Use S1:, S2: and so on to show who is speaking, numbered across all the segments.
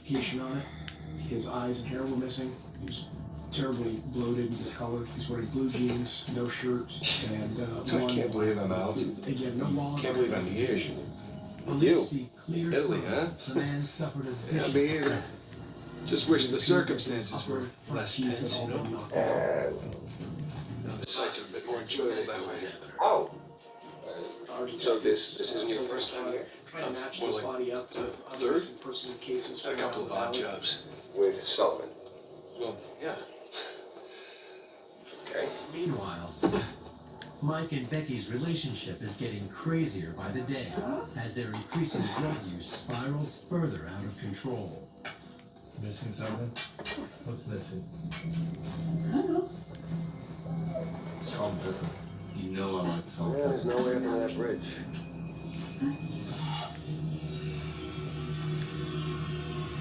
S1: identification on it. His eyes and hair were missing. He was terribly bloated and discolored. He's wearing blue jeans, no shirt, and
S2: I can't believe I'm out.
S1: Again, no longer.
S2: Can't believe I'm here.
S1: Police see clear
S2: Italy,
S1: signs the man suffered a
S2: Yeah,
S1: vicious
S2: me either.
S1: attack.
S2: Just wish the circumstances were less tense, you know?
S1: know?
S2: The sights are a bit more enjoyable that way.
S3: Oh,
S2: So this isn't your first time here?
S1: Trying to match
S2: More
S1: his
S2: like
S1: body up to
S2: third?
S1: other impersonal cases.
S2: Had a couple of odd jobs.
S3: with Sullivan.
S2: Well, yeah.
S3: Okay.
S4: Meanwhile, Mike and Becky's relationship is getting crazier by the day as their increasing drug use spirals further out of control.
S5: Missing something? What's missing? Salt and pepper. You know I like salt and
S3: There's no way up on that bridge.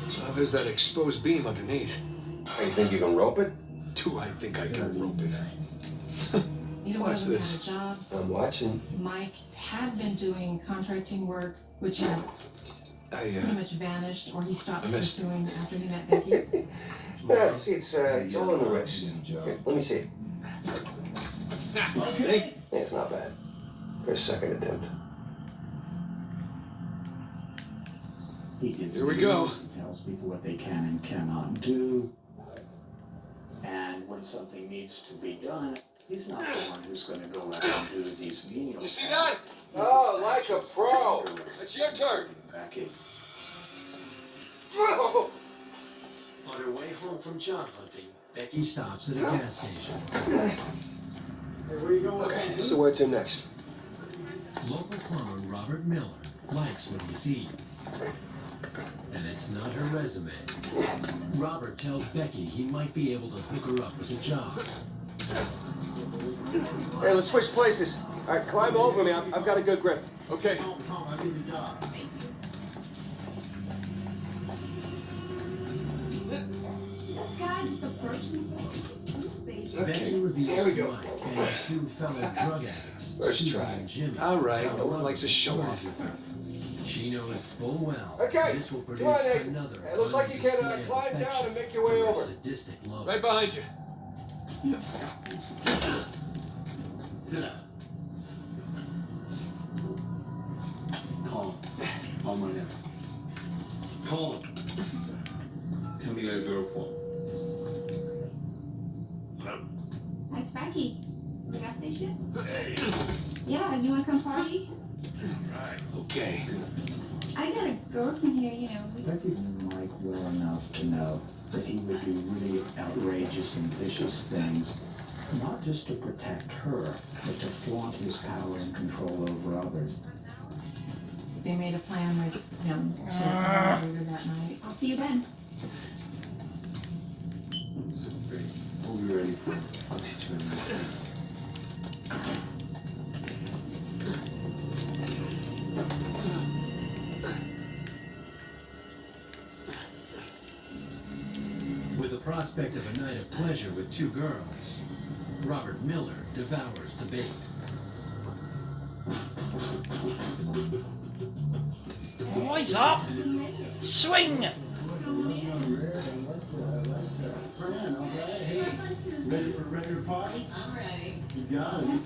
S2: So there's that exposed beam underneath.
S3: Oh, you think you can rope it?
S2: Do I think I can rope it?
S6: Neither
S2: What
S6: one of
S2: is
S6: them
S2: this?
S6: had a job.
S3: I'm watching.
S6: Mike had been doing contracting work, which had pretty much vanished, or he stopped
S2: I missed.
S6: pursuing after he met Becky.
S3: Yeah, see, it's all in the wrist. Here, let me see it.
S2: See?
S3: Yeah, it's not bad. For a second attempt.
S2: Here we go.
S7: He tells people what they can and cannot do. And when something needs to be done, he's not the one who's going to go out and do these menial
S2: You see
S7: tasks.
S2: that?
S3: Oh, like a pro.
S2: It's your turn.
S7: Becky.
S3: Whoa!
S4: On her way home from job hunting, Becky stops at a gas station.
S3: Okay, so where to next?
S4: Local plumber Robert Miller likes what he sees. And it's not her resume. Robert tells Becky he might be able to hook her up with a job.
S3: Hey, let's switch places. All right, climb over me. I've got a good grip.
S2: Okay.
S4: Becky reveals
S2: here we
S4: to
S2: go.
S4: Mike and two fellow drug addicts,
S3: First
S4: Susan
S3: try.
S4: and Jimmy.
S2: All right,
S4: how
S2: no one
S4: Robert
S2: likes to show
S4: flirted
S2: off.
S4: with her. She knows full well
S3: Okay,
S4: this will
S3: come
S4: produce
S3: on, Nate.
S4: another
S3: It looks like you can,
S4: display of
S3: climb down
S4: affection
S3: and make your way
S4: from her
S3: over.
S4: sadistic lover.
S2: Right behind you.
S5: Calm. Calm right now. Calm. Tell me your girl for.
S8: It's Becky. The gas station? Yeah, you wanna come party?
S2: Okay.
S8: I got a girl from here, you know.
S7: Becky knew Mike well enough to know that he would do really outrageous and vicious things, not just to protect her, but to flaunt his power and control over others.
S6: They made a plan with him to later that night.
S8: I'll see you then.
S5: We'll be ready. I'll teach you in these things.
S4: With the prospect of a night of pleasure with two girls, Robert Miller devours the bait.
S9: Boys up! Swing!
S7: Ready for a regular party?
S8: I'm ready.
S7: You got it.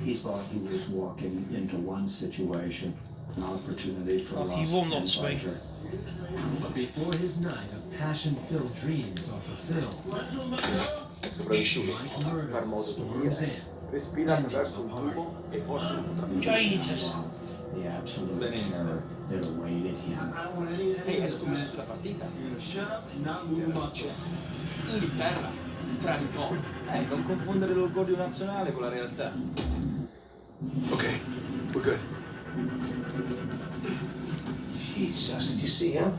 S7: He thought he was walking into one situation, an opportunity for
S9: Oh, he
S7: lust
S9: will not
S7: and
S9: speak.
S7: pleasure.
S4: But before his night of passion-filled dreams are fulfilled, Mike Murdoch storms in, ending the party.
S9: Jesus!
S7: The absolute terror that awaited him.
S5: Ehi, hai scommesso la partita? Shut up and not move muscle. Inghilterra, tradico. Non confondere l'orgoglio nazionale con la realtà.
S2: Okay. We're good.
S3: Jesus, did you see him?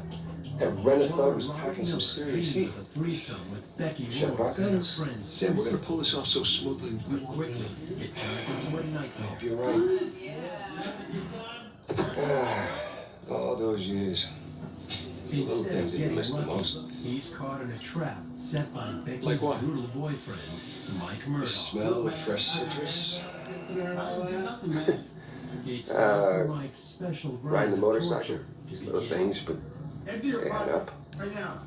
S3: That Renethor was packing some serious heat.
S4: Dreams of a threesome with Becky
S3: Shut
S4: Ward
S3: up,
S4: and her
S3: guys.
S4: friends.
S2: Sam, we're gonna pull this off so smoothly and quickly.
S4: It turns into a nightmare.
S3: Hope you're right. All those years. It's the little
S4: Instead
S3: things
S4: of
S3: that you
S4: getting
S3: miss the
S4: lucky,
S3: most.
S4: he's caught in a trap set by Becky's
S2: Like what?
S4: brutal boyfriend, Mike
S3: The
S4: Murdoch.
S3: smell of fresh citrus.
S4: It's time for Mike's special
S3: Riding the
S4: brand of
S3: motorcycle.
S4: torture to
S3: These little
S4: begin.
S3: things, but Hand up.
S10: Right now.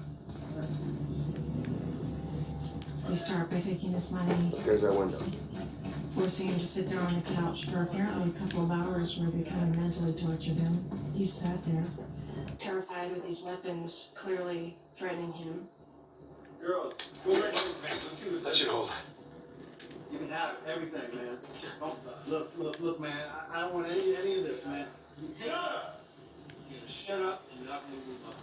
S6: They start by taking his money,
S3: There's our window.
S6: forcing him to sit there on the couch for apparently a couple of hours where they kind of mentally tortured him. He sat there, terrified with these weapons clearly threatening him.
S10: Girls, go right here, man. Let's see what
S2: That should hold.
S10: You can have everything, man. Look, man. I don't want any of this, man. Shut up! You're gonna shut up and not move your mouth.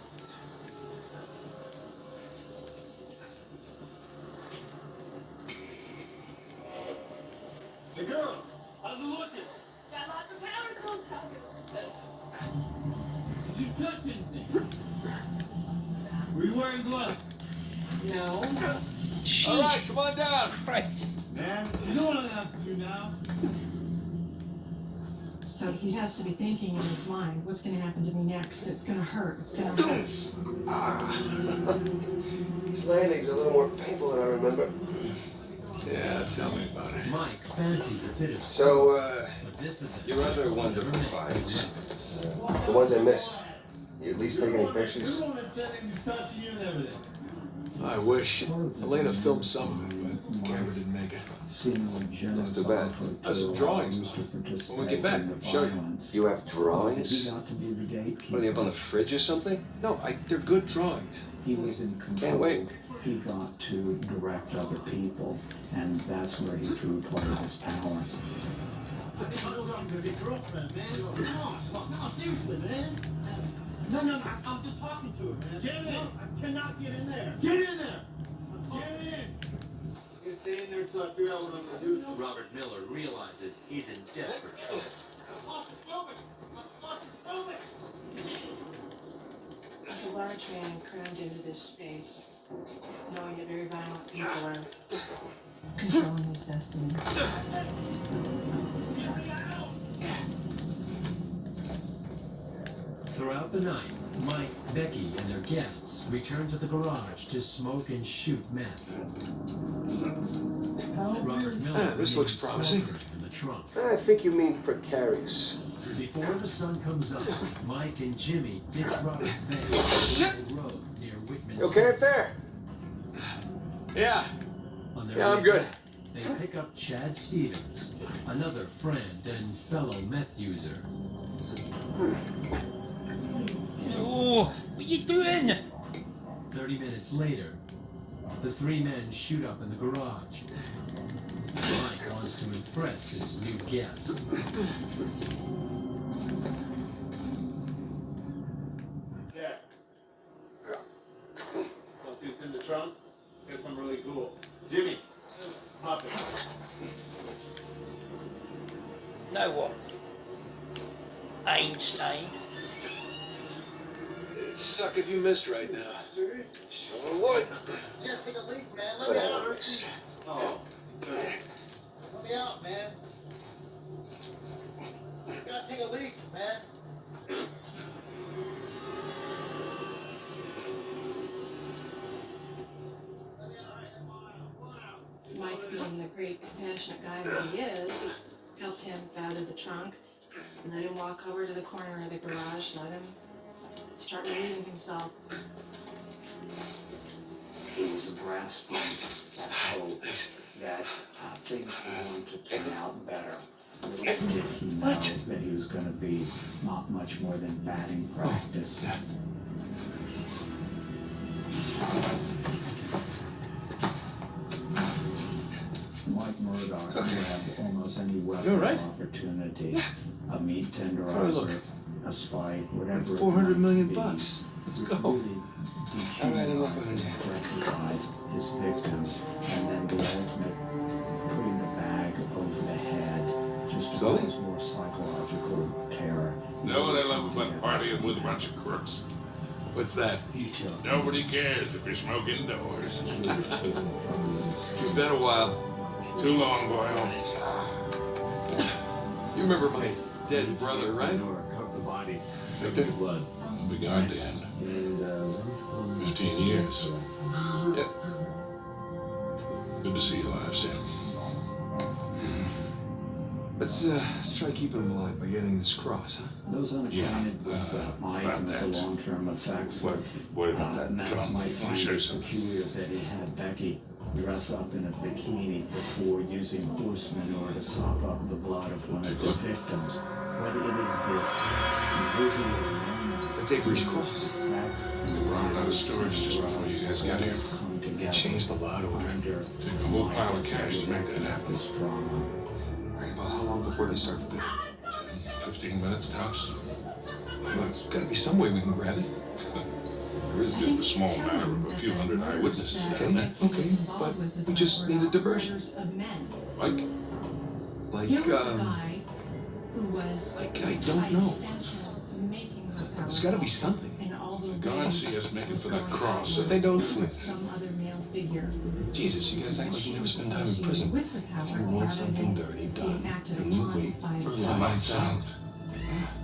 S10: Hey, girl, how's it looking?
S8: Got lots of power tools.
S10: Did you touch anything? Were you wearing gloves?
S6: No.
S2: All right, come on down.
S10: Man, you know what I have to do now?
S6: So he has to be thinking in his mind, what's going to happen to me next? It's going to hurt. It's going to hurt.
S3: These landings are a little more painful than I remember.
S2: Yeah, tell me about it.
S4: Mike fancies a bit of
S3: So,
S4: but this event
S2: Your other wonderful finds.
S3: the ones I missed. You at least take any pictures?
S10: You're the one that said he was touching you and everything.
S2: I wish. Elena filmed some of it, but the camera didn't make it.
S7: Seemingly generous
S3: too bad.
S7: offer
S2: I have some
S7: to
S2: drawings,
S7: allow him to participate
S2: When we get back,
S7: in the
S2: show you.
S7: violence.
S3: You have
S7: He
S3: drawings?
S7: got to be the gatekeeper.
S2: What are they up on the fridge or something? No, they're good drawings.
S7: He was in control.
S2: Can't wait.
S7: He got to direct other people, and that's where he drew part of his power.
S10: I think I was talking to your girlfriend, man. Come on, no, seriously, man. No, I'm just talking to her, man. Get in! I cannot get in there. Get in there! Get in! I'm gonna stay in there until I figure out what I'm gonna do.
S4: Robert Miller realizes he's in desperate trouble.
S10: Claustrophobic! I'm claustrophobic!
S6: He's a large man crammed into this space, knowing that very violent people are controlling his destiny.
S4: Throughout the night, Mike, Becky, and their guests return to the garage to smoke and shoot meth. Robert Miller
S2: This looks
S4: remains
S2: promising.
S4: smoking in the trunk.
S3: I think you mean precarious.
S4: Before the sun comes up, Mike and Jimmy ditch Robert's van on the road near Whitman.
S3: You okay up there?
S2: Yeah.
S4: On their
S2: Yeah, I'm
S4: way
S2: good.
S4: back, they pick up Chad Stevens, another friend and fellow meth user.
S9: Oh, what you doing?
S4: 30 minutes later, the three men shoot up in the garage. Mike wants to impress his new guest.
S10: Yeah. Want to see what's in the trunk? Got something really cool. Jimmy, pop it.
S9: Know what? Einstein.
S2: It'd suck if you missed right now. Sure would.
S10: Yeah, take a leak, man. Let me out. Oh. Let me out, man. You gotta take a leak, man.
S6: Mike, being the great compassionate guy that he is, helped him out of the trunk, and let him walk over to the corner of the garage, let him start relieving himself.
S7: He was a brass band that hoped that things were going to turn out better. Little did he know that he was going to be not much more than batting practice. Mike Murdoch could have almost any weapon opportunity. A meat tenderizer, a spike, whatever.
S2: Like 400 million
S7: it might be.
S2: bucks. Let's
S7: He
S2: go.
S7: really dehumanized and rectified his victim, and then the ultimate putting the bag over the head just to
S2: Sully?
S7: cause more psychological terror. He
S11: Know what I
S7: was
S11: love about
S7: together
S11: partying
S7: from
S11: with a
S7: that.
S11: bunch of crooks?
S2: What's that?
S7: He took
S11: Nobody cares if you smoke indoors.
S2: It's been a while.
S11: Too long, boy.
S2: You remember my dead brother, right? Victor?
S11: Be goddamn. 15 years.
S2: Yep.
S11: Good to see you alive, Sam.
S2: Let's try keeping him alive by getting this cross, huh?
S7: Those unacquainted with Mike
S11: about
S7: and with the
S11: that.
S7: long-term effects
S11: What?
S7: of
S11: What about that
S7: Matt
S11: drum?
S7: might
S11: Let me
S7: find
S11: show you
S7: it
S11: something.
S7: peculiar that he had Becky dress up in a bikini before using horse manure to sop up the blood of one of the victims. But it is this visual moment.
S2: That's Avery's cross.
S7: Sex
S11: We were out of storage just before you guys got here.
S7: come
S2: It
S7: together
S2: changed a lot over it.
S7: under
S11: Took a whole pile of cash to make that happen.
S7: this drama.
S2: Right, about how long before they start the bid?
S11: 15 minutes tops.
S2: Well, there's gotta be some way we can grab it.
S11: There is just a small matter of a few hundred eyewitnesses down there.
S2: Okay, but we just need a diversion.
S6: Of men.
S11: Like,
S2: Like,
S6: Here was a guy who was
S2: like, I don't know.
S6: making her power.
S2: There's gotta be something.
S6: And all the
S11: God
S6: ways
S11: see us making
S6: was
S11: for that
S6: going
S11: cross.
S2: But they don't see us.
S6: some other male figure.
S2: Jesus, you guys act like you never spend time in prison.
S6: With her power,
S2: If you want something dirty done,
S6: being acted
S2: then you
S6: upon
S2: wait
S6: by
S2: for
S11: for lights
S2: lights out.
S11: out.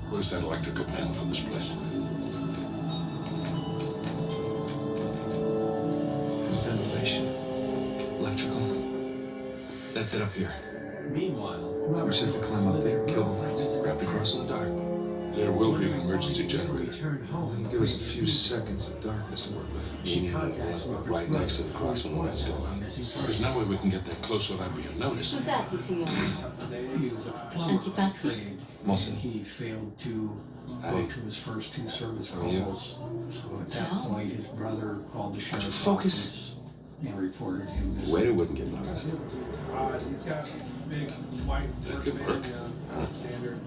S11: Where's that electrical panel for this place?
S2: Ventilation. Electrical. That's it up here.
S4: Meanwhile,
S2: We
S4: Robert
S2: just have to climb up there, kill the lights, grab the cross in the dark.
S11: There will be an emergency generator.
S4: returned home.
S2: Give us a few seconds of darkness to work with.
S4: She contacts Robert's
S2: right
S4: brother,
S2: next to the cross when the lights go out.
S11: There's no way we can get that close without being noticed.
S8: Scusate, signore.
S1: He was a plumber by
S8: Antipasti?
S1: trade.
S2: Molson.
S1: He failed to
S2: Hi.
S1: go to his first two service
S2: How are you?
S1: calls. So at that
S8: Ciao.
S1: point, his brother called the sheriff's
S2: focus?
S1: office and reported him missing.
S2: Waiter wouldn't get noticed.
S10: He's got big white
S11: That could work.
S10: standard.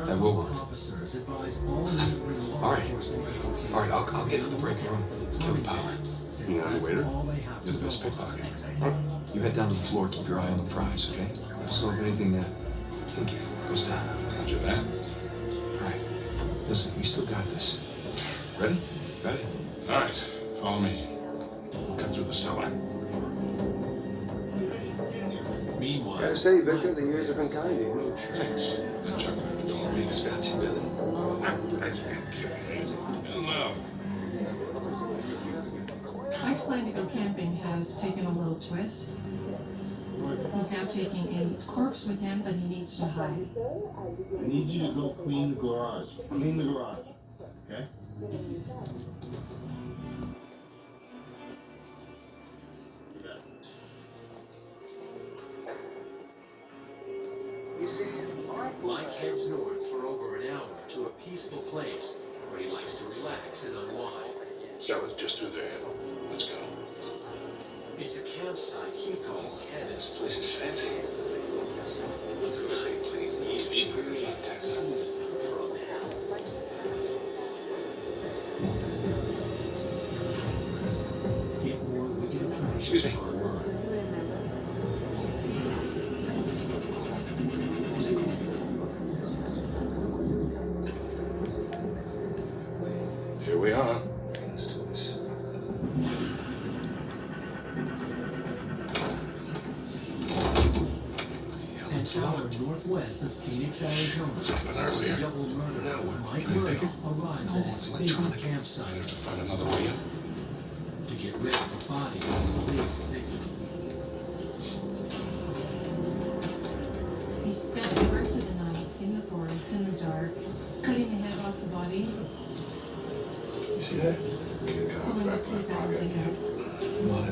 S2: That will work.
S4: Officers advise all neighboring law
S2: All right.
S4: enforcement agencies.
S2: All right, I'll get to the break room. Kill the power.
S4: Since
S2: You know the
S4: that's
S2: waiter?
S4: all they have
S2: You're
S4: to
S2: the best
S4: go
S2: pickpocket. You head down to the floor, keep your eye on the prize, okay? Just know if anything pinky goes down.
S11: Roger that.
S2: All right. Listen, we still got this. Ready? Got it?
S11: All right, follow me. We'll cut through the cellar.
S4: Meanwhile,
S3: Gotta say, Victor, the years have been kind to you.
S11: Thanks. That chocolate don't mean
S2: It's got you, Billy.
S11: Hello.
S6: Mike's plan to go camping has taken a little twist. He's now taking a corpse with him, but he needs to hide.
S10: I need you to go clean the garage. Clean the garage. Okay?
S3: You see,
S4: Mike heads north for over an hour to a peaceful place where he likes to relax and unwind.
S11: Cellar's just through there. Let's go.
S4: It's a campsite he calls heaven.
S2: This place is fancy. It's a mistake, please. She really can't take that.
S1: Get more with the information.
S2: Excuse me.
S11: Here we are.
S2: Let's do this.
S4: An hour northwest of Phoenix, Arizona.
S11: Happened earlier.
S4: Double murder
S2: Now what?
S4: Mike
S2: Can you pick
S4: Murdoch
S2: it?
S4: arrives
S2: No,
S4: at
S2: it's
S4: his
S2: electronic.
S4: favorite
S11: I
S4: campsite
S11: have to find another way in.
S4: to get rid of the body of his latest victim.
S6: He spent the rest of the night in the forest in the dark, cutting the head off the body,
S2: You see that?
S6: pulling the teeth out of the head,
S2: Come on.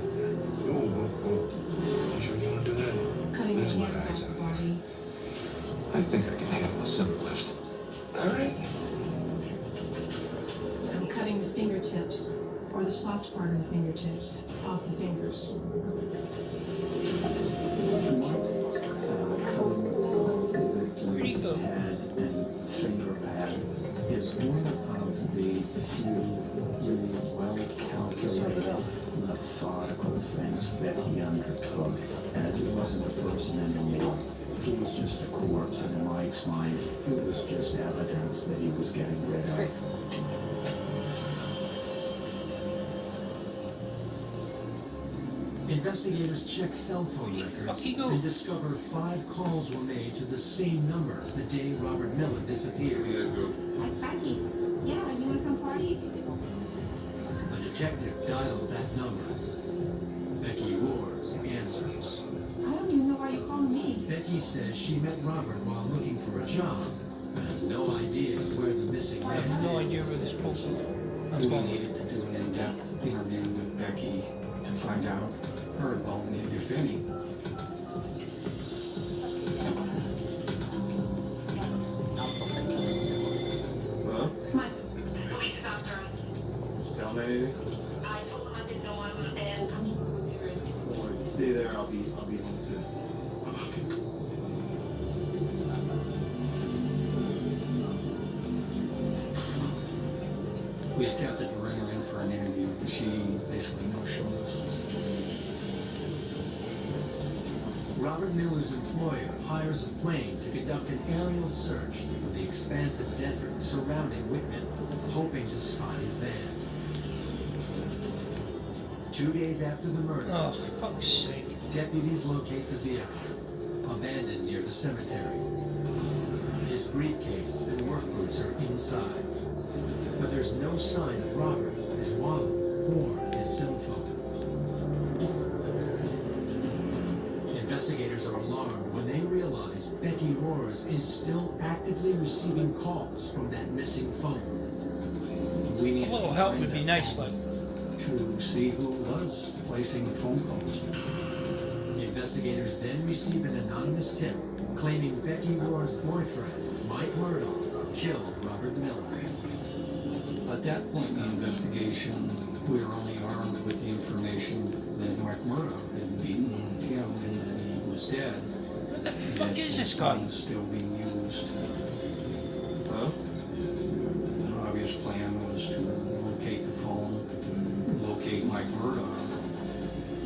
S2: You sure you want to do that?
S6: cutting the
S2: There's my
S6: hands off
S2: eyes
S6: the
S2: out there.
S6: body,
S2: I think I can handle a simple lift. All right.
S6: and cutting the fingertips, or the soft part of the fingertips, off the fingers.
S7: Where'd he go? Head and finger pad is one of the few really well-calculated, methodical things that he undertook. And he wasn't a person anymore. He was just a corpse, and in Mike's mind, it was just evidence that he was getting rid of.
S4: Investigators check cell phone records and discover 5 calls were made to the same number the day Robert Miller disappeared.
S8: That's Frankie. Yeah, you wanna come party?
S4: A detective dials that number. Becky Wars answers.
S8: I don't even know why you called me.
S4: Becky says she met Robert while looking for a job, but has no idea where the missing
S9: I have
S4: man
S9: no
S4: is.
S9: idea where this book is. That's
S12: We
S9: why.
S12: needed to do an in-depth interview with Becky to find out her involvement, if any.
S3: Huh?
S8: Come on.
S3: Tell me anything? Don't worry, stay there. I'll be home soon.
S12: We attempted to bring her in for an interview, but she basically no-showed us.
S4: Robert Miller's employer hires a plane to conduct an aerial search of the expansive desert surrounding Whitman, hoping to spot his van. 2 days after the murder,
S9: Oh, fuck's sake.
S4: deputies locate the vehicle, abandoned near the cemetery. His briefcase and work boots are inside, but there's no sign of Robert, his wallet, or his cell phone. Investigators are alarmed when they realize Becky Wars is still actively receiving calls from that missing phone.
S12: We
S9: A
S12: needed
S9: little
S12: to
S9: help
S12: find
S9: would be
S12: out
S9: nice, like.
S12: to see who was placing the phone calls.
S4: Investigators then receive an anonymous tip claiming Becky Wars' boyfriend, Mike Murdoch, killed Robert Miller.
S12: At that point in the investigation, we were only armed with the information that Mike Murdoch had beaten him and that he was dead.
S9: Where the fuck
S12: That
S9: is this
S12: the
S9: guy?
S12: phone was still being used.
S3: Huh?
S12: The obvious plan was to locate the phone, locate Mike Murdoch,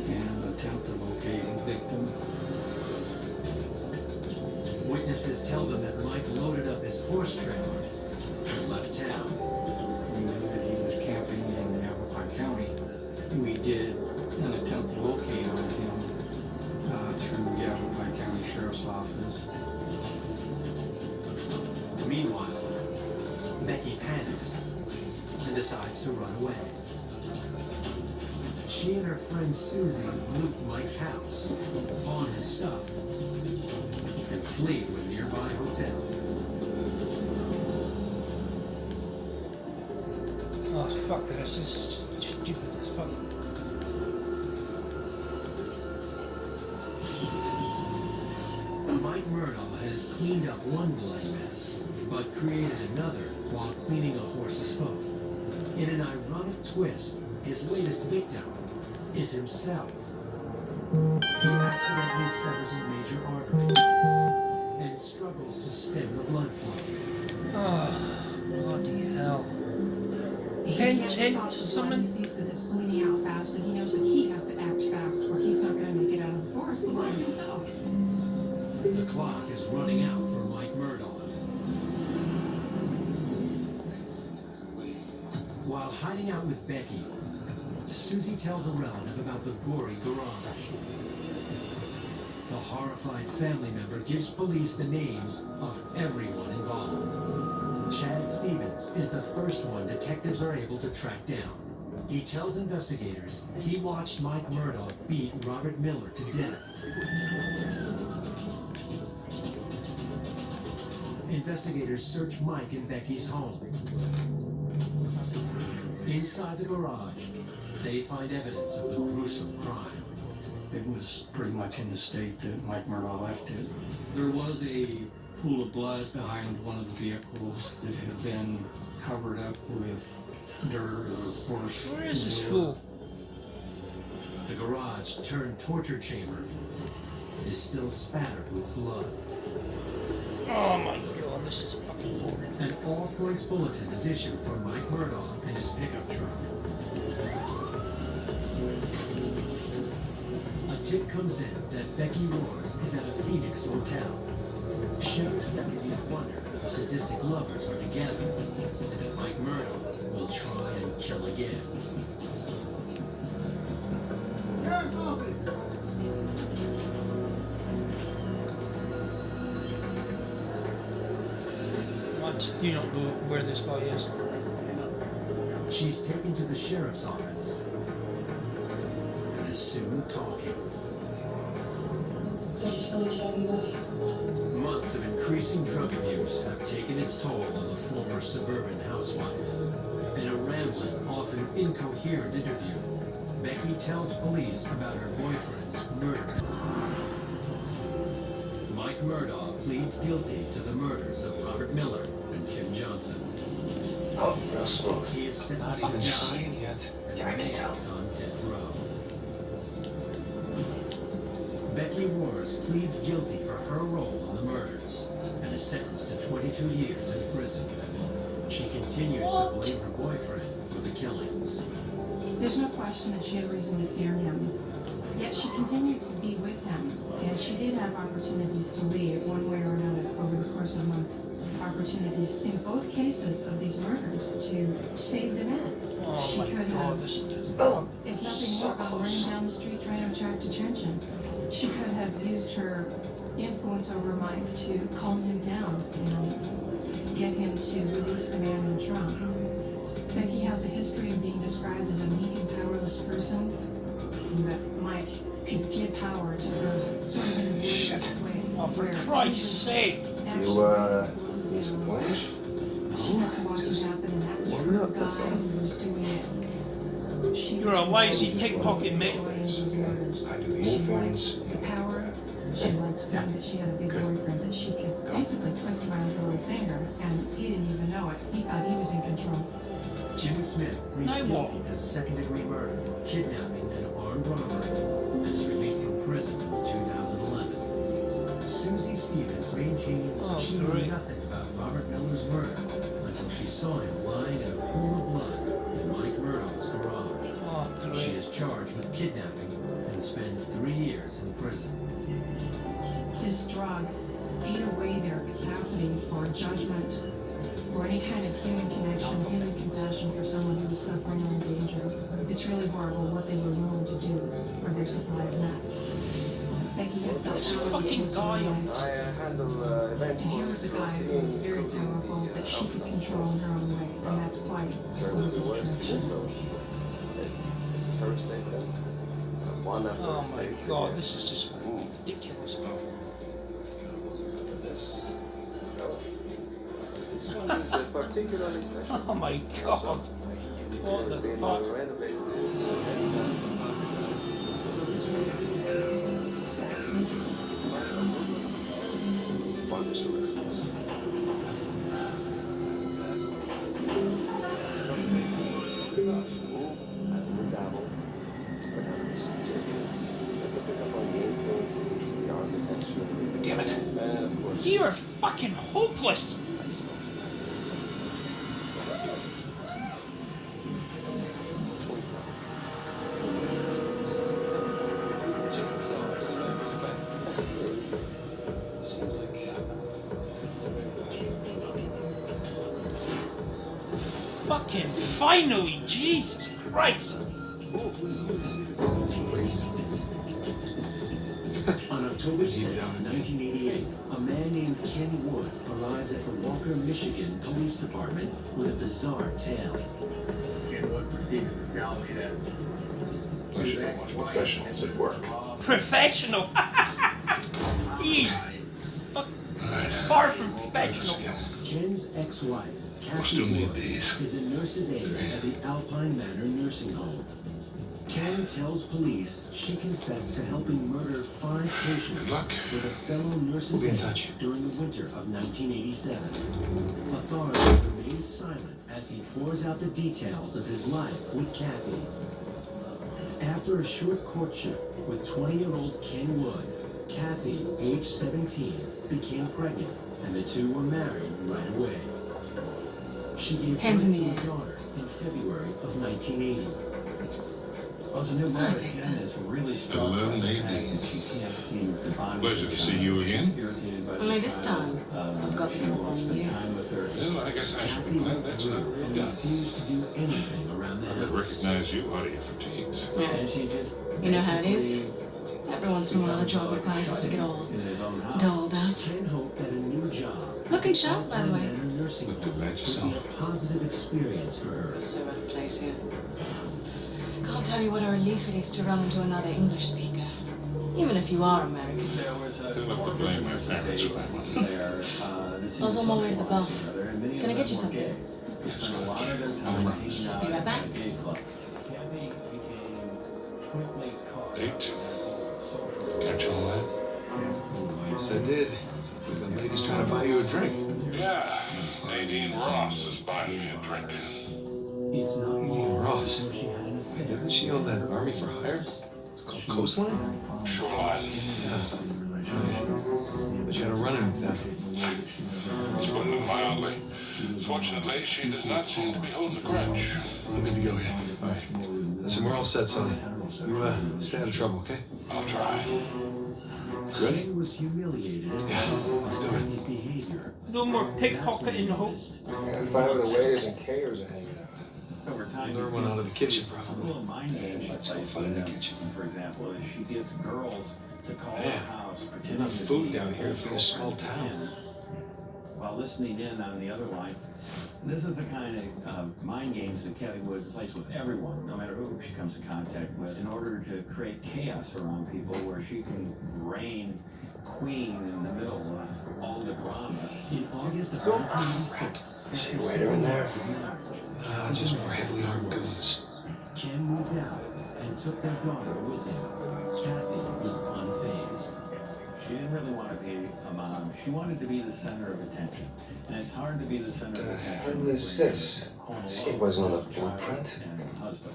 S12: and attempt to locate the victim.
S4: Witnesses tell them that Mike loaded up his horse trailer and left town.
S12: We knew that he was camping in Yavapai County. We did an attempt to locate on him through Yavapai County Sheriff's Office.
S4: Meanwhile, Becky panics and decides to run away. She and her friend Susie loot Mike's house, pawn his stuff, and flee to a nearby hotel.
S9: Oh, fuck this. This is stupid as fuck.
S4: Mike Murdoch has cleaned up one bloody mess, but created another while cleaning a horse's hoof. In an ironic twist, his latest victim is himself. He accidentally severs a major artery and struggles to stem the blood flow.
S9: Oh, bloody hell.
S8: He
S9: Hint,
S8: can't
S9: hint
S8: stop
S9: to
S8: the blood.
S9: someone.
S8: He sees that it's bleeding out fast, and he knows that he has to act fast, or he's not going to make it out of the forest alive himself.
S4: The clock is running out for Mike Murdoch. While hiding out with Becky, Susie tells a relative about the gory garage. The horrified family member gives police the names of everyone involved. Chad Stevens is the first one detectives are able to track down. He tells investigators he watched Mike Murdoch beat Robert Miller to death. Investigators search Mike and Becky's home. Inside the garage, they find evidence of the gruesome crime.
S12: It was pretty much in the state that Mike Murdoch left it. There was a pool of blood behind one of the vehicles that had been covered up with dirt or horse.
S9: Where is this
S12: manure.
S9: fool?
S4: The garage turned torture chamber is still spattered with blood.
S9: Oh my god, this is fucking boring.
S4: An all-points bulletin is issued for Mike Murdoch and his pickup truck. A tip comes in that Becky Wars is at a Phoenix hotel. Sheriff's deputies wonder if the sadistic lovers are together, and if Mike Murdoch will try and kill again.
S9: What? You don't know where this guy is.
S4: She's taken to the sheriff's office and is soon talking. Months of increasing drug abuse have taken its toll on the former suburban housewife. In a rambling, often incoherent interview, Becky tells police about her boyfriend's murder. Mike Murdaugh pleads guilty to the murders of Robert Miller and Tim Johnson.
S3: Oh, real smooth.
S4: He is
S2: Not
S4: sentenced to
S2: even
S4: die
S2: seen yet.
S4: and
S3: Yeah, I can
S4: remains
S3: tell.
S4: on death row. Becky Wars pleads guilty for her role in the murders and is sentenced to 22 years in prison. She continues to blame her boyfriend for the killings.
S6: There's no question that she had reason to fear him. Yet she continued to be with him, and she did have opportunities to leave one way or another over the course of months. Opportunities in both cases of these murders to save the men.
S9: Oh
S6: She
S9: my
S6: could
S9: god,
S6: have,
S9: this is just...
S6: if nothing more, gone running down the street trying to attract attention. She could have used her influence over Mike to calm him down and get him to release the man in the trunk. Becky has a history of being described as a meek and powerless person, that Mike could give power to her sort of in a vicious way.
S9: Oh, for
S6: where
S9: Christ's sake!
S3: Disappointed?
S6: she had to watch it happen, and that was
S3: Why
S6: her
S3: not?
S6: guy
S3: That's all.
S6: who was doing it. She
S9: You're a
S6: was
S9: lazy
S6: enjoying
S9: pickpocket, mate.
S6: those murders.
S2: I do
S6: She
S2: these things.
S6: liked the power. She liked saying that she had a big boyfriend that she could basically twist around her little finger, and he didn't even know it. He thought he was in control.
S4: Jimmy Smith pleads
S9: No, what?
S4: guilty to second-degree murder, kidnapping, and armed robbery, and is released from prison in 2011. Susie Stevens maintains
S9: Oh,
S4: she knew
S9: great.
S4: nothing about Robert Miller's murder until she saw him lying in a pool of blood in Mike Murdaugh's garage.
S9: Oh,
S4: She
S9: great.
S4: is charged with kidnapping and spends 3 years in prison.
S6: This drug ate away their capacity for judgment or any kind of human connection, human compassion for someone who was suffering or in danger. It's really horrible what they were willing to do for their supply of meth. Becky had felt
S9: This
S6: powerless
S9: fucking
S6: most of her
S9: guy.
S6: life.
S3: handle events.
S6: And here was a guy who was very powerful that she could control in her own way, and that's quite a little attraction.
S9: Oh my god, this is just ridiculous. Oh my god. What the fuck?
S2: Damn it.
S9: You are fucking hopeless! Fucking finally, Jesus Christ!
S4: On October 6, 1988, a man named Ken Wood arrives at the Walker, Michigan Police Department with a bizarre tale.
S13: Ken Wood proceeded to tell me that
S11: I should have watched professionals at work.
S9: Professional! He's far from professional.
S4: Ken's ex-wife,
S11: Still
S4: Kathy
S11: need
S4: Wood,
S11: these.
S4: is a nurse's aide at the Alpine Manor nursing home. Ken tells police she confessed to helping murder 5 patients
S11: Good luck.
S4: with a fellow nurse's
S2: We'll be in
S4: aide
S2: touch.
S4: during the winter of 1987. Authorities remain silent as he pours out the details of his life with Kathy. After a short courtship with 20-year-old Ken Wood, Kathy, age 17, became pregnant, and the two were married right away. She gave
S6: Hands
S4: birth
S6: in the
S4: to a
S6: air.
S4: daughter in February of 1980.
S12: Well, the new mother, Ken, is really strong.
S11: 11:18.
S12: She can't seem to find
S11: Pleasure to see you again.
S12: irritated by the
S6: Only this
S12: fact
S6: time,
S12: that,
S6: I've got the
S12: she
S6: drop
S12: won't
S6: on
S12: spend
S6: you.
S12: time with her.
S11: Well, I guess I should be
S4: Kathy
S11: glad that's not
S4: withdrew
S11: real
S4: and
S11: done.
S4: refused to do anything around the
S11: I would
S4: house.
S11: recognize you out of your fatigues.
S6: Yeah.
S12: And she just
S6: You know how it is.
S12: basically
S6: Every once in a while, a job requires us to get all
S12: in his own house.
S6: dolled up.
S4: Ken hoped that a new job.
S6: Looking sharp, by the way.
S4: Manor nursing home
S2: Look
S4: would
S2: at
S4: be
S2: yourself.
S4: a positive experience for her.
S14: It's so out of place here. Can't tell you what a relief it is to run into another English speaker. Even if you are American.
S11: Who left to blame my parents for that one?
S14: I was on my way to the bar. Can I get you something?
S11: I'm right.
S14: Be right back.
S11: 8. Catch all that?
S2: Yes, I did. Sounds like the lady's trying to buy you a drink.
S11: Yeah. Nadine Ross is buying me a drink.
S4: It's not
S2: Nadine Ross.
S4: she had an affair.
S2: Isn't she on that Army for Hire? It's called Coastline?
S11: Shoreline.
S2: Yeah. But you had a run-in with them.
S11: It's putting it mildly. Fortunately, she does not seem to be holding a grudge.
S2: I'm good to go, yeah. All right. Listen, we're all set, Sonny. You stay out of trouble, okay?
S11: I'll try.
S2: Ready?
S4: Ken was humiliated
S2: Yeah, let's do it.
S4: his behavior.
S9: No more pickpocketing the host.
S3: I gotta find where the waiters and caterers are hanging out.
S5: Over time,
S2: Another one out of the kitchen,
S5: a
S2: probably.
S5: little mind game she
S2: Let's go
S5: plays
S2: find
S5: with
S2: the
S5: them.
S2: kitchen.
S5: For example, is she gets girls to call
S2: Man,
S5: her house, pretending
S2: enough
S5: to
S2: food
S5: be
S2: down here for a small town.
S5: while listening in on the other line. This is the kind of mind games that Kelly would play with everyone, no matter who she comes in contact with, in order to create chaos around people where she can reign queen in the middle of all the drama.
S4: In August of 1986,
S3: See a waiter in there?
S2: Just more heavily armed goons.
S4: Ken moved out and took their daughter with him. Kathy was unfazed.
S5: She didn't really want to be a mom. She wanted to be the center of attention. And it's hard to be the center of attention.
S3: What is this? It wasn't on the blueprint.
S5: And husband.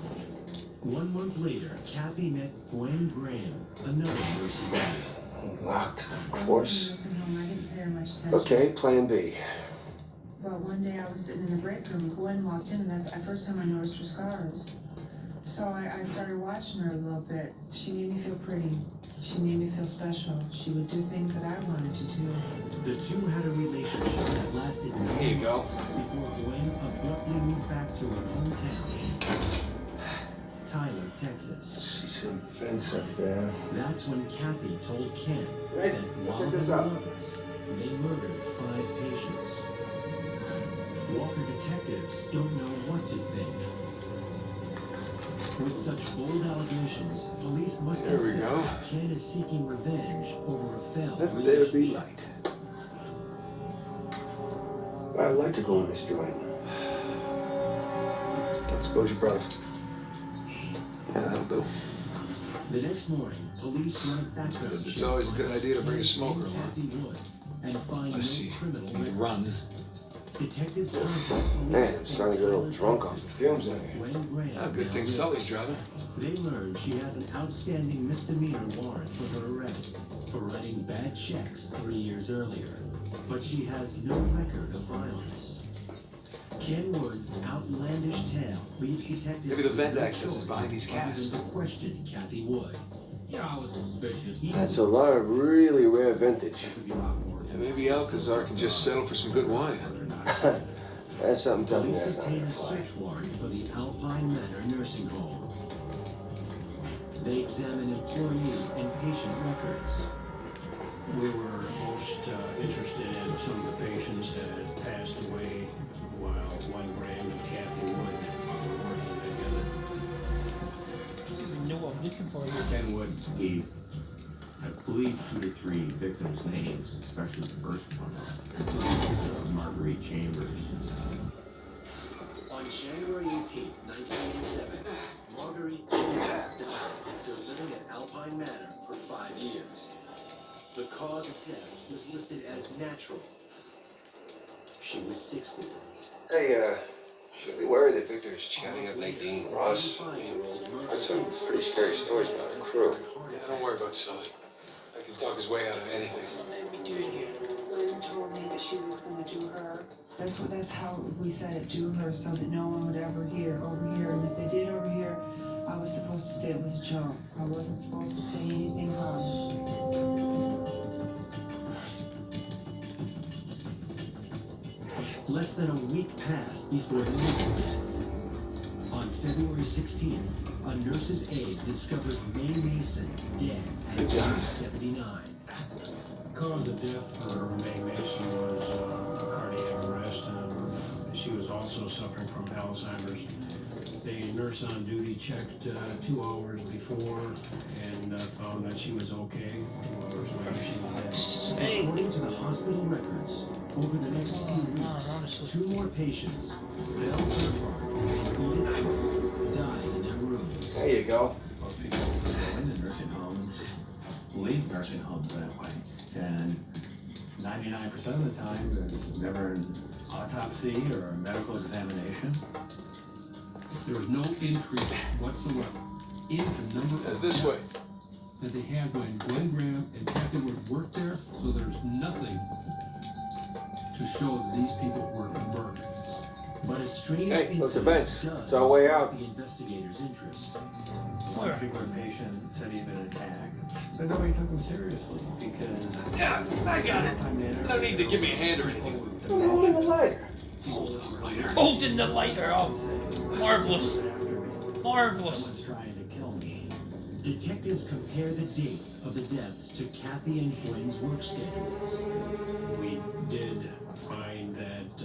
S4: 1 month later, Kathy met Gwen Graham, another nurse's aide.
S3: Locked, of course.
S15: I didn't pay her much attention.
S3: Okay, plan B.
S15: Well, one day I was sitting in the break room and Gwen walked in, and that's the first time I noticed her scars. So I started watching her a little bit. She made me feel pretty. She made me feel special. She would do things that I wanted to do.
S4: The two had a relationship that lasted 9
S2: Here you go.
S4: months before Gwen abruptly moved back to her hometown, Tyler, Texas.
S3: See some vents up there.
S4: That's when Kathy told Ken
S3: Hey,
S4: that while
S3: check
S4: they
S3: this
S4: were
S3: out.
S4: lovers, they murdered 5 patients. Walker detectives don't know what to think. With such bold allegations, police must
S2: There we
S4: consider
S2: go.
S4: that Ken is seeking revenge over a failed
S3: Never dare be
S4: relationship.
S3: light. I'd like to go in this joint.
S2: Don't suppose your brother. Yeah, that'll do.
S4: The next morning, police run a background
S2: Because it's
S4: check
S2: always a
S4: on
S2: good idea to bring a
S4: Ken
S2: smoker
S4: and
S2: along.
S4: Kathy Wood and find
S2: Let's see.
S4: no criminal
S2: Need to
S4: records.
S2: run.
S4: Detectives contact police
S3: Man, I'm starting to get a little
S4: in
S3: drunk
S4: Tyler,
S3: off the
S4: Texas.
S3: fumes in here.
S4: Gwen Graham
S2: Oh, good
S4: now
S2: thing
S4: lives.
S2: Sully's driving.
S4: They learn she has an outstanding misdemeanor warrant for her arrest for writing bad checks 3 years earlier. But she has no record of violence. Ken Wood's outlandish tale leaves detectives
S2: Maybe the
S4: with
S2: vent
S4: no
S2: access is
S4: choice
S2: behind these
S4: other than
S2: casks.
S4: to question Kathy Wood.
S13: Yeah, I was suspicious.
S3: That's a lot of really rare vintage.
S2: Yeah, maybe Alcazar can just settle for some good wine.
S3: That's something telling me
S4: Police
S3: that's not
S4: obtain
S3: gonna
S4: a
S3: fly.
S4: search warrant for the Alpine Manor nursing home. They examine employee and patient records.
S1: We were most interested in some of the patients that had passed away while Gwen Graham and Kathy Wood were working together.
S9: You know what I'm looking for here.
S5: Ken Wood gave, I believe, 2 to 3 victims' names, especially the first one, Marguerite Chambers.
S4: On January 18th, 1987, Marguerite Chambers died after living at Alpine Manor for 5 years. The cause of death was listed as natural. She was 60.
S3: Hey, should we worry that Victor is chatting up Nadine Ross? That's some pretty scary stories about her crew.
S2: Yeah, don't worry about Sully. I can talk his way out of anything.
S15: Gwen told me that she was going to do her. That's how we said it, do her, so that no one would ever hear overhear. And if they did overhear, I was supposed to say it was a joke. I wasn't supposed to say anything about it.
S4: Less than a week passed before the next death. On February 16th, a nurse's aide discovered Mae Mason dead at age 79.
S1: cause of death for Mae Mason was cardiac arrest, and she was also suffering from Alzheimer's. The nurse on duty checked 2 hours before and found that she was okay. 2 hours later, she was dead.
S4: According to the hospital records, over the next few weeks, 2 more patients, Bill Burkhart and Edith Cook, died in their rooms.
S3: There you go.
S5: Most people go into nursing homes, leave nursing homes that way, and 99% of the time there's never an autopsy or a medical examination.
S12: There was no increase whatsoever in the number of
S2: This way.
S12: deaths that they had when Glenn Graham and Kathy Wood worked there, so there's nothing to show that these people were murdered.
S4: But a strange
S3: Hey, look, the
S4: incident
S3: vents.
S4: does
S3: It's our way out.
S4: spark the investigators' interest.
S5: One particular patient said he'd been attacked, but nobody took him seriously because...
S2: Yeah, I got it. No need to give me a hand or anything.
S3: I'm holding a lighter.
S2: Hold on, lighter.
S9: Holding the lighter. Oh, marvelous. Marvelous.
S5: Someone's trying to kill me.
S4: Detectives compare the dates of the deaths to Kathy and Gwen's work schedules.
S1: We did find that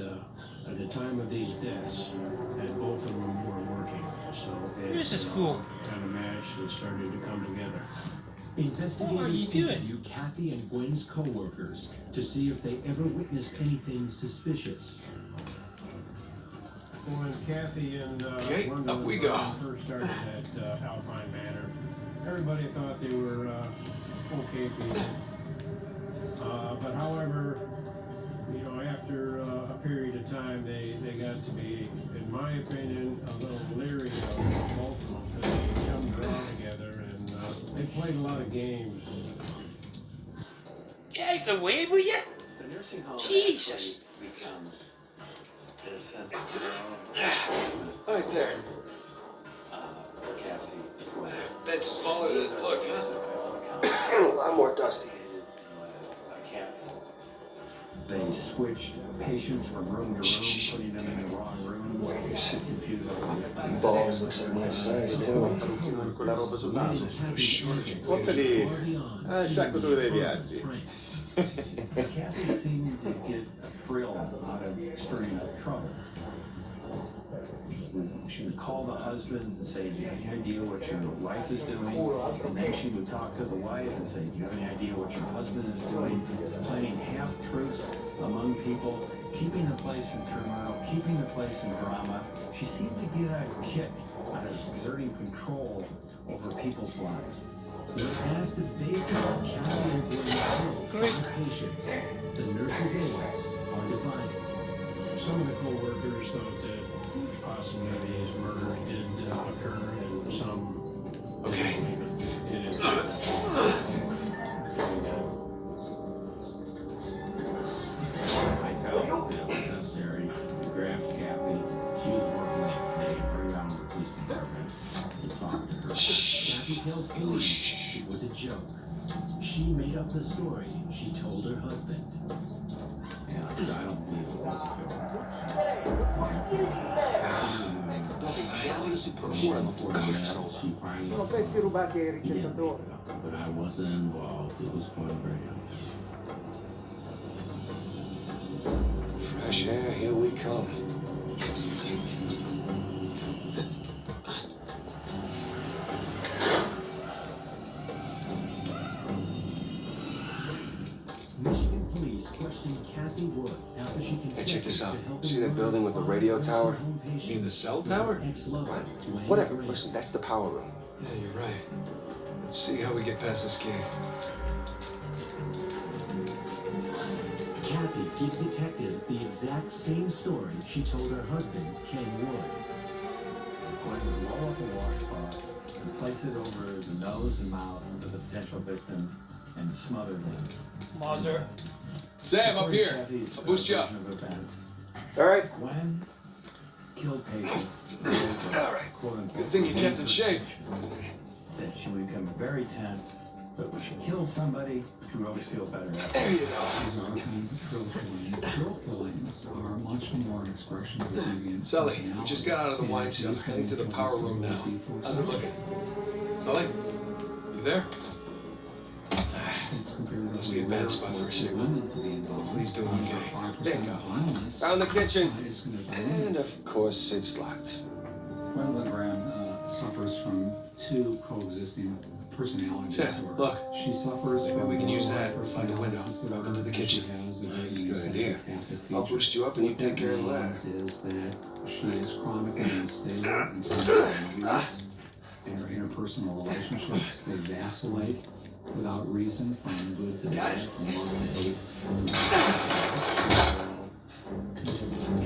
S1: at the time of these deaths, that both of them were working. So
S9: Where's this fool?
S1: kind of matched and started to come together.
S9: What are you
S4: Investigators
S9: doing?
S4: interview Kathy and Gwen's co-workers to see if they ever witnessed anything suspicious.
S1: When Kathy and
S2: Okay,
S1: London
S2: up we
S1: and
S2: go.
S1: Brian first started at Alpine Manor, everybody thought they were okay people. But however, you know, after a period of time, they got to be, in my opinion, a little leery of both of them because they come around together and they played a lot of games.
S9: Get out the way, will ya?
S5: The nursing home
S9: Jesus.
S5: actually becomes, in a sense, their own
S2: Right there.
S5: for Kathy. Gwen.
S2: That's smaller than it looked, huh?
S5: By all accounts,
S3: A lot more dusty.
S5: Kathy. They switched patients from room to room, putting them in the wrong room. Confused over
S3: Balls looks like my size, too.
S16: Con la roba sul naso.
S4: Shortage.
S16: Sorta di sciacquature dei viaggi.
S5: Kathy seemed to get a thrill out of stirring up trouble. She would call the husbands and say, do you have any idea what your wife is doing? And then she would talk to the wife and say, do you have any idea what your husband is doing? Planting half-truths among people, keeping the place in turmoil, keeping the place in drama. She seemed to get a kick out of exerting control over people's lives.
S4: When asked if they thought Kathy and Gwen killed 5 patients, the nurses' aides are divided.
S1: Some of the co-workers thought that possibly these murders did occur, and some
S2: Okay.
S1: didn't.
S13: I felt that it was necessary to grab Kathy. She was working that day and bring her down to the police department and talk to her.
S4: Kathy tells police it was a joke. She made up the story she told her husband.
S13: Yeah, I don't believe it was a joke. She finally
S16: Sono pezzi rubati ai
S13: didn't make
S16: ricercatori.
S13: it up, but I wasn't involved. It was Gwen Graham.
S3: Fresh air, here we come.
S4: Michigan police questioned Kathy Wood after she confessed
S3: Hey, check this out.
S4: to helping
S3: See that
S4: murder
S3: building with the
S4: 5
S3: radio
S4: nursing
S3: tower?
S4: home patients
S2: You mean the cell
S4: with her
S2: tower?
S4: ex-lover,
S3: What?
S4: Gwen
S3: Whatever.
S4: Graham.
S3: Listen, that's the power room.
S2: Yeah, you're right. Let's see how we get past this gate.
S4: Kathy gives detectives the exact same story she told her husband, Ken Wood.
S5: Gwen would roll up a washcloth and place it over the nose and mouth of the potential victim and smother them.
S9: Mother.
S2: Sam, up
S5: According to
S2: here.
S5: Kathy's,
S2: I'll boost you up.
S5: version of events,
S3: All right.
S5: Gwen killed patients.
S3: All right.
S5: Quote unquote.
S2: Good thing you kept in shape.
S5: That she would become very tense, but when she killed somebody, she would always feel better after.
S3: There you go.
S12: These are kind of thrill killing. Thrill killings are much more an expression of deviant
S2: Sully, we just got out of the wine cellar, heading to the power room now. How's it looking? Sully? You there?
S12: It's comparatively
S2: Must be a bad spot for a signal.
S12: women to be involved.
S2: But he's doing okay.
S12: 5% of violence.
S3: Found the kitchen.
S12: Is going to
S3: And of course, it's locked.
S12: Gwendolyn Graham suffers from two coexisting personality
S2: Sam,
S12: disorders.
S2: look.
S12: She suffers
S2: Maybe
S12: from
S2: we can use that.
S12: borderline
S2: Find a window.
S12: personality
S2: Welcome to the
S12: disorder.
S2: kitchen.
S12: She has a
S3: That's a
S12: very
S3: good idea.
S12: psychopathic
S3: I'll
S12: feature.
S3: boost you up and you
S12: What
S3: take
S12: that
S3: care of the ladder.
S12: means is that she is chronically unstable in terms of her moods and her interpersonal relationships. They vacillate without reason from good to bad, from love to hate.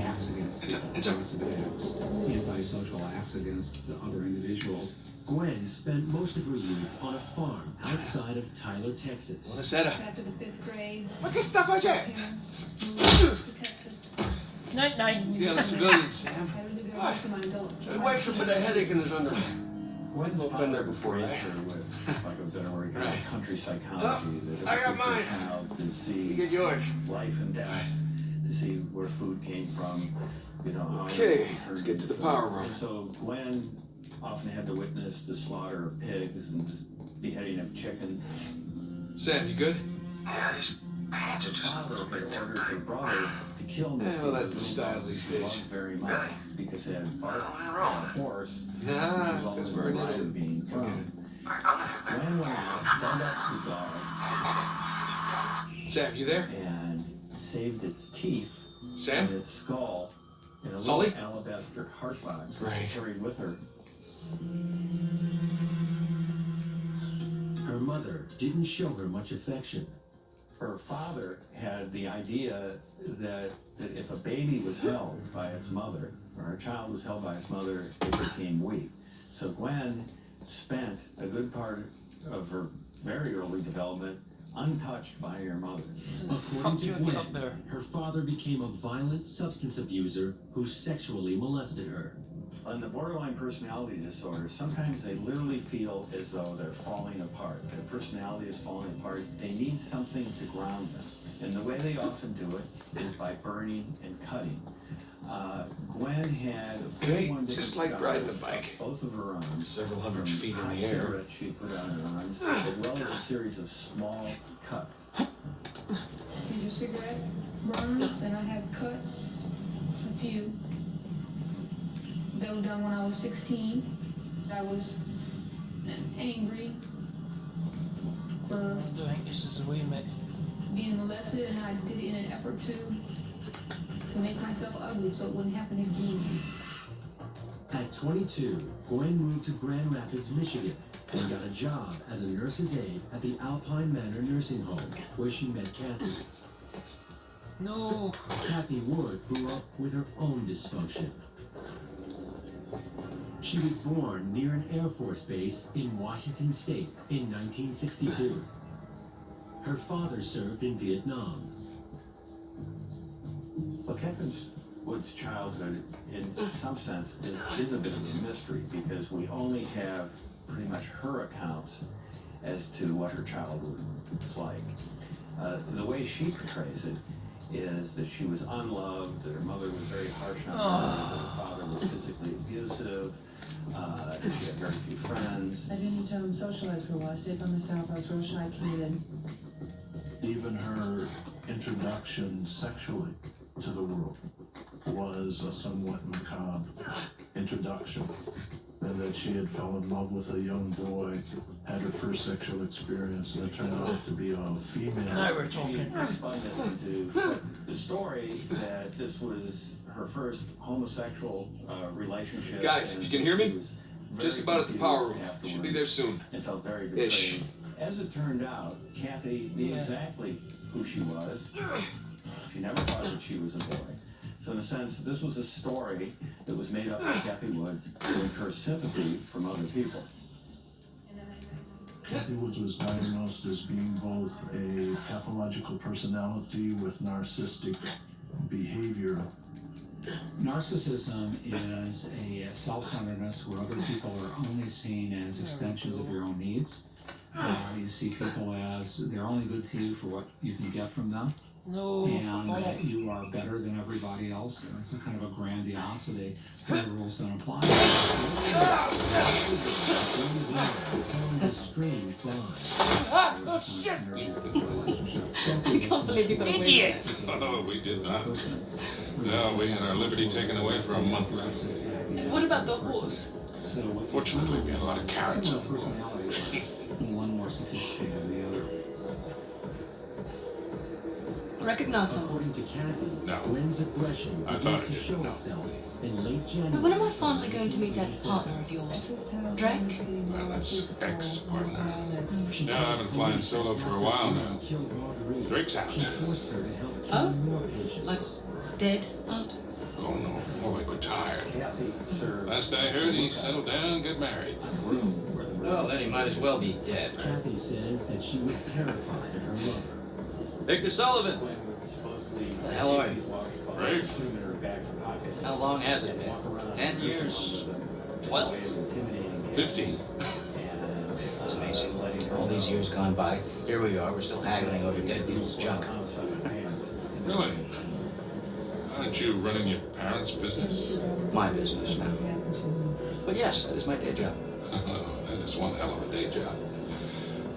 S12: Acts against people, aggressive acts, antisocial acts against other individuals.
S4: Gwen spent most of her youth on a farm outside of Tyler, Texas.
S2: Buonasera.
S8: After the 5th grade,
S16: Ma che sta facendo?
S8: moved to Texas.
S9: Night night.
S3: See how the civilians, Sam.
S8: I lived there most of my adult
S3: It wakes up with a headache in his underwear.
S5: Gwen's
S3: been there before,
S5: raised
S3: right?
S5: her with like a bit of kind
S3: Right.
S5: of country psychology that
S3: I got
S5: it was
S3: mine.
S5: good for a child to see
S3: You get yours.
S5: life and death, to see where food came from, you know, how
S3: Okay,
S5: it
S3: let's
S5: turned
S3: get to the
S5: into
S3: power
S5: food.
S3: room.
S5: And so Gwen often had to witness the slaughter of pigs and beheading of chickens.
S2: Sam, you good?
S3: Yeah, these pants are
S5: Her
S3: just a
S5: father
S3: little
S5: had
S3: bit
S5: ordered her brother to kill Misty.
S2: Well, that's the style these days.
S5: Loved very much because it had bark
S3: Going
S5: on
S3: wrong.
S5: a horse.
S2: Nah,
S5: which was always
S2: because we're in
S5: alive
S2: Italy.
S5: being
S2: Forget
S5: thrown.
S2: it.
S5: Gwen went out, dug up the dog,
S2: Sam, you there?
S5: and saved its teeth
S2: Sam?
S5: and its skull in a
S2: Sully?
S5: little alabaster heart box
S2: Right.
S5: carried with her.
S4: Her mother didn't show her much affection.
S5: Her father had the idea that if a baby was held by its mother, or a child was held by its mother, it became weak. So Gwen spent a good part of her very early development untouched by her mother.
S4: According to
S9: Get
S4: Gwen,
S9: up there.
S4: her father became a violent substance abuser who sexually molested her.
S5: On the borderline personality disorder, sometimes they literally feel as though they're falling apart. Their personality is falling apart. They need something to ground them. And the way they often do it is by burning and cutting. Gwen had a
S2: Okay,
S5: 41
S2: just
S5: different
S2: like riding
S5: scars
S2: a bike.
S5: on both of her arms.
S2: Several hundred
S5: from
S2: feet in
S5: hot
S2: the air.
S5: cigarettes she put on her arms, as well as a series of small cuts.
S6: These are cigarette burns, and I have cuts, a few. They were done when I was 16. I was angry for
S9: Doing this is a remake.
S6: being molested, and I did it in an effort to make myself ugly so it wouldn't happen again.
S4: At 22, Gwen moved to Grand Rapids, Michigan, and got a job as a nurse's aide at the Alpine Manor Nursing Home, where she met Kathy.
S9: No.
S4: Kathy Wood grew up with her own dysfunction. She was born near an Air Force base in Washington State in 1962. Her father served in Vietnam.
S5: Well, Catherine Wood's childhood, in some sense, is a bit of a mystery because we only have pretty much her accounts as to what her childhood was like. The way she portrays it is that she was unloved, that her mother was very harsh on her, that her father was physically abusive, that she had very few friends.
S15: I didn't socialize for a while. I stayed by myself. I was a real shy kid.
S17: Even her introduction sexually to the world was a somewhat macabre introduction. And that she had fell in love with a young boy, had her first sexual experience, and it turned out to be a female.
S9: Now we're talking.
S5: She spun this into the story that this was her first homosexual relationship.
S2: Guys, if you can hear me, just about at the power room. Should be there soon.
S5: And felt very betrayed.
S2: Ish.
S5: As it turned out, Kathy knew exactly who she was. She never thought that she was a boy. So in a sense, this was a story that was made up by Kathy Wood to incur sympathy from other people.
S17: Kathy Woods was diagnosed as being both a pathological personality with narcissistic behavior.
S12: Narcissism is a self-centeredness where other people are only seen as extensions of your own needs. You see people as they're only good to you for what you can get from them.
S9: No.
S7: And that you are better than everybody else. And it's a kind of a grandiosity. The rules don't apply.
S9: Oh, shit!
S14: I can't believe you got away with
S9: Idiot!
S14: it.
S11: Oh, we did not. No, we had our liberty taken away for a month.
S14: And what about the horse?
S11: Fortunately, we had a lot of carrots.
S7: One more sophisticated than the other.
S14: Recognize someone.
S4: According to Kathy,
S11: No.
S4: Gwen's aggression
S11: I thought
S4: begins to
S11: it did.
S4: show
S11: No.
S4: itself in late January.
S14: But when am I finally going to meet that partner of yours? Drake?
S11: Well, that's ex-partner. Yeah, I've been flying solo for a while now. Drake's out.
S14: Oh? Like dead out?
S11: Oh no, more like retired. Last I heard, he settled down, got married.
S3: Well, then he might as well be dead.
S4: Kathy says that she was terrified of her lover.
S3: Victor Sullivan! The hell are you?
S11: Right?
S3: How long has it been? 10 years? 12?
S11: 15.
S3: That's amazing. All these years gone by, here we are, we're still haggling over dead people's junk.
S11: Really? Aren't you running your parents' business?
S3: My business now. But yes, that is my day job.
S11: That is one hell of a day job.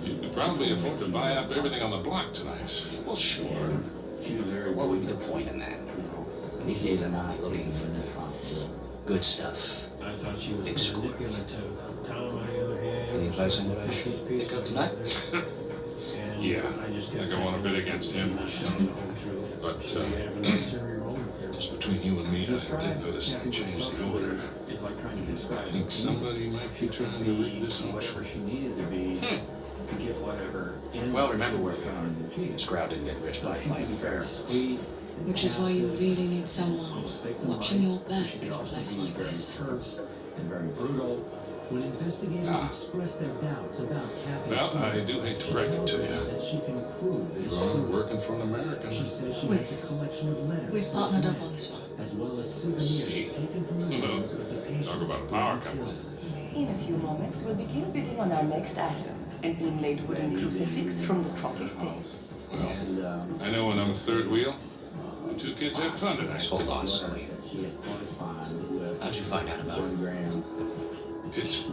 S11: You could probably afford to buy up everything on the block tonight.
S3: Well, sure. What would be the point in that? These days I'm not looking for the good stuff.
S1: I thought she was
S3: Big score.
S1: manipulative. Tom, on the other hand,
S3: Any advice on what I should pick up tonight?
S1: and
S11: Yeah,
S1: I just
S11: I
S1: kept
S11: go on a bit against him.
S1: not telling the whole truth.
S11: But
S1: So you have an ulterior motive here.
S11: just between you and me, I did notice they changed the order.
S5: It's like trying to
S11: I
S5: describe
S11: think somebody might be trying to rig this
S5: whatever
S11: auction.
S5: she needed to be to get whatever.
S3: Well, remember where this crowd didn't get rich by playing fair.
S14: Which is why you really need someone watching your back in a place like this.
S5: And very brutal.
S4: When investigators express their doubts about Kathy's
S11: Well, I
S4: story,
S11: do hate to break it to you.
S4: that she can prove is
S11: You're
S4: true.
S11: working for an American.
S4: She says she has a collection of letters.
S14: We've partnered up on this one.
S4: As well as souvenirs
S11: See?
S4: taken from the rooms of the patients.
S11: Talk about a power couple.
S18: In a few moments, we'll begin bidding on our next item, an inlaid wooden crucifix from the Trolley stage.
S11: Well, I know when I'm third wheel, the two kids have fun tonight.
S3: Hold on, Sully. How'd you find out about it?
S11: It's...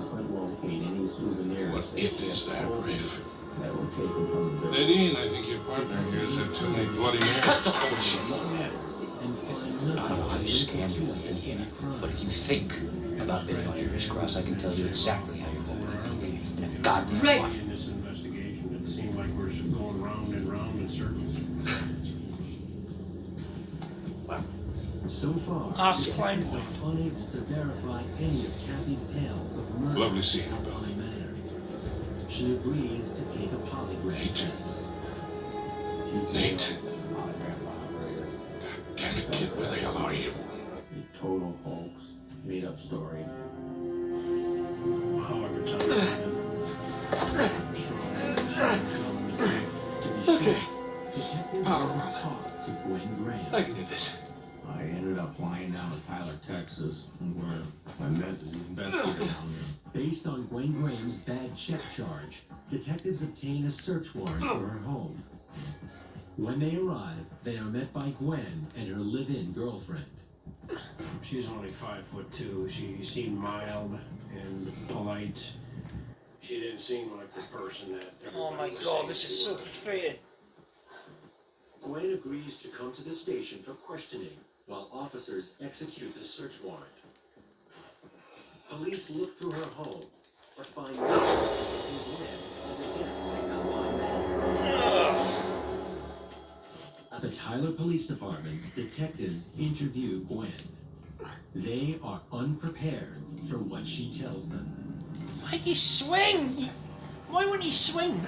S5: Any souvenirs
S11: What it is that, Rafe?
S5: that were taken from the
S11: Nadine, I think your partner here has had too many Bloody Marys.
S3: Cut the bullshit! I don't know how you scanned your way in here, but if you think about bidding on your crisscross, I can tell you exactly how you're going to be in a goddamn
S14: Rafe!
S3: fight.
S1: In this investigation, it seemed like we're going round and round in circles.
S3: Well,
S4: So far,
S9: Ask
S4: detectives
S9: Klein.
S4: are unable to verify any of Kathy's tales of murder.
S11: Lovely seeing you
S4: at
S11: both.
S4: Alpine Manor. She agrees to take a polygraph
S11: Nate.
S4: test.
S11: Nate. Damn it, kid, where the hell are you?
S5: A total hoax, made up story.
S1: However, Tom,
S3: Okay.
S4: Detectives
S3: Power
S4: will
S3: brother.
S4: talk to Gwen Graham.
S3: I can do this.
S5: I ended up flying down to Tyler, Texas, where I met the investigator down there.
S4: Based on Gwen Graham's bad check charge, detectives obtain a search warrant for her home. When they arrive, they are met by Gwen and her live-in girlfriend.
S1: she's only 5'2". She seemed mild and polite. She didn't seem like the person that.
S9: Oh my
S1: everybody was
S9: god,
S1: saying
S9: this
S1: she
S9: is so
S1: was.
S9: frustrating.
S4: Gwen agrees to come to the station for questioning while officers execute the search warrant. Police look through her home, but find nothing connecting Gwen to the deaths at Alpine Manor. At the Tyler Police Department, detectives interview Gwen. They are unprepared for what she tells them.
S9: Why'd you swing? Why wouldn't you swing?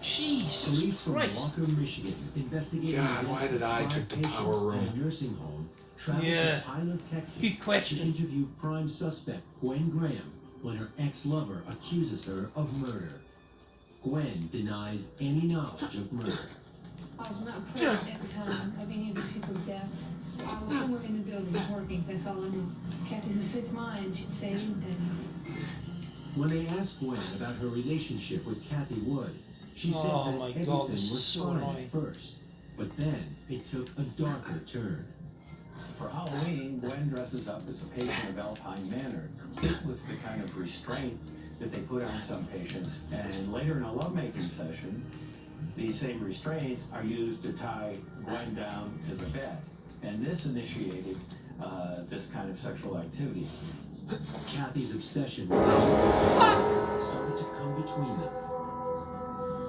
S9: Jesus
S4: Police from
S9: Christ.
S4: Walker, Michigan, investigating
S11: God, why did I take the power room?
S4: at a nursing home, traveled
S9: Yeah.
S4: to Tyler, Texas,
S9: Good question.
S4: to interview prime suspect Gwen Graham when her ex-lover accuses her of murder. Gwen denies any knowledge of murder.
S19: I was not present at the time of any of these people's deaths. I was somewhere in the building working, that's all I know. Kathy's a sick mind, she'd say anything.
S4: When they asked Gwen about her relationship with Kathy Wood, she said
S9: Oh
S4: that
S9: my
S4: everything
S9: God, this is
S4: was
S9: so
S4: fine
S9: annoying.
S4: at first, but then it took a darker turn.
S5: For Halloween, Gwen dresses up as a patient of Alpine Manor, complete with the kind of restraint that they put on some patients. And later in a lovemaking session, these same restraints are used to tie Gwen down to the bed. And this initiated this kind of sexual activity.
S4: Kathy's obsession with her started to come between them.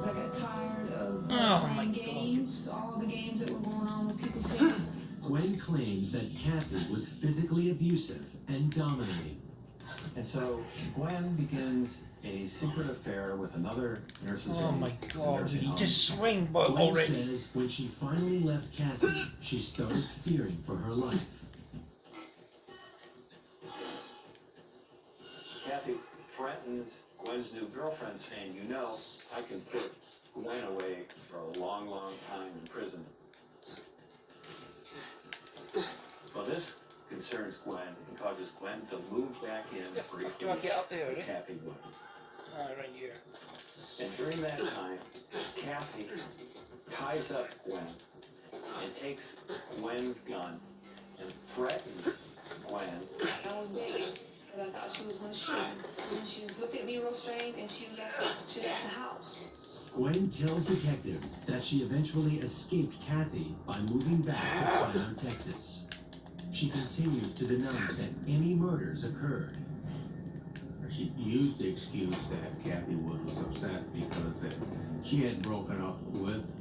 S19: I got tired of
S9: Oh my
S19: playing games, all the games that were going on with people's heads.
S4: Gwen claims that Kathy was physically abusive and dominating.
S5: And so Gwen begins a secret affair with another nurse's
S9: Oh
S5: aide
S9: my
S5: at the
S9: God,
S5: nursing
S9: he
S5: home.
S9: just swing
S4: Gwen
S9: already.
S4: says when she finally left Kathy, she started fearing for her life.
S5: Kathy threatens Gwen's new girlfriend, saying, "You know, I can put Gwen away for a long, long time in prison." Well, this concerns Gwen and causes Gwen to move back in briefly
S9: do I get up there,
S5: with
S9: eh?
S5: Kathy Wood.
S9: Right here.
S5: And during that time, Kathy ties up Gwen and takes Gwen's gun and threatens Gwen.
S6: I was waiting because I thought she was going to shoot. And then she just looked at me real strange and she left the house.
S4: Gwen tells detectives that she eventually escaped Kathy by moving back to Plano, Texas. She continues to deny that any murders occurred.
S12: She used the excuse that Kathy Wood was upset because that she had broken up with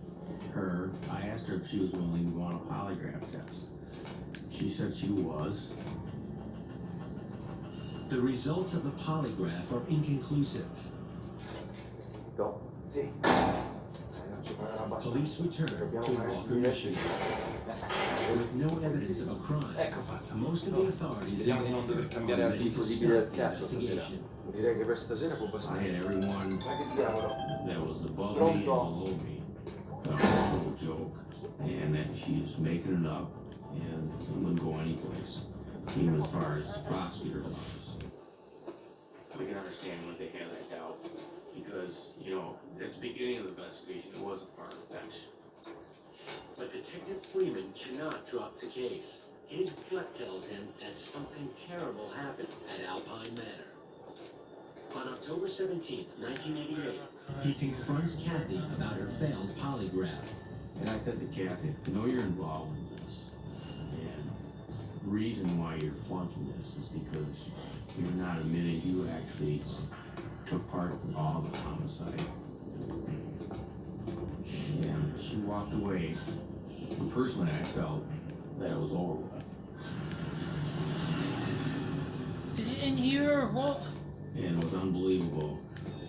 S12: her. I asked her if she was willing to go on a polygraph test. She said she was.
S4: The results of the polygraph are inconclusive. Police return to Walker, Michigan. With no evidence of a crime, most of the authorities
S2: Vediamo di non dover cambiare
S4: are
S2: altri
S4: ready to
S2: imposibili del
S4: start the
S2: cazzo stasera.
S4: investigation.
S2: Direi che per stasera può
S12: I
S2: bastare.
S12: had everyone
S2: Ma che diavolo?
S12: that was above me and
S2: Pronto?
S12: below me thought it was a little joke, and that she was making it up and it wouldn't go anyplace, even as far as the prosecutor's office. We can understand when they had that doubt, because, you know, at the beginning of the investigation, it was a part of the bench.
S4: But Detective Freeman cannot drop the case. His gut tells him that something terrible happened at Alpine Manor. On October 17th, 1988, he confronts Kathy about her failed polygraph.
S12: And I said to Kathy, I know you're involved in this, and the reason why you're flunking this is because you're not admitting you actually took part in all the homicide. And she walked away, and personally I felt that it was over with.
S9: Is it in here or what?
S12: And it was unbelievable.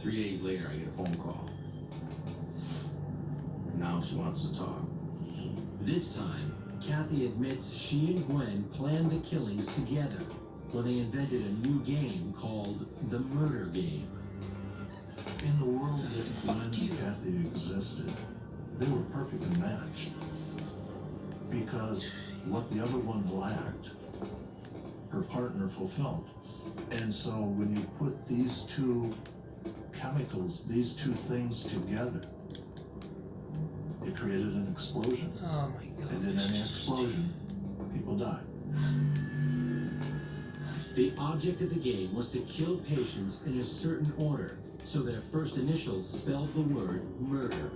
S12: 3 days later, I get a phone call. Now she wants to talk.
S4: This time, Kathy admits she and Gwen planned the killings together when they invented a new game called the Murder Game.
S17: In the world that Gwen and Kathy existed, they were perfectly matched. Because what the other one lacked, her partner fulfilled. And so when you put these two chemicals, these two things together, it created an explosion.
S9: Oh my God.
S17: And in any explosion, people die.
S4: The object of the game was to kill patients in a certain order, so their first initials spelled the word murder.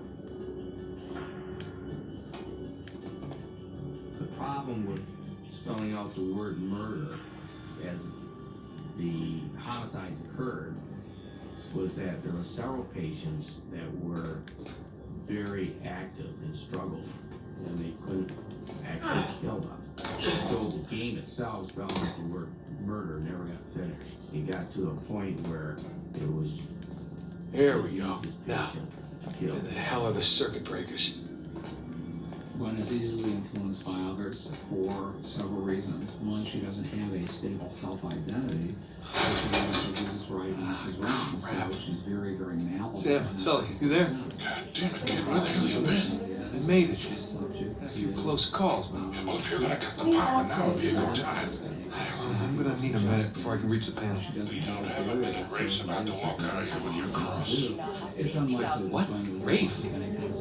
S12: The problem with spelling out the word murder as the homicides occurred was that there were several patients that were very active and struggled, and they couldn't actually kill them. So the game itself, spelling out the word murder, never got finished. It got to a point where it was
S2: Here we go. Now,
S12: kill.
S2: where the hell are the circuit breakers?
S20: Gwen is easily influenced by others for several reasons. One, she doesn't have a stable self-identity. She also uses right and uses wrong. So she's very, very malleable.
S2: Sam, Sully, you there?
S11: God damn it, kid, where the hell you been?
S2: We made it. A few close calls, but
S11: Yeah, well, if you're gonna cut the power, now would be a good time.
S2: I'm gonna need a minute before I can reach the panel.
S11: You don't have a minute. Rafe's about to walk out here with your cross.
S20: It's unlikely.
S2: What? Rafe?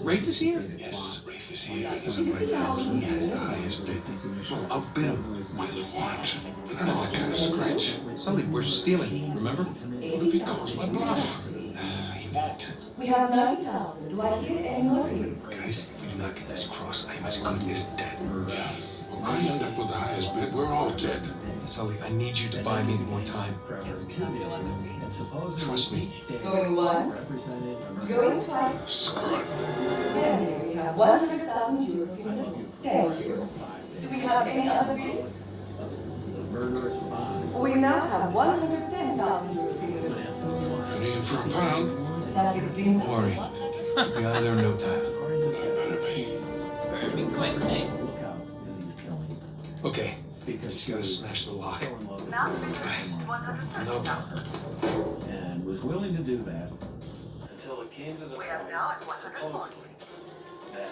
S2: Rafe is here?
S11: Yes, Rafe is here.
S2: He has the highest bid. Well, I'll bid him.
S11: With what? We don't have that kind of scratch.
S2: Something we're stealing, remember?
S11: What if he calls my bluff? He won't.
S18: We have 90,000. Do I hear any more bids?
S2: Guys, if we do not get this cross, I am as good as dead.
S11: Yeah. Well, I end up with the highest bid. We're all dead.
S2: Sully, I need you to buy me more time. Trust me.
S18: Going once, going twice.
S11: Screw it.
S18: And here we have 100,000 euros in the Thank you. Do we have any other bids? We now have 110,000 euros in the
S11: Any in for a pound?
S2: Don't worry. We'll be out of there in no time.
S9: Better be quick, mate.
S2: Okay. Just gotta smash the lock. No.
S5: And was willing to do that until it came to the point, supposedly, that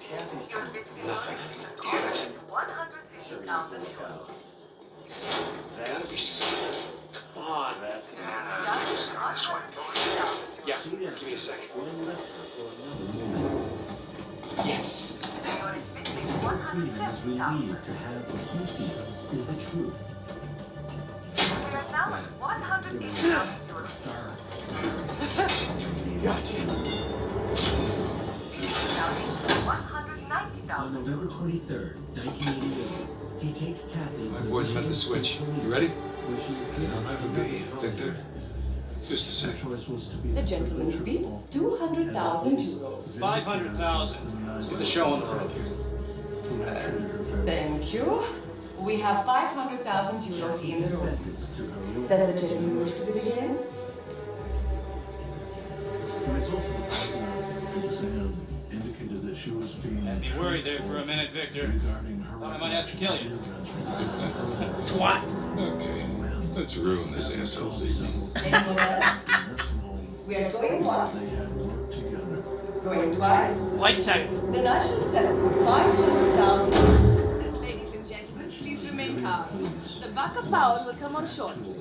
S5: Kathy's
S2: Nothing. Damn it. Gotta be something. Come on. This way. Yeah, give me a second. Yes!
S4: Freedom is relieved to have what he feels is the truth.
S2: Gotcha.
S4: On November 23rd, 1988, he takes Kathy
S2: My boys met the switch. You ready?
S4: where she is
S2: As I'll ever be, Victor.
S11: Just a second.
S18: The gentleman's bid, 200,000 euros.
S9: 500,000. Let's get the show on the road.
S18: Thank you. We have 500,000 euros in the room. Does the gentleman wish to begin?
S17: The result of the exam indicated that she was being
S9: Had me worried there for a minute, Victor.
S17: regarding her
S9: Thought I might have to kill you.
S11: What? Okay. Let's ruin this asshole's evening.
S18: Anyone else? We are going once, going twice.
S9: Light check.
S18: Then I shall settle for 500,000. Ladies and gentlemen, please remain calm. The backup powers will come on shortly.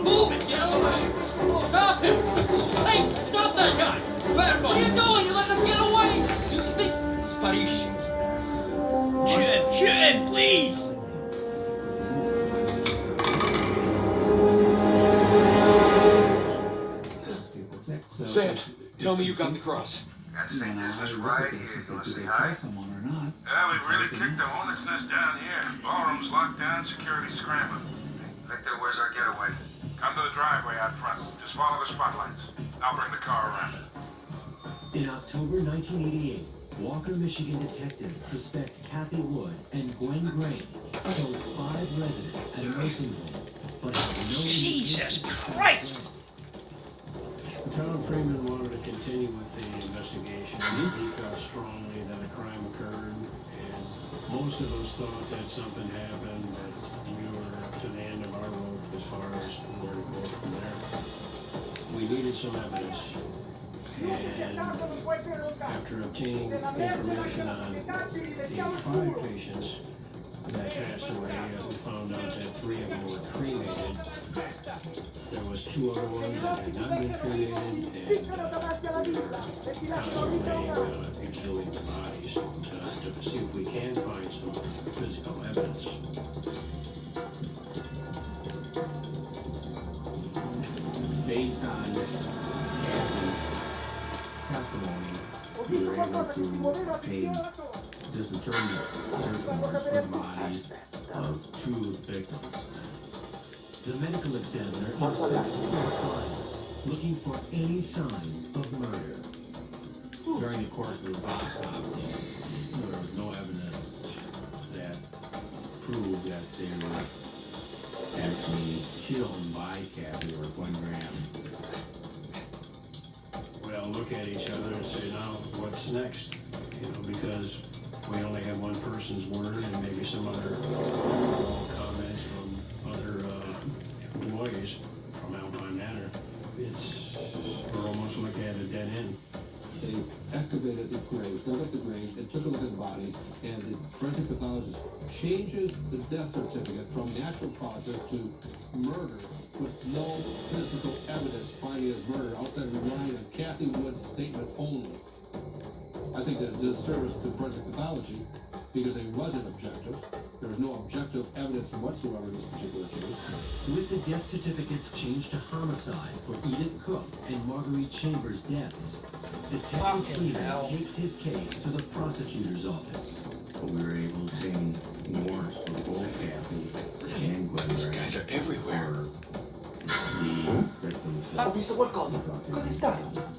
S9: Move it, get away! Stop him! Hey, stop that guy! What are you doing? You let him get away! You speak Spanish. Shoot him, please!
S2: Sam, tell me you got the cross.
S20: Got St. Nicholas right here. You want to say hi? Someone or not?
S11: Yeah, we've really kicked the hornet's nest down here. Ballroom's locked down, security scrambling.
S20: Victor, where's our getaway?
S11: Come to the driveway out front. Just follow the spotlights. I'll bring the car around.
S4: In October 1988, Walker, Michigan detectives suspect Kathy Wood and Gwen Gray killed 5 residents at a nursing home, but have no
S9: Jesus Christ!
S1: Tom Freeman wanted to continue with the investigation. He felt strongly that a crime occurred, and most of us thought that something happened, but we were up to the end of our rope as far as where to go from there. We needed some evidence, and after obtaining information on the 5 patients that passed away, we found out that 3 of them were cremated. There was 2 other ones that had not been cremated, and we were contemplating exhuming the bodies to see if we can find some physical evidence.
S12: Based on Kathy's testimony, we were able to obtain disinterment reports for the bodies of 2 victims.
S4: The medical examiner inspects both bodies, looking for any signs of murder.
S12: During the course of the autopsy, there was no evidence that proved that they were actually killed by Kathy or Gwen Graham.
S1: We all look at each other and say, now, what's next? You know, because we only have one person's word and maybe some other comments from other
S20: graves, dug up the graves, and took a look at the bodies, and the forensic pathologist changes the death certificate from natural causes to murder with no physical evidence finding it as murder outside of relying on Kathy Wood's statement only. I think that it does service to forensic pathology because it wasn't objective. There was no objective evidence whatsoever in this particular case.
S4: With the death certificates changed to homicide for Edith Cook and Marguerite Chambers' deaths, Detective Freeman takes his case to the prosecutor's office.
S13: We were able to obtain warrants for both Kathy and Gwen.
S2: These guys are everywhere.
S13: Ho visto qualcosa. Cos'è stato?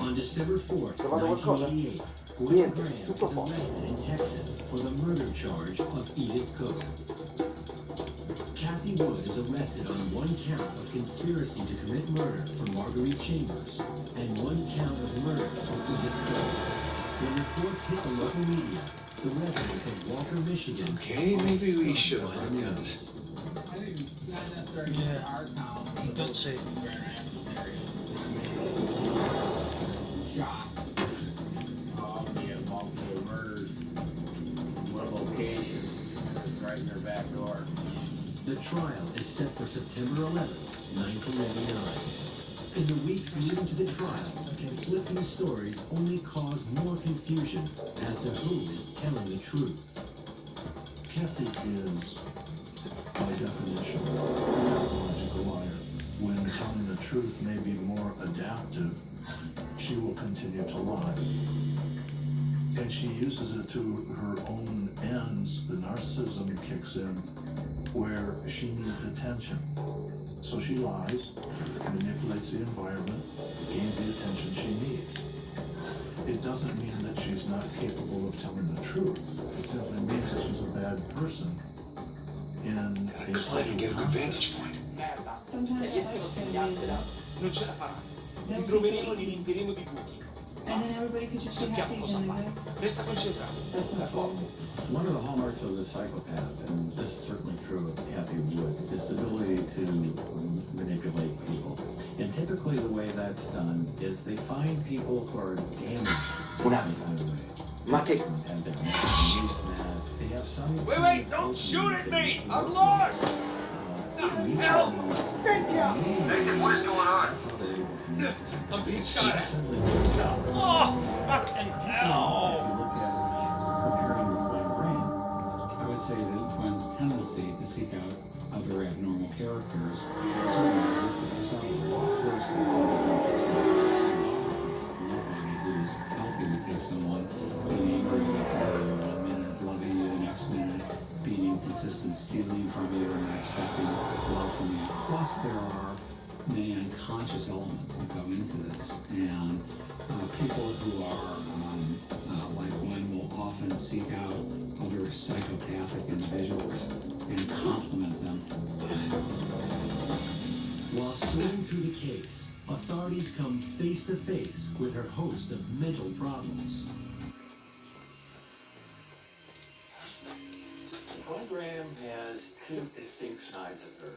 S4: On December 4th, 1988, Gwen Graham is arrested in Texas for the murder charge of Edith Cook. Kathy Wood is arrested on one count of conspiracy to commit murder for Marguerite Chambers and one count of murder for Edith Cook. When reports hit the local media, the residents of Walker, Michigan...
S2: Okay, maybe we should have brought guns.
S9: I think not necessarily for our town. Don't say Grand Rapids area. Shot.
S13: Yeah, multiple murders. What location? It's right in their back door.
S4: The trial is set for September 11th, 1999. In the weeks leading to the trial, conflicting stories only cause more confusion as to who is telling the truth.
S17: Kathy is, by definition, a pathological liar. When telling the truth may be more adaptive, she will continue to lie. And she uses it to her own ends. The narcissism kicks in where she needs attention. So she lies, manipulates the environment, gains the attention she needs. It doesn't mean that she's not capable of telling the truth. It simply means that she's a bad person in a
S2: Climb and get a good vantage point.
S8: Sometimes I like to say
S2: Non ce la farà.
S8: Ti
S2: troveremo e li riempiremo di buchi.
S8: and then everybody could just be happy and then the
S2: Resta concentrato.
S8: That's not so.
S5: One of the hallmarks of the psychopath, and this is certainly true of Kathy Wood, is the ability to manipulate people. And typically the way that's done is they find people who are damaged.
S2: Ma che...
S5: And they're needs that they have some...
S2: Wait, don't shoot at me! I'm lost! Help! Nathan, what is going on? I'm being shot at.
S9: Oh, fucking hell!
S20: I would say that Gwen's tendency to seek out other abnormal characters certainly existed for some reasons. First, it's nobody who's healthy would take someone being angry with you 1 minute, loving you the next minute, being inconsistent, stealing from you, and not expecting love from you. Plus, there are many unconscious elements that go into this, and people who are like Gwen will often seek out other psychopathic individuals and compliment them.
S4: While sorting through the case, authorities come face to face with her host of mental problems.
S5: Gwen Graham has two distinct sides of her.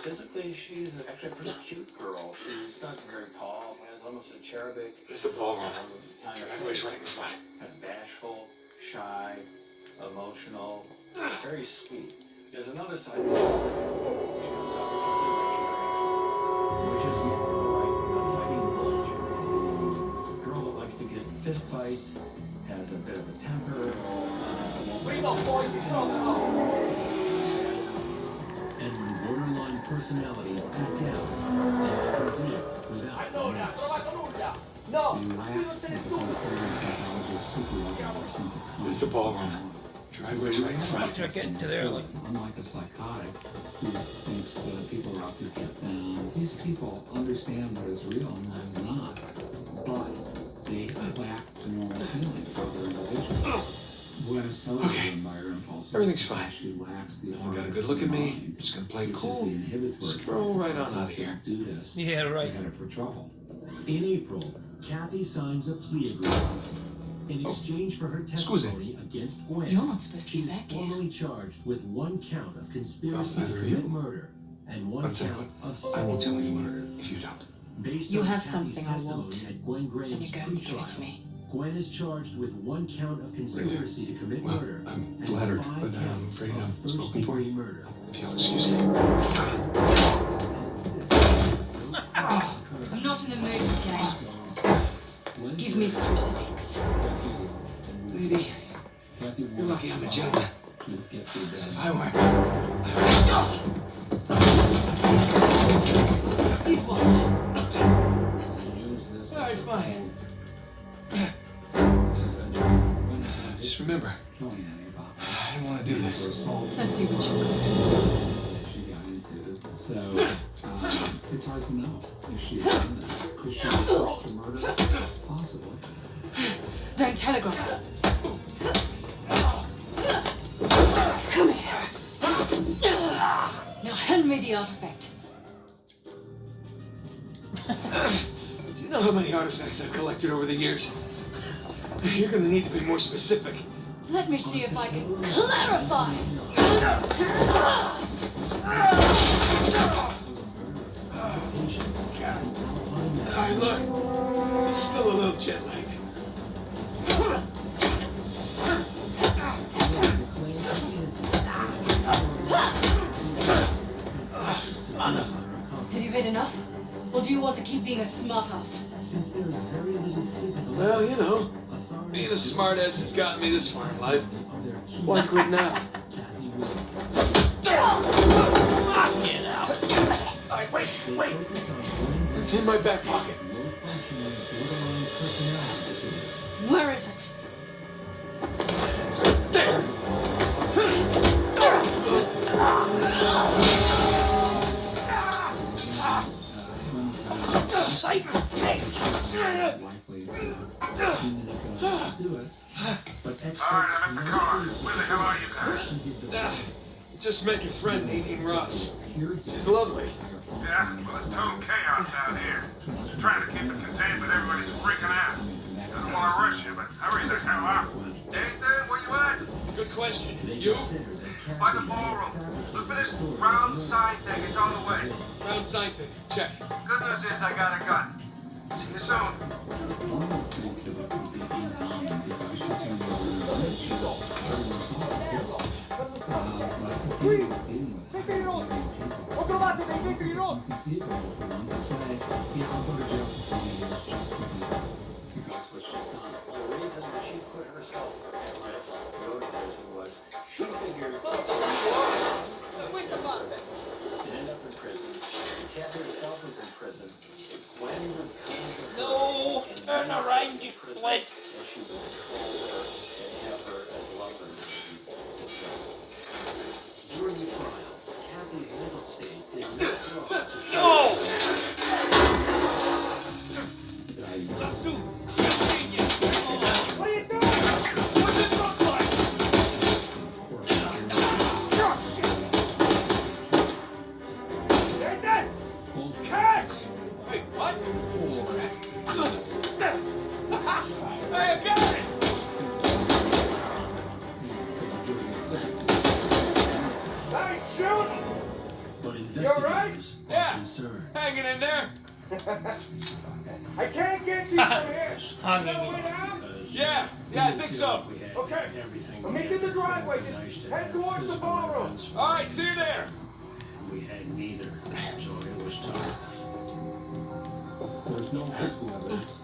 S5: Physically, she's actually a pretty cute girl. She's not very tall, has almost a cherubic.
S2: Where's the ballroom?
S5: Driveway's right in front. Kind of bashful, shy, emotional, very sweet. There's another side to her, which comes out which is more like the fighting bulge. A girl that likes to get in fist fights, has a bit of a temper.
S4: And when borderline personalities act out, they often do it without remorse.
S2: Where's the ballroom? Driveway's right in front.
S20: Unlike a psychotic who thinks people are out to get them, these people understand what is real and what is not, but they lack the normal feeling for other individuals. Gwen is totally driven by her impulses.
S2: Everything's fine.
S20: She lacks the
S2: You got a good look at me. Just gonna play cool. Stroll right on out of here.
S20: Do this.
S9: Yeah, right.
S20: Headed for trouble.
S4: In April, Kathy signs a plea agreement. In exchange for her testimony against Gwen,
S14: You're not supposed to
S4: she
S14: be
S4: is
S14: back yet.
S4: formally charged with one count of conspiracy to
S2: neither are
S4: commit
S2: you.
S4: murder and one
S2: I'll tell you
S4: count
S2: what,
S4: of
S2: I won't tell
S4: second-degree
S2: you
S4: murder.
S2: if you don't.
S4: Based
S14: You
S4: on
S14: have
S4: Kathy's
S14: something I
S4: testimony
S14: want,
S4: at Gwen
S14: and
S4: Graham's
S14: you're going to give
S4: pre-trial,
S14: it to me.
S4: Gwen is charged with 1 count of conspiracy to commit murder
S11: I'm
S4: and
S11: flattered,
S4: 5
S11: but I'm
S4: counts
S11: afraid
S4: of
S11: I'm spoken for.
S4: first-degree murder.
S11: If you'll excuse me.
S14: I'm not in the mood for games. Give me the crucifix.
S2: Lady, you're lucky I'm a gentleman. Because if I were...
S14: You'd what?
S2: Alright, fine. Just remember, I didn't want to do this.
S14: Let's see what you've got.
S20: So, it's hard to know if she had done that. Could she have pushed to murder? Possibly.
S14: Don't telegraph her. Come here. Now hand me the artifact.
S2: Do you know how many artifacts I've collected over the years? You're gonna need to be more specific.
S14: Let me see if I can clarify.
S2: Alright, look. I'm still a little jet lagged. Oh, son of a...
S14: Have you had enough? Or do you want to keep being a smartass?
S2: Well, you know, being a smartass has gotten me this far in life. Why quit now? Get out! Alright, wait! It's in my back pocket.
S14: Where is it?
S2: There! Psych!
S11: Alright, I'm at the car. Where the hell are you guys?
S2: Just met your friend, Nadine Ross. She's lovely.
S11: Yeah, well, it's total chaos out here. Just trying to keep it contained, but everybody's freaking out. Doesn't want to rush you, but hurry the hell up. Nathan, where you at?
S2: Good question. You?
S11: By the ballroom. Look for this round sign thing. It's on the way.
S2: Round sign thing. Check.
S11: Good news is I got a gun. See you soon.
S10: Ho trovato dei vetri rotti!
S5: She figured
S10: Questa parte!
S5: she'd end up in prison. Kathy herself was in prison. Gwen would come to her.
S10: No! Turn around, you sweat!
S5: And she would control her and have her as lovers discovered. During the trial, Kathy's mental state is not brought to show.
S10: What are you doing? What's it look like? Nathan! Catch!
S2: Wait, what? Oh, crap. Hey, I got it!
S10: Nice shooting!
S4: But
S10: You alright?
S4: investigators are
S2: Yeah.
S4: concerned.
S2: Hanging in there?
S10: I can't get you from here. Hanging. Way down?
S2: Yeah, I think so.
S10: Okay. I'll meet you in the driveway. Just head towards the ballroom.
S2: All right, see you there.
S7: We had neither, so it was tough.
S20: There's no physical evidence.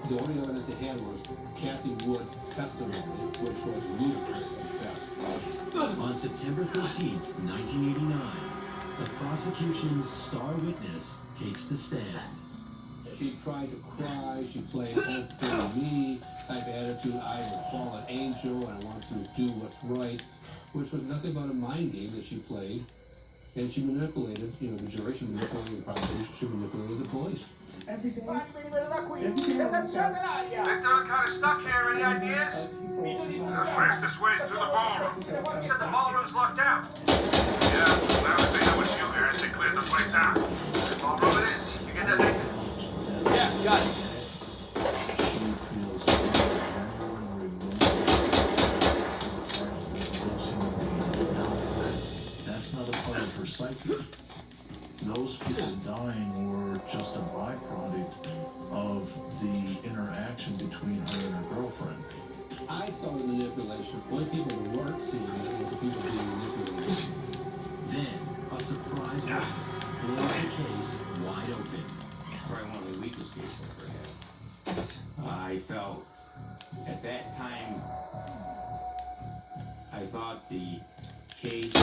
S20: The only evidence they had was Kathy Wood's testimony, which was ludicrous at best.
S4: On September 13th, 1989, the prosecution's star witness takes the stand.
S20: She tried to cry, she played "Oh, for me" type attitude, I will fall an angel, I want to do what's right, which was nothing but a mind game that she played. And she manipulated, the jury, she manipulated the prosecution, she manipulated the police.
S11: Victor, I'm kind of stuck here. Any ideas? The fastest way is through the ballroom. You said the ballroom's locked out. Yeah, now that they know it's you guys, they cleared the place out. The ballroom it is. You get that, Nathan?
S2: Yeah, got it.
S17: That's not a part of her psyche. Those people dying were just a byproduct of the interaction between her and her girlfriend.
S12: I saw the manipulation. Only people who weren't seeing it were the people being manipulated.
S4: Then, a surprise witness blows the case wide open.
S13: Probably one of the weakest cases I've ever had. I felt, at that time, I thought the case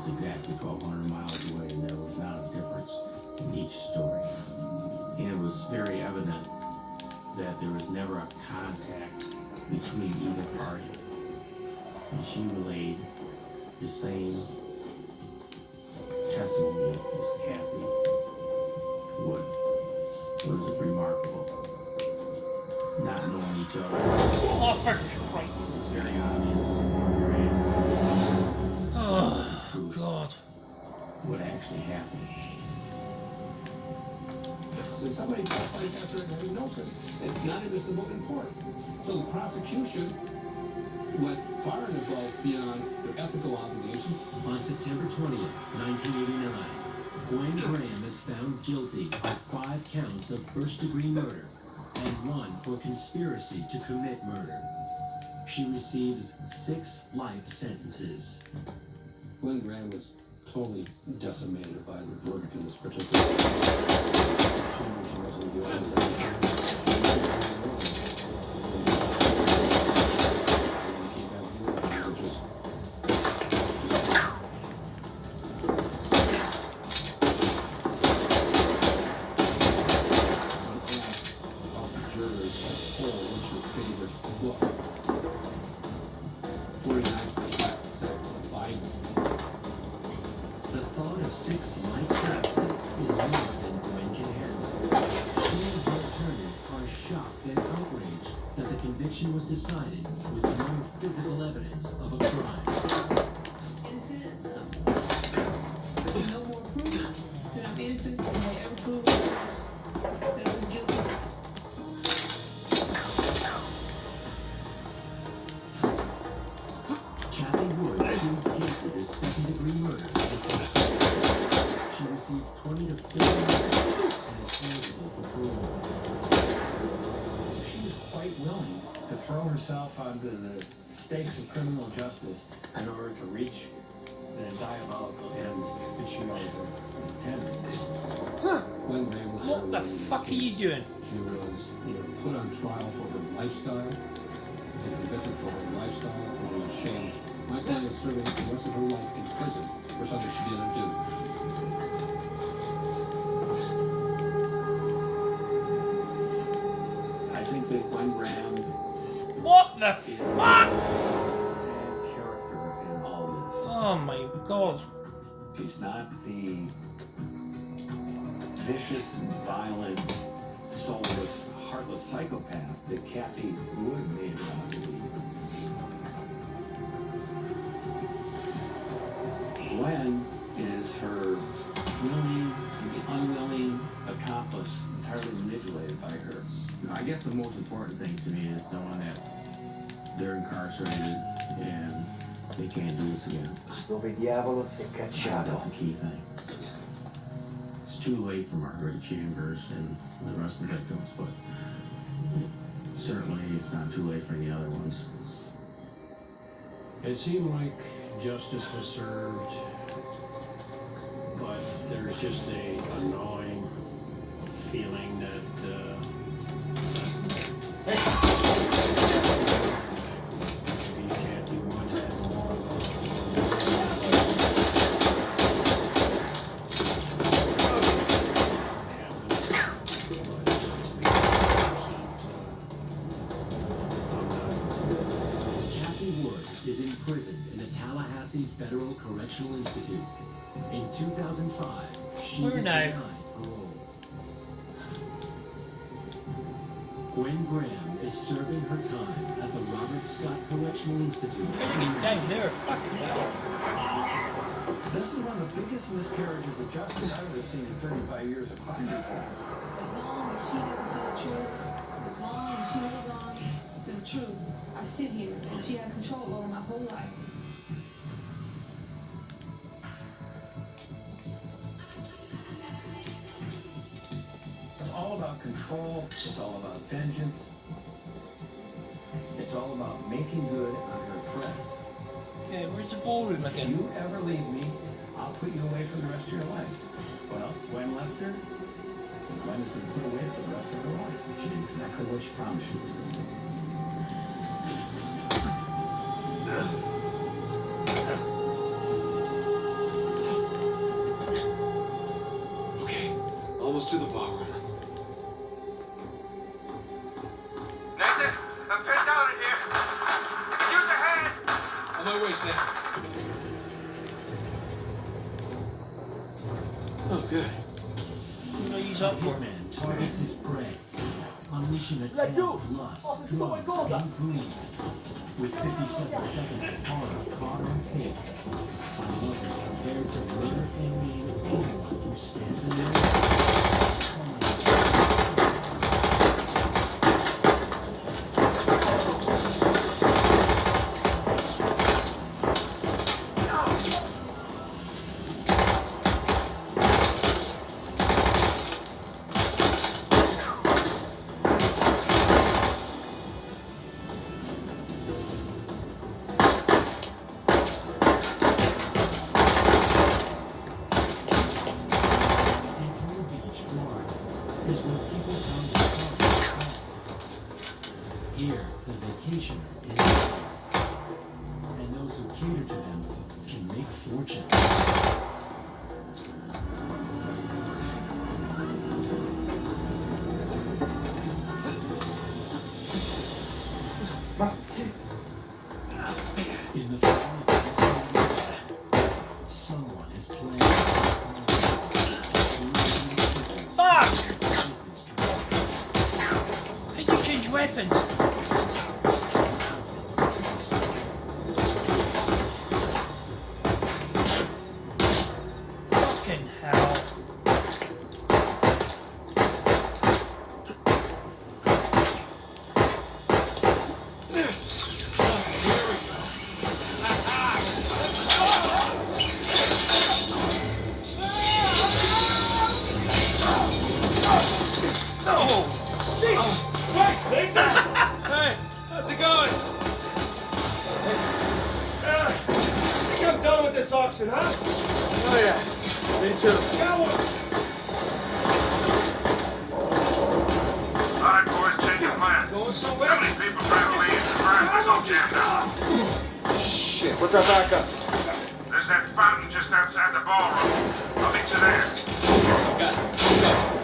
S13: exactly 1,200 miles away, and there was not a difference in each story. And it was very evident that there was never a contact between either party. And she relayed the same testimony as Kathy would. It was remarkable. Not knowing each other.
S9: Oh, for Christ's sake.
S13: Very obvious.
S9: Oh, God.
S13: What actually happened.
S12: When somebody testifies after having no proof, it's not admissible in court. So the prosecution went far and above beyond their ethical obligation.
S4: On September 20th, 1989, Gwen Graham is found guilty of 5 counts of first-degree murder and 1 for conspiracy to commit murder. She receives 6 life sentences.
S12: Gwen Graham was totally decimated by the verdict in this particular case. She knew she wasn't guilty.
S4: The thought of 6 life sentences is more than Gwen can handle. She and Joe Turner are shocked and outraged that the conviction was decided with no physical evidence of a crime.
S19: Innocent. No more proof that I'm innocent. And they ever proved that I was guilty.
S4: Kathy Wood pleads guilty to second-degree murder. She receives 20 to 50 years and is eligible for parole.
S5: She was quite willing to throw herself onto the stakes of criminal justice in order to reach the diabolical ends that she always intended.
S12: Gwen Graham was
S9: What the fuck are you doing?
S12: She was put on trial for her lifestyle, and convicted for her lifestyle, which was a shame. My client is serving the rest of her life in prison for something she didn't do.
S5: I think that Gwen Graham
S9: What the fuck?
S5: sad character in all this.
S9: Oh my God.
S5: She's not the vicious and violent, soulless, heartless psychopath that Kathy Wood made her out to be. Gwen is her willing and unwilling accomplice, entirely manipulated by her.
S13: I guess the most important thing to me is knowing that they're incarcerated and they can't do this again.
S21: Dove diavolo si è cacciato?
S13: That's a key thing. It's too late for Margaret Chambers and the rest of the victims, but certainly it's not too late for any other ones.
S1: It seemed like justice was served, but there's just a gnawing feeling that maybe Kathy Wood had more of
S4: Kathy Wood is imprisoned in the town Tallahassee Federal Correctional Institute. In 2005, she
S9: Where
S4: was
S9: now?
S4: denied parole. Gwen Graham is serving her time at the Robert Scott Correctional Institute.
S9: Down there, fucking hell.
S5: This is one of the biggest miscarriages of justice I've ever seen in 35 years of crime reform.
S19: As long as she doesn't tell the truth, as long as she holds on to the truth, I sit here and she had control over my whole life.
S5: It's all about control. It's all about vengeance. It's all about making good on her threats.
S9: Yeah, where's the ballroom
S5: If
S9: again?
S5: you ever leave me, I'll put you away for the rest of your life. Well, Gwen left her, and Gwen has been put away for the rest of her life. She did exactly what she promised she was going to do.
S2: Okay, almost to the ballroom.
S11: Nathan, I'm pinned down in here. Use a hand.
S2: On my way, Sam. Oh, good.
S9: What do I use up for?
S4: Man targets his prey, unleashing a tale of lust, drugs, and greed. With 57 seconds of horror caught on tape, our lovers prepared to murder and maim anyone who stands in their way. Is where people come to call. Here, the vacationer is, and those who cater to them can make fortunes. In the family, someone is playing.
S9: Fuck! How do you change weapons? Fucking hell.
S2: Hey, how's it going?
S10: I think I'm done with this auction, huh?
S2: Oh, yeah. Me too.
S10: Got one.
S11: All right, boys, change your plan.
S2: Going
S11: Too
S2: somewhere?
S11: many people trying to leave. The driveway's all jammed up.
S2: Shit, what's our backup?
S11: There's that fountain just outside the ballroom. I'll meet you there.
S2: Got it. Go.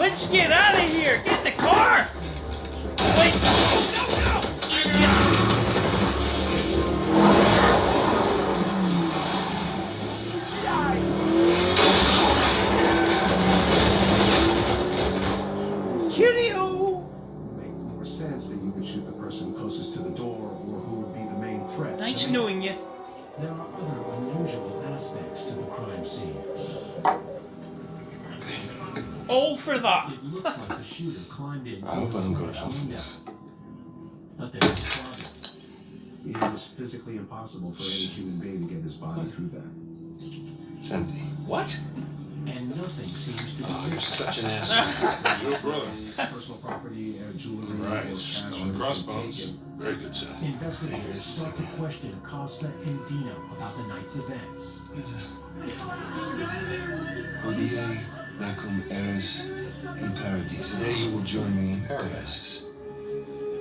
S9: Let's get out of here! Get in the car! Wait! No! Cutie-o!
S16: Make more sense that you could shoot the person closest to the door or who would be the main threat.
S9: Nice knowing you.
S4: There are other unusual aspects to the crime scene.
S9: All for that.
S4: It looks like the shooter climbed in.
S22: I hope I don't go to hell for this.
S4: But there's a problem.
S16: It is physically impossible for any human being to get his body through that.
S22: It's empty.
S9: What?
S4: And nothing seems to be.
S22: Oh, you're such an asshole.
S17: Your brother.
S16: Personal property, jewelry,
S17: Right.
S16: or cash
S17: On
S16: would have been
S17: crossbones.
S16: taken.
S17: Very good, sir.
S4: Investigators start to question Costa and Dino about the night's events.
S22: What is this? Hodie lacum eris in paradis. Today you will join me in paradise.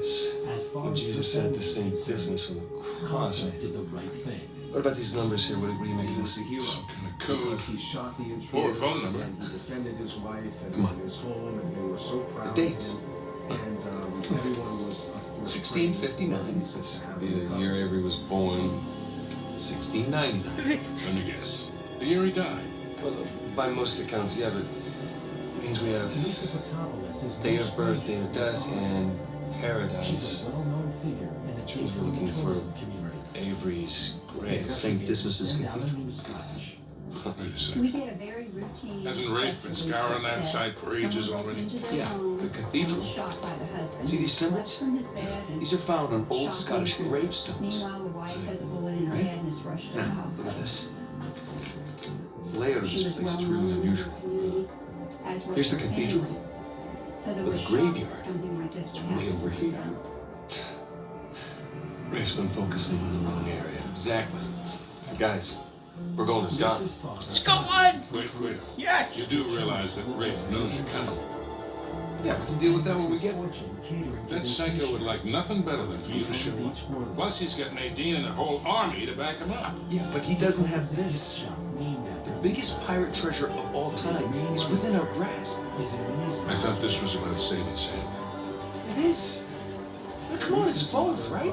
S22: It's what Jesus said the same business on the cross.
S4: Costa did the right thing.
S22: What about these numbers here? What do you make
S16: He
S22: of
S16: was
S22: this?
S16: a hero.
S17: Some kind of code.
S16: Because he shot the intruder.
S17: Or a phone number.
S16: And he defended his wife and
S22: Come on.
S16: his home, and they were so proud
S22: The
S16: of
S22: dates.
S16: him. And everyone was, of course,
S22: 1659. That's the year Avery was born. 1699.
S17: Let me guess. The year he died.
S22: Well, by most accounts, yeah, but it means we have
S4: Lisa Fotopoulos is
S22: date of birth, date of death, and
S4: She's
S22: paradise.
S4: a well-known figure in the
S22: She was
S4: Daytona
S22: looking for
S4: tourism community.
S22: Avery's grave. St. Dismas's
S4: Send out a
S22: Cathedral.
S4: news flash.
S17: Wait a second.
S8: We get a very routine.
S17: Hasn't Rafe been scouring that site for ages already?
S22: Yeah, the cathedral.
S8: Shot by the husband.
S22: See these symbols?
S8: From his bed and
S22: These are found on old
S8: shot
S22: Scottish
S8: him.
S22: gravestones.
S8: Meanwhile, the wife has a bullet in her
S22: Right?
S8: head and is rushed to the
S22: Look
S8: hospital.
S22: at this. The layout of
S8: She
S22: this
S8: was
S22: place
S8: well
S22: is
S8: known
S22: really
S8: in her
S22: unusual.
S8: community, as was
S22: Here's the
S8: her
S22: cathedral.
S8: family. So there
S22: But
S8: was
S22: the graveyard
S8: shock something like this would
S22: is way
S8: happen
S22: over
S8: to
S22: here.
S8: them.
S22: Rafe's been focusing on the wrong area. Exactly. Guys, we're going to Scotland.
S9: Scotland!
S17: Wait.
S9: Yes!
S17: You do realize that Rafe knows you're coming.
S22: Yeah, we can deal with that when we get
S17: That psycho would like nothing better than for you to show up. Plus, he's got Nadine and a whole army to back him up.
S22: Yeah, but he doesn't have this. The biggest pirate treasure of all time is within our grasp.
S17: I thought this was about saving Sam.
S22: It is. But come on, it's both, right?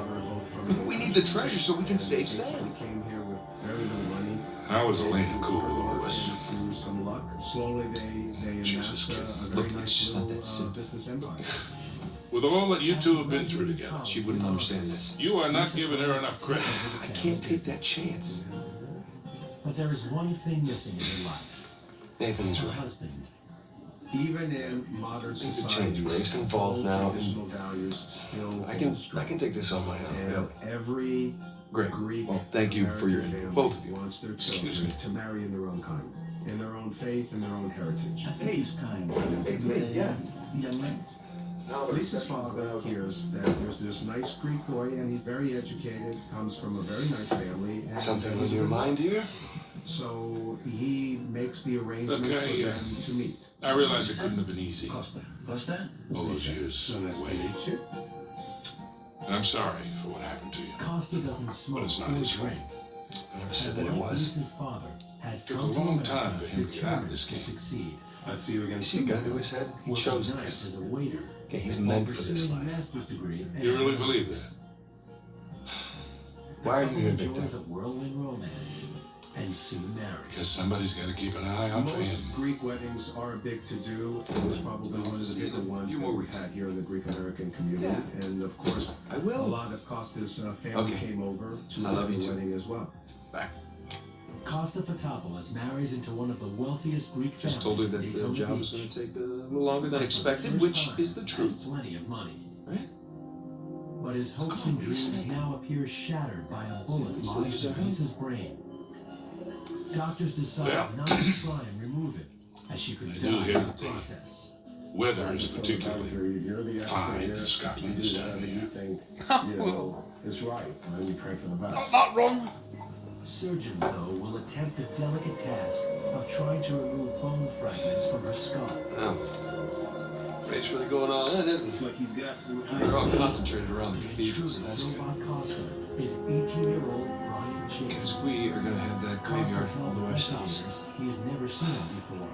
S22: We need the treasure so we can save Sam.
S16: We came here with very little money.
S17: How was Elaine cool with all this?
S16: Through some luck, slowly they
S17: Jesus,
S16: amassed a
S17: kid.
S16: very
S22: Look,
S16: nice
S22: it's just not
S16: little,
S22: that simple.
S16: business empire.
S17: With all that you two have been through together,
S22: She wouldn't understand this.
S17: you are not giving her enough credit.
S22: I can't take that chance.
S4: But there is one thing missing in her life.
S22: Nathan is
S4: Her
S22: right.
S4: husband.
S16: Even in modern
S22: Things have
S16: society,
S22: changed. Rafe's involved now.
S16: traditional values still
S22: I can take this on my own.
S16: and every
S22: Great.
S16: Greek
S22: Well, thank you for your
S16: American family
S22: both of you.
S16: wants their
S22: Excuse
S16: children
S22: me.
S16: to marry in their own kind, in their own faith, in their own heritage.
S7: I think it's time.
S22: It's me, yeah.
S7: Young man.
S16: Lisa's father hears that there's this nice Greek boy, and he's very educated, comes from a very nice family. And
S22: Something
S16: he's
S22: on
S16: a
S22: your
S16: good
S22: mind,
S16: boy.
S22: dear?
S16: So he makes the arrangements
S17: Okay,
S16: for them to meet.
S17: I realize it couldn't have been easy.
S7: Costa. Costa?
S17: All those years away. And I'm sorry for what happened to you.
S4: Costa doesn't smoke
S17: it's not
S4: or
S17: his fault.
S4: drink.
S22: I never said that it
S4: Like
S22: was.
S4: Lisa's father has
S17: Took a
S4: come to
S17: long
S4: America
S17: time for him to get out of
S4: determined
S17: this
S4: to
S17: game.
S4: succeed.
S22: I see you again. You see a gun to his head? He
S4: Working
S22: chose
S4: nights
S22: this.
S4: as a waiter.
S22: Okay, he's
S4: while
S22: meant for this
S4: pursuing a
S22: life.
S4: master's degree and
S17: You really
S4: a
S17: believe
S4: master's.
S22: Why are you
S4: The
S22: here,
S4: couple
S22: Victor?
S4: enjoys a whirlwind romance and soon marry.
S17: Because somebody's got to keep an eye out for
S16: Most
S17: him.
S16: Greek weddings are a big to-do. It was probably one of the bigger ones that we've had here in the Greek American community.
S22: Yeah.
S16: And of course,
S22: I will.
S16: a lot of Costa's family
S22: Okay.
S16: came over to
S22: I love you
S16: the
S22: too.
S16: wedding as well.
S22: Back.
S4: Costa Fotopoulos marries into one of the wealthiest Greek families
S22: Just told her
S4: in
S22: that the
S4: Daytona
S22: job was
S4: Beach.
S22: going to take a little longer than
S4: For the
S22: expected,
S4: first
S22: which
S4: time,
S22: is the
S4: has
S22: truth.
S4: plenty of money.
S22: Right?
S4: But his hopes
S22: Come
S4: and
S22: on,
S4: dreams
S22: Lisa.
S4: now appear shattered by a bullet
S22: Lisa,
S4: lodged
S22: use
S4: in
S22: our hand.
S4: Lisa's brain. Doctors decide
S17: Yeah.
S4: not to try and remove it, as she could
S17: I
S4: die
S17: do
S4: in
S17: hear
S4: the
S17: that the
S4: process.
S17: weather is particularly
S16: You're the
S17: fine in
S16: expert
S17: Scotland
S16: here.
S17: this
S16: You do
S17: time of
S16: whatever
S17: year.
S16: you think is right, and we pray for the best.
S9: Not wrong.
S4: Surgeons, though, will attempt the delicate task of trying to remove bone fragments from her skull.
S22: Oh. Rafe's really going all in, isn't he?
S10: Like he's got some.
S22: They're all concentrated around the
S4: The
S22: cathedral, so that's good.
S4: robot Costa is 18-year-old Ryan Chase.
S22: Because we are going to have that
S4: Costa
S22: graveyard all
S4: tells
S22: to ourselves.
S4: investigators he's never seen it before.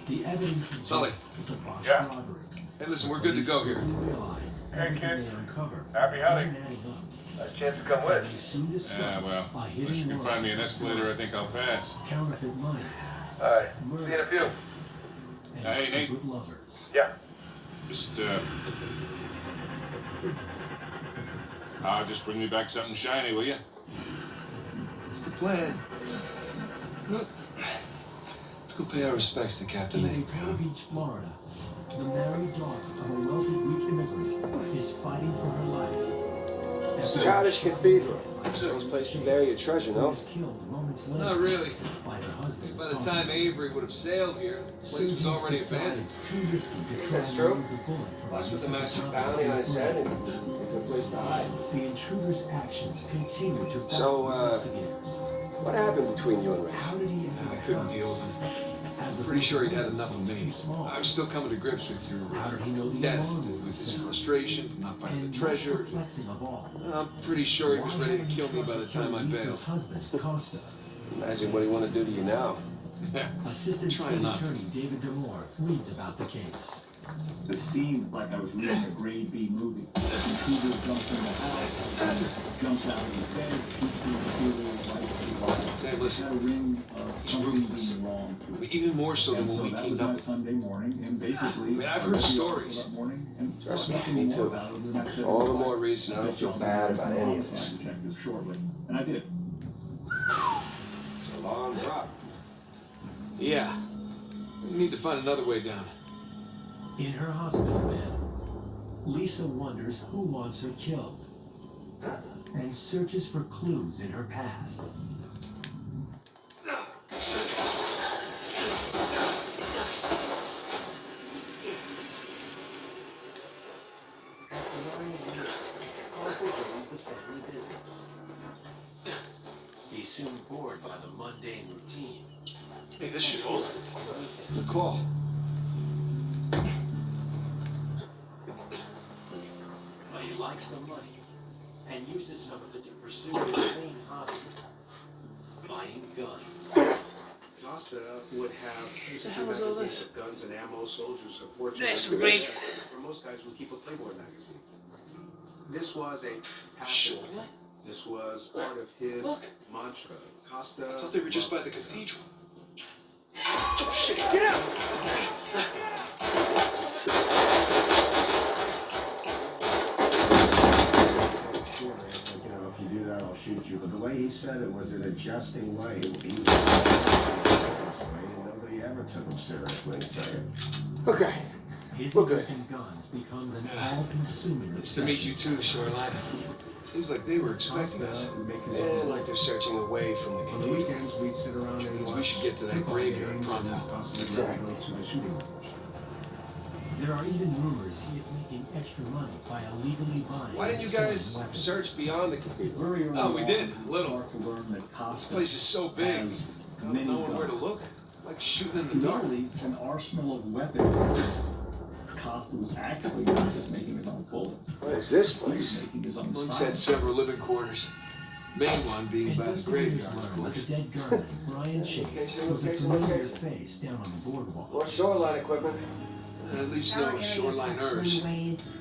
S4: The evidence
S2: Sully.
S4: suggests the botched
S11: Yeah.
S4: robbery.
S2: Hey, listen, we're good to go here.
S4: Realize
S11: Hey,
S4: everything
S11: kid.
S4: they uncover
S11: Happy hunting.
S4: isn't adding up.
S11: Nice chance to come
S4: And
S11: with.
S4: they soon discover
S3: Yeah, well,
S4: a
S3: unless you
S4: hidden
S3: can
S4: world
S3: find me an escalator, I think I'll pass.
S4: counterfeit money,
S11: Alright, see you in a few.
S4: and
S3: Hey, Nate.
S4: secret lovers.
S11: Yeah.
S3: Just just bring me back something shiny, will you?
S2: It's the plan. Look. Let's go pay our respects to Captain
S4: In
S2: Nate.
S4: Daytona Beach, Florida, the married daughter of a wealthy Greek immigrant is fighting for her life.
S15: Scottish Cathedral. Nice place to bury your treasure, no?
S4: Was killed moments later
S2: Not really.
S4: by her husband.
S2: By the time Avery would have sailed here, the place was already abandoned.
S15: That's true. Plus with the massive bounty on his head and a good place to hide.
S4: The intruder's actions continue to baffle
S15: So,
S4: investigators.
S15: what happened between you and Ray?
S4: How did he
S2: I couldn't deal with him. I'm pretty sure he'd had enough of me. I was still coming to grips with your
S4: How did he know the
S2: death,
S4: alarm
S2: with
S4: was
S2: his
S4: set?
S2: frustration from not finding
S4: And
S2: the treasure.
S4: most perplexing of all,
S2: I'm pretty sure he was
S4: why
S2: ready to
S4: hadn't he
S2: kill me
S4: tried
S2: by
S4: to
S2: the
S4: kill
S2: time I
S4: Lisa's
S2: bailed.
S4: husband, Costa.
S15: Imagine what he want to do to you now.
S4: Assistant
S2: Try
S4: State
S2: not to.
S4: Attorney David Demore reads about the case.
S23: It seemed like I was reading a grade B movie. The intruder jumps in the house, jumps out of the bed, shoots through the intruder, right through the wall.
S2: Sam, listen.
S23: Had a ring of
S2: It's
S23: something
S2: ruthless.
S23: being wrong to
S2: I
S23: it.
S2: mean, even more so than
S23: And
S2: when
S23: so
S2: we
S23: that
S2: teamed
S23: was
S2: up
S23: my
S2: with
S23: Sunday morning, and basically,
S2: I mean, I've
S23: I
S2: heard
S23: woke up
S2: stories.
S23: that morning and
S15: Trust
S23: thought
S15: me, me
S23: more
S15: too.
S23: about it the next day.
S15: All the more reason I don't feel bad about any of this.
S23: Detective shortly, and I did.
S15: So long, Rob.
S2: Yeah. We need to find another way down.
S4: In her hospital bed, Lisa wonders who wants her killed and searches for clues in her past. He's soon bored by the mundane routine.
S2: Hey, this should hold. Good call.
S4: But he likes the money and uses some of it to pursue his main hobby, buying guns.
S16: Costa would have
S9: the hell is all
S16: magazines
S9: this?
S16: of guns and ammo, soldiers, a fortune.
S9: That's
S16: and
S9: great.
S16: For most guys would keep a Playboy magazine. This was a passion. This was part of his mantra. Costa.
S2: I thought they were just by the cathedral.
S9: Shit, get out!
S7: You know, if you do that, I'll shoot you. But the way he said it was in a jesting way. He was and nobody ever took him seriously. So,
S15: Okay.
S4: His
S15: We're good.
S4: interest in guns becomes an all-consuming
S2: Nice to meet you too, Shoreline. Seems like they were expecting us.
S15: And like they're searching away from the
S16: On the
S15: cathedral.
S16: weekends, we'd sit around and
S2: Means
S16: watch
S2: we should get to that
S16: football
S2: graveyard
S16: games
S2: pronto.
S16: and possibly
S15: Exactly.
S16: go to the shooting range.
S4: There are even rumors he is making extra money by illegally buying.
S15: Why didn't you
S4: and selling
S15: guys
S4: weapons.
S15: search beyond the cathedral?
S23: Very early
S2: Oh, we
S23: on,
S2: did.
S23: we
S2: Little.
S23: start to learn that
S2: This
S23: Costa
S2: place is so big.
S23: has
S2: I
S23: many
S2: don't know where to
S23: guns.
S2: look. Like shooting in the dark.
S23: Literally an arsenal of weapons. Costa was actually not just making his own bullets.
S15: What is this
S23: He was
S15: place?
S23: making his own
S2: Monk's
S23: sight.
S2: had several living quarters. Main one being by the
S4: Investigators
S2: graveyard, of
S4: learn that the
S2: course.
S4: dead gunman, Brian Chase, was a familiar face down on the boardwalk.
S15: More shoreline equipment.
S2: At least
S8: Our
S2: no
S8: area talks
S2: shoreliners.
S8: one ways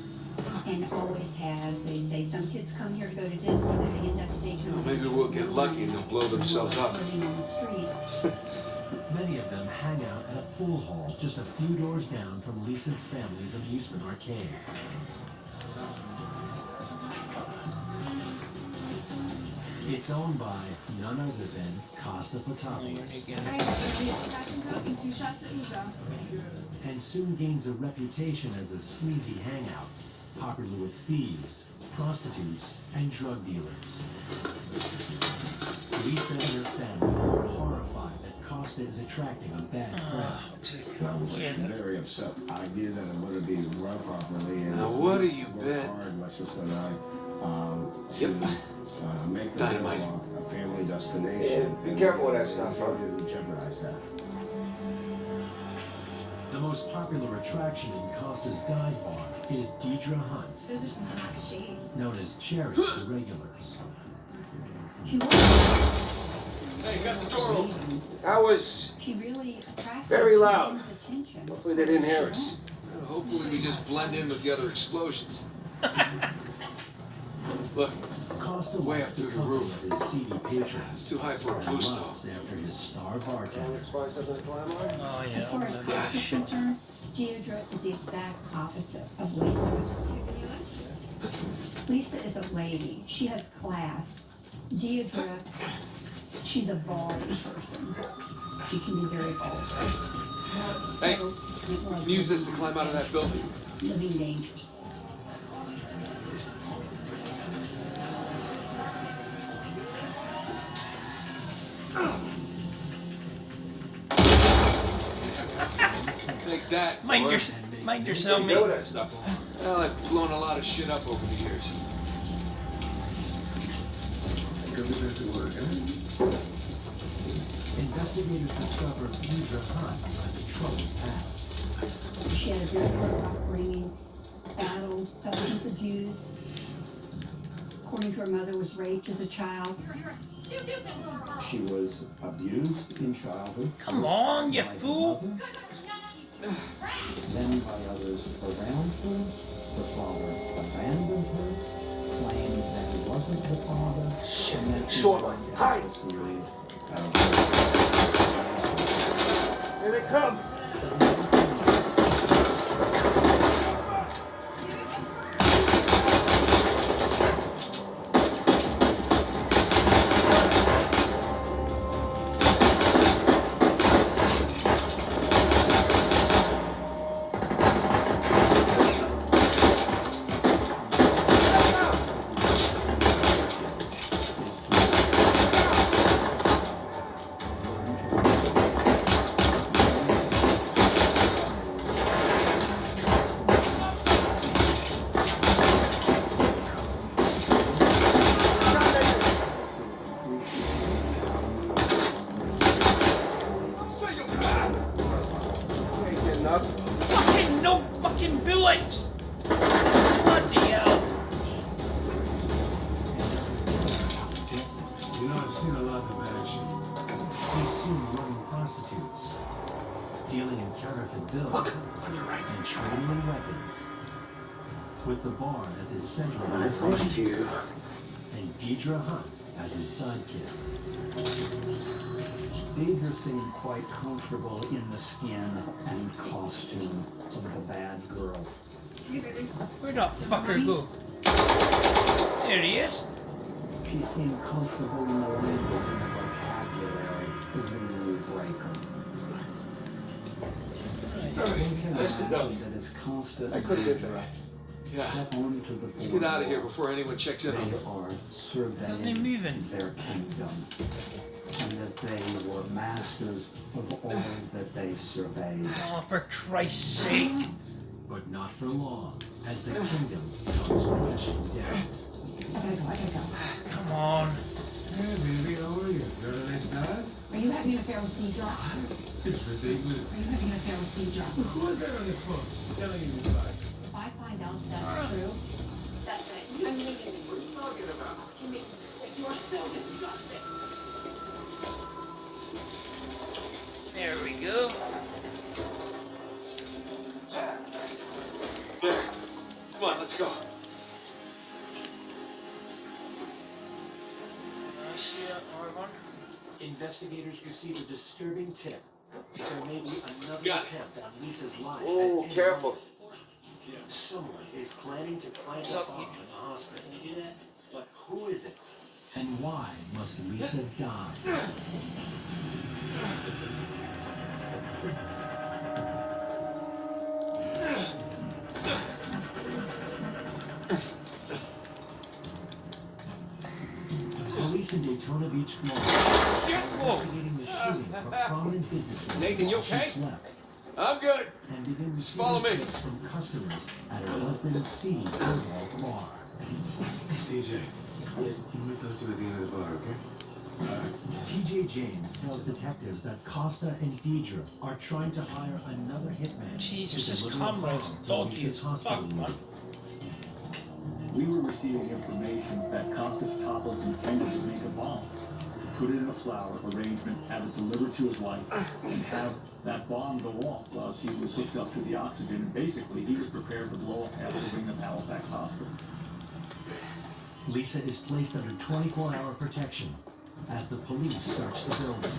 S8: and always has. They say some kids come here to go to Disney, but they end up at Daytona.
S2: Well, maybe we'll get lucky and they'll blow themselves up.
S8: Living on the streets.
S4: Many of them hang out at a pool hall just a few doors down from Lisa's family's amusement arcade. It's owned by none other than Costa Potapoulos,
S19: And 2 shots at Eva.
S4: and soon gains a reputation as a sleazy hangout, popular with thieves, prostitutes, and drug dealers. Lisa and her family are horrified that Costa is attracting a bad crowd.
S7: I was very upset. I knew that it wouldn't be run properly. And
S2: Now, what do you
S7: worked
S2: bet?
S7: hard, my sister and I, to
S2: Yep.
S7: make the
S2: Dynamite.
S7: boardwalk a family destination.
S15: Yeah, be careful with that stuff, huh?
S7: To jeopardize that.
S4: The most popular attraction in Costa's dive bar is Deidre Hunt,
S19: Those are some hot shades.
S4: known as Cherry to regulars.
S2: Hey, got the door open.
S15: That was
S8: She really attracted
S15: very loud.
S8: men's attention.
S15: Hopefully they didn't hear us.
S2: Hopefully we just blend in with the other explosions. Look,
S4: Costa
S2: way
S4: likes
S2: up
S4: the
S2: through the
S4: company
S2: roof.
S4: of his seedy patrons.
S2: It's too high for a
S4: and
S2: boost,
S4: lusts after his star bartender.
S9: Oh, yeah.
S8: As far as Costa's concerned, Deirdre is the exact opposite of Lisa. Lisa is a lady. She has class. Deirdre, she's a bawdy person. She can be very vulgar.
S2: Hey,
S8: So,
S2: you can use this to climb out of that building.
S8: living dangerously.
S2: Take that.
S9: Mind
S2: boy.
S9: yourself,
S2: You know
S9: mate.
S2: that stuff. Well, I've blown a lot of shit up over the years.
S22: Go get back to work, huh?
S4: Investigators discover Deidre Hunt has a troubled past.
S8: She had a very hard upbringing, battled substance abuse. According to her mother, was raped as a child.
S7: She was abused in childhood.
S9: Come on, you
S7: by her
S9: fool.
S7: mother, then by others around her. Her father abandoned her, claimed that he wasn't the father.
S15: Shit,
S7: and then she
S15: short
S7: went
S15: one.
S7: down
S15: Hide.
S7: a series of
S15: Here they come.
S9: Fucking no fucking bullets! Bloody hell!
S4: You know, I've seen a lot of action. He's soon running prostitutes, dealing in counterfeit bills, and trading in weapons. With the bar as his center of operation, and Deidre Hunt as his sidekick.
S7: Deidre seemed quite comfortable in the skin and costume of the bad girl.
S9: Where'd that fucker go? There he is.
S7: She seemed comfortable in the language and the vocabulary of the rule breaker. One can imagine that as Costa
S2: I
S7: and
S2: could've been
S7: Deidre
S2: Yeah.
S7: step onto the
S2: Let's get out of here before anyone checks in on
S7: they
S2: me.
S7: are surveying their kingdom, and that they were masters of all that they surveyed.
S9: Oh, for Christ's sake.
S4: But not for long, as the kingdom comes crashing down.
S8: I gotta go.
S9: Come on.
S22: Hey, baby, how are you? Got a nice bag?
S8: Are you having an affair with Deidre?
S22: It's ridiculous.
S8: Are you having an affair with Deidre?
S22: Who is that on your phone? Telling you this lie.
S8: If I find out that's true, that's it. I'm leaving.
S22: What are you talking about?
S8: You make me sick. You are so disgusting.
S9: There we go.
S2: There. Come on, let's go.
S9: I see that R1.
S4: Investigators receive a disturbing tip. There may be another
S2: Got it.
S4: attempt on Lisa's life.
S15: Oh,
S4: at any
S15: careful.
S4: moment. Someone is planning to plant a bomb in the hospital. But who is it? And why must Lisa die? Police in Daytona Beach, Florida, investigating the shooting of a prominent businessman.
S2: Nathan, you
S4: while she
S2: okay?
S4: slept,
S2: I'm good.
S4: and began
S2: Just follow me.
S4: receiving tips from customers at her husband's seedy boardwalk bar.
S22: DJ, let me talk to you at the end of the bar, okay?
S4: TJ James tells detectives that Costa and Deidre are trying to hire another hitman.
S9: Jesus,
S4: to
S9: this
S4: deliver a
S9: combo's
S4: bomb to
S9: dodgy
S4: Lisa's
S9: as
S4: hospital
S9: fuck, man.
S4: room.
S23: We were receiving information that Costa Fatapa's intended to make a bomb. put it in a flower arrangement, have it delivered to his wife, and have that bomb go off while she was hooked up to the oxygen. And basically, he was prepared to blow up half the wing of Halifax Hospital.
S4: Lisa is placed under 24-hour protection as the police search the building.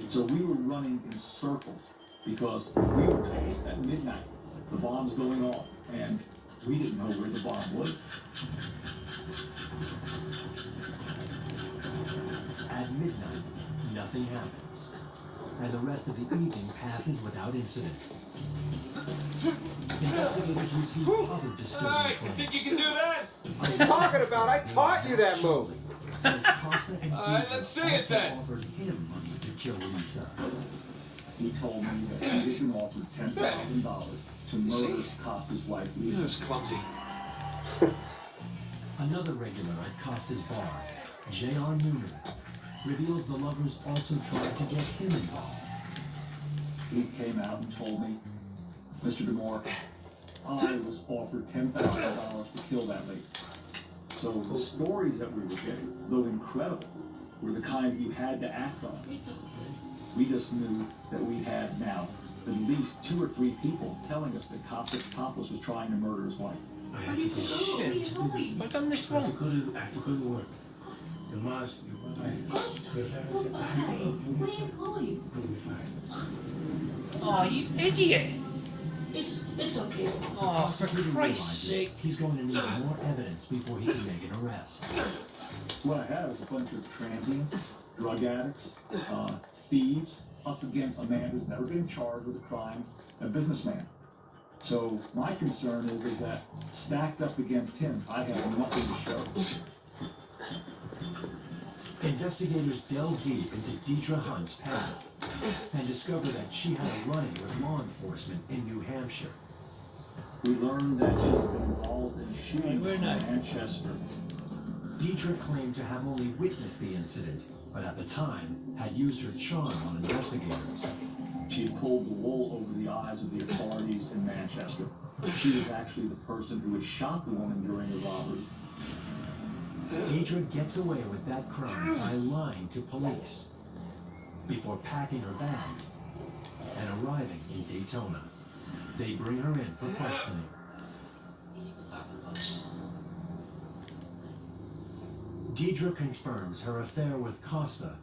S23: So we were running in circles because we were told at midnight the bomb's going off, and we didn't know where the bomb was.
S4: At midnight, nothing happens, and the rest of the evening passes without incident. Investigators receive other disturbing claims.
S15: Think you can do that? What are you talking about? I taught you that move.
S4: Alright,
S15: let's see it then.
S4: Offered him money to kill Lisa.
S23: He told me that he had been offered $10,000 to murder Costa's wife, Lisa.
S15: This is clumsy.
S4: Another regular at Costa's bar, J.R. Noonan, reveals the lovers also tried to get him involved.
S23: He came out and told me, Mr. DeMore, I was offered $10,000 to kill that lady. So the stories that we were getting, though incredible, were the kind you had to act on. We just knew that we had now at least 2 or 3 people telling us that Costa's accomplice was trying to murder his wife.
S9: What are you doing? I've done this wrong.
S10: I forgot the word. The mask.
S9: Oh, you idiot!
S19: It's okay.
S9: Oh, for
S4: Prosecutor
S9: Christ's
S4: realizes
S9: sake.
S4: he's going to need more evidence before he can make an arrest.
S23: What I had was a bunch of transients, drug addicts, thieves, up against a man who's never been charged with a crime, a businessman. So my concern is that stacked up against him, I have nothing to show.
S4: Investigators delve deep into Deidre Hunt's past and discover that she had a run-in with law enforcement in New Hampshire.
S23: We learned that she's been involved in shooting in Manchester.
S4: Deidre claimed to have only witnessed the incident, but at the time had used her charm on investigators.
S23: She had pulled the wool over the eyes of the authorities in Manchester. She was actually the person who had shot the woman during the robbery.
S4: Deidre gets away with that crime by lying to police before packing her bags and arriving in Daytona. They bring her in for questioning. Deidre confirms her affair with Costa,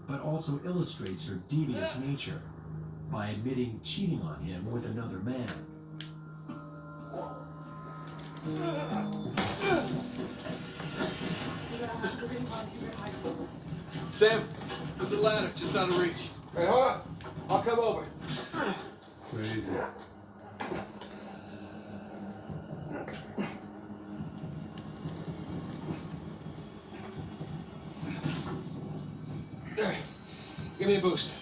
S4: but also illustrates her devious nature by admitting cheating on him with another man.
S15: Sam, there's a ladder just out of reach. Hey, hold on. I'll come over.
S10: Where is it?
S15: There. Give me a boost.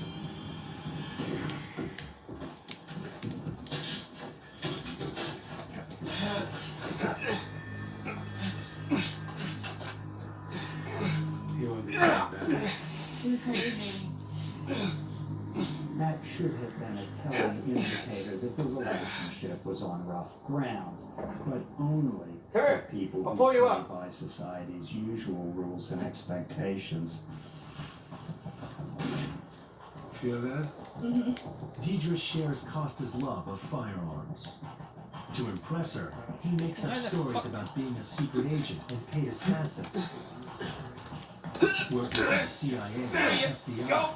S10: You won't be that bad.
S7: That should have been a telling indicator that the relationship was on rough grounds, but only for people
S15: I'll
S7: who
S15: pull you
S7: play
S15: up.
S7: by society's usual rules and expectations.
S10: Feel that?
S4: Deidre shares Costa's love of firearms. To impress her, he makes up
S9: Why the
S4: stories
S9: fuck-
S4: about being a secret agent and paid assassin. Working for the CIA and FBI,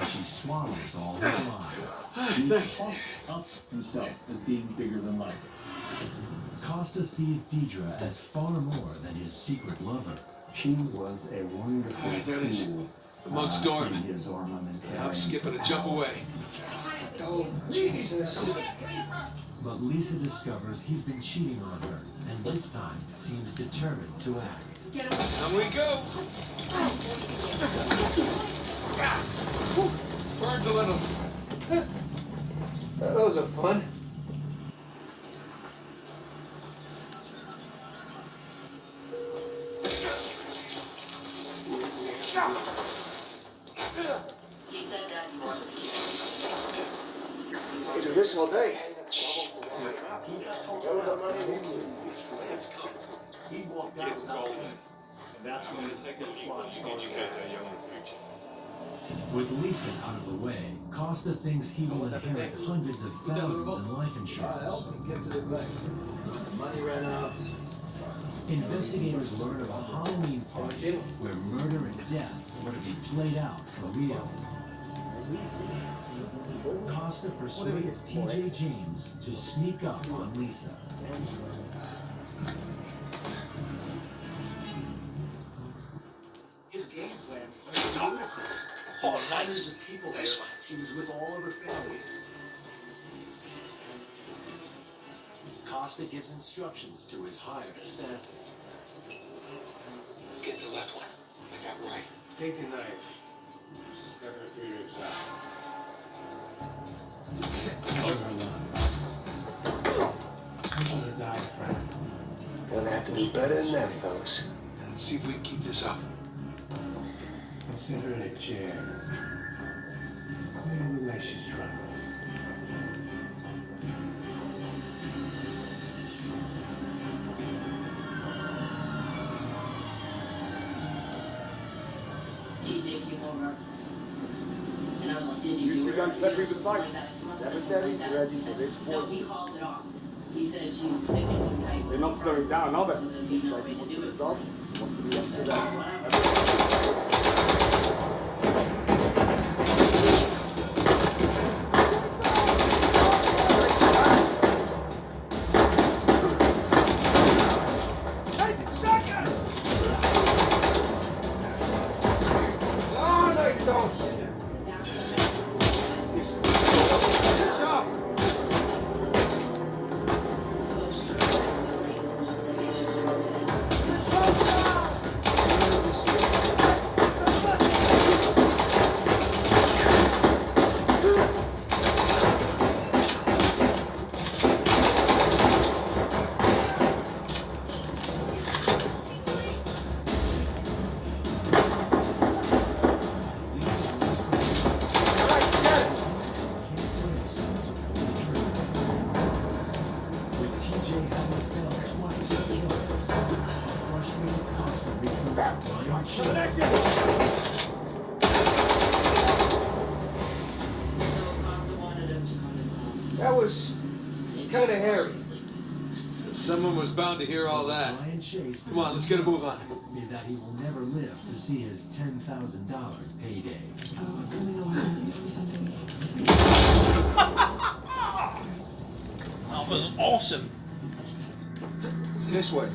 S4: and she swallows all his lies.
S23: He talked up himself as being bigger than life.
S4: Costa sees Deidre as far more than his secret lover.
S7: She was a wonderful
S15: There it is.
S7: tool
S15: The monk's
S7: in
S15: dormant.
S7: his armamentarium.
S15: I'm skipping a jump away. Oh, Jesus.
S4: But Lisa discovers he's been cheating on her, and this time seems determined to act.
S19: Get away.
S15: Down we go. Burns a little. That was a fun.
S6: He said that more.
S15: I could do this all day.
S23: He walked out. That's when the plot started.
S3: Educate our younger future.
S4: With Lisa out of the way, Costa thinks he will inherit hundreds of thousands in life insurance.
S15: Money ran out.
S4: Investigators learn of a Halloween party where murder and death were to be played out for real. Costa persuades T.J. James to sneak up on Lisa.
S10: His game plan was ludicrous.
S9: Oh, nice.
S10: Hundreds of people there. She was with all of her family.
S4: Costa gives instructions to his hired assassin.
S2: Get the left one. I got right.
S22: Take the knife. Step her through your exam. Cut her line. Cut her diaphragm.
S15: Gonna have to do better than that, folks.
S22: Let's see if we can keep this up. Sit her in a chair. Make it look like she's drunk.
S6: TJ came over. And I was like, did you do it?
S15: got that previous
S6: Like
S15: fight.
S6: that, it's not
S15: Devastating?
S6: like that.
S15: Yeah, you
S6: He said,
S15: said it's
S6: no, he called it off. He said she's sticking too tight.
S15: They're not slowing down, are they?
S6: So there'd be no way to do it.
S15: Result? Wants to be up to that. That was kind of hairy.
S2: Someone was bound to hear all that. Come on, let's get a move on.
S4: Is that he will never live to see his $10,000 payday.
S9: That was awesome.
S15: This way.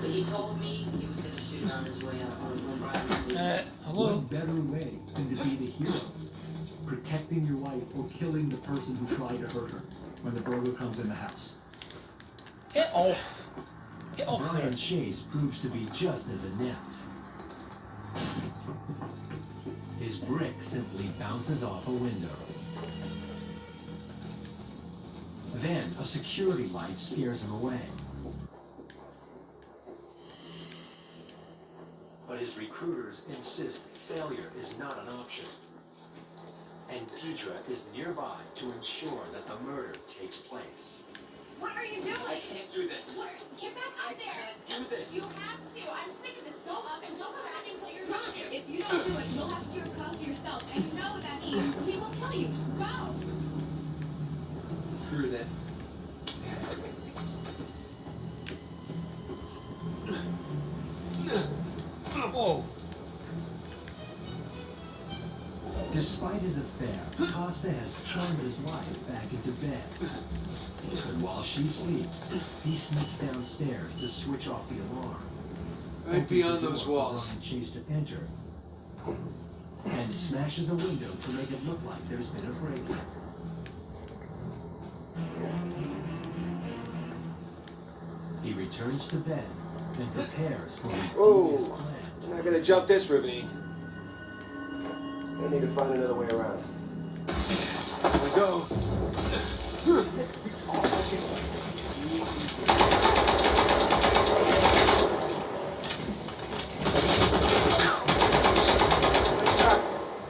S6: But he told me he was going to shoot on his way up when Brian was
S9: Hello?
S12: What better way than to be the hero? Protecting your wife or killing the person who tried to hurt her when the burglar comes in the house.
S9: Get off. Get off
S4: Brian
S9: there.
S4: Chase proves to be just as inept. His brick simply bounces off a window. Then a security light scares him away. But his recruiters insist failure is not an option. And Deidre is nearby to ensure that the murder takes place.
S14: What are you doing?
S4: I can't do this.
S14: What? Get back up there.
S4: Can't do this.
S14: You have to. I'm sick of this. Go up and don't come back until you're done. If you don't do it, you'll have to do it cost yourself. And you know what that means. He will kill you. Just go.
S9: Screw this. Whoa.
S4: Despite his affair, Costa has charmed his wife back into bed. But while she sleeps, he sneaks downstairs to switch off the alarm.
S2: Right
S4: Opens
S2: beyond
S4: the door
S2: those
S4: for
S2: walls.
S4: Brian Chase to enter, and smashes a window to make it look like there's been a break-in. He returns to bed and prepares for his devious plan.
S15: I'm not gonna jump this ravine. I need to find another way around. Here we go.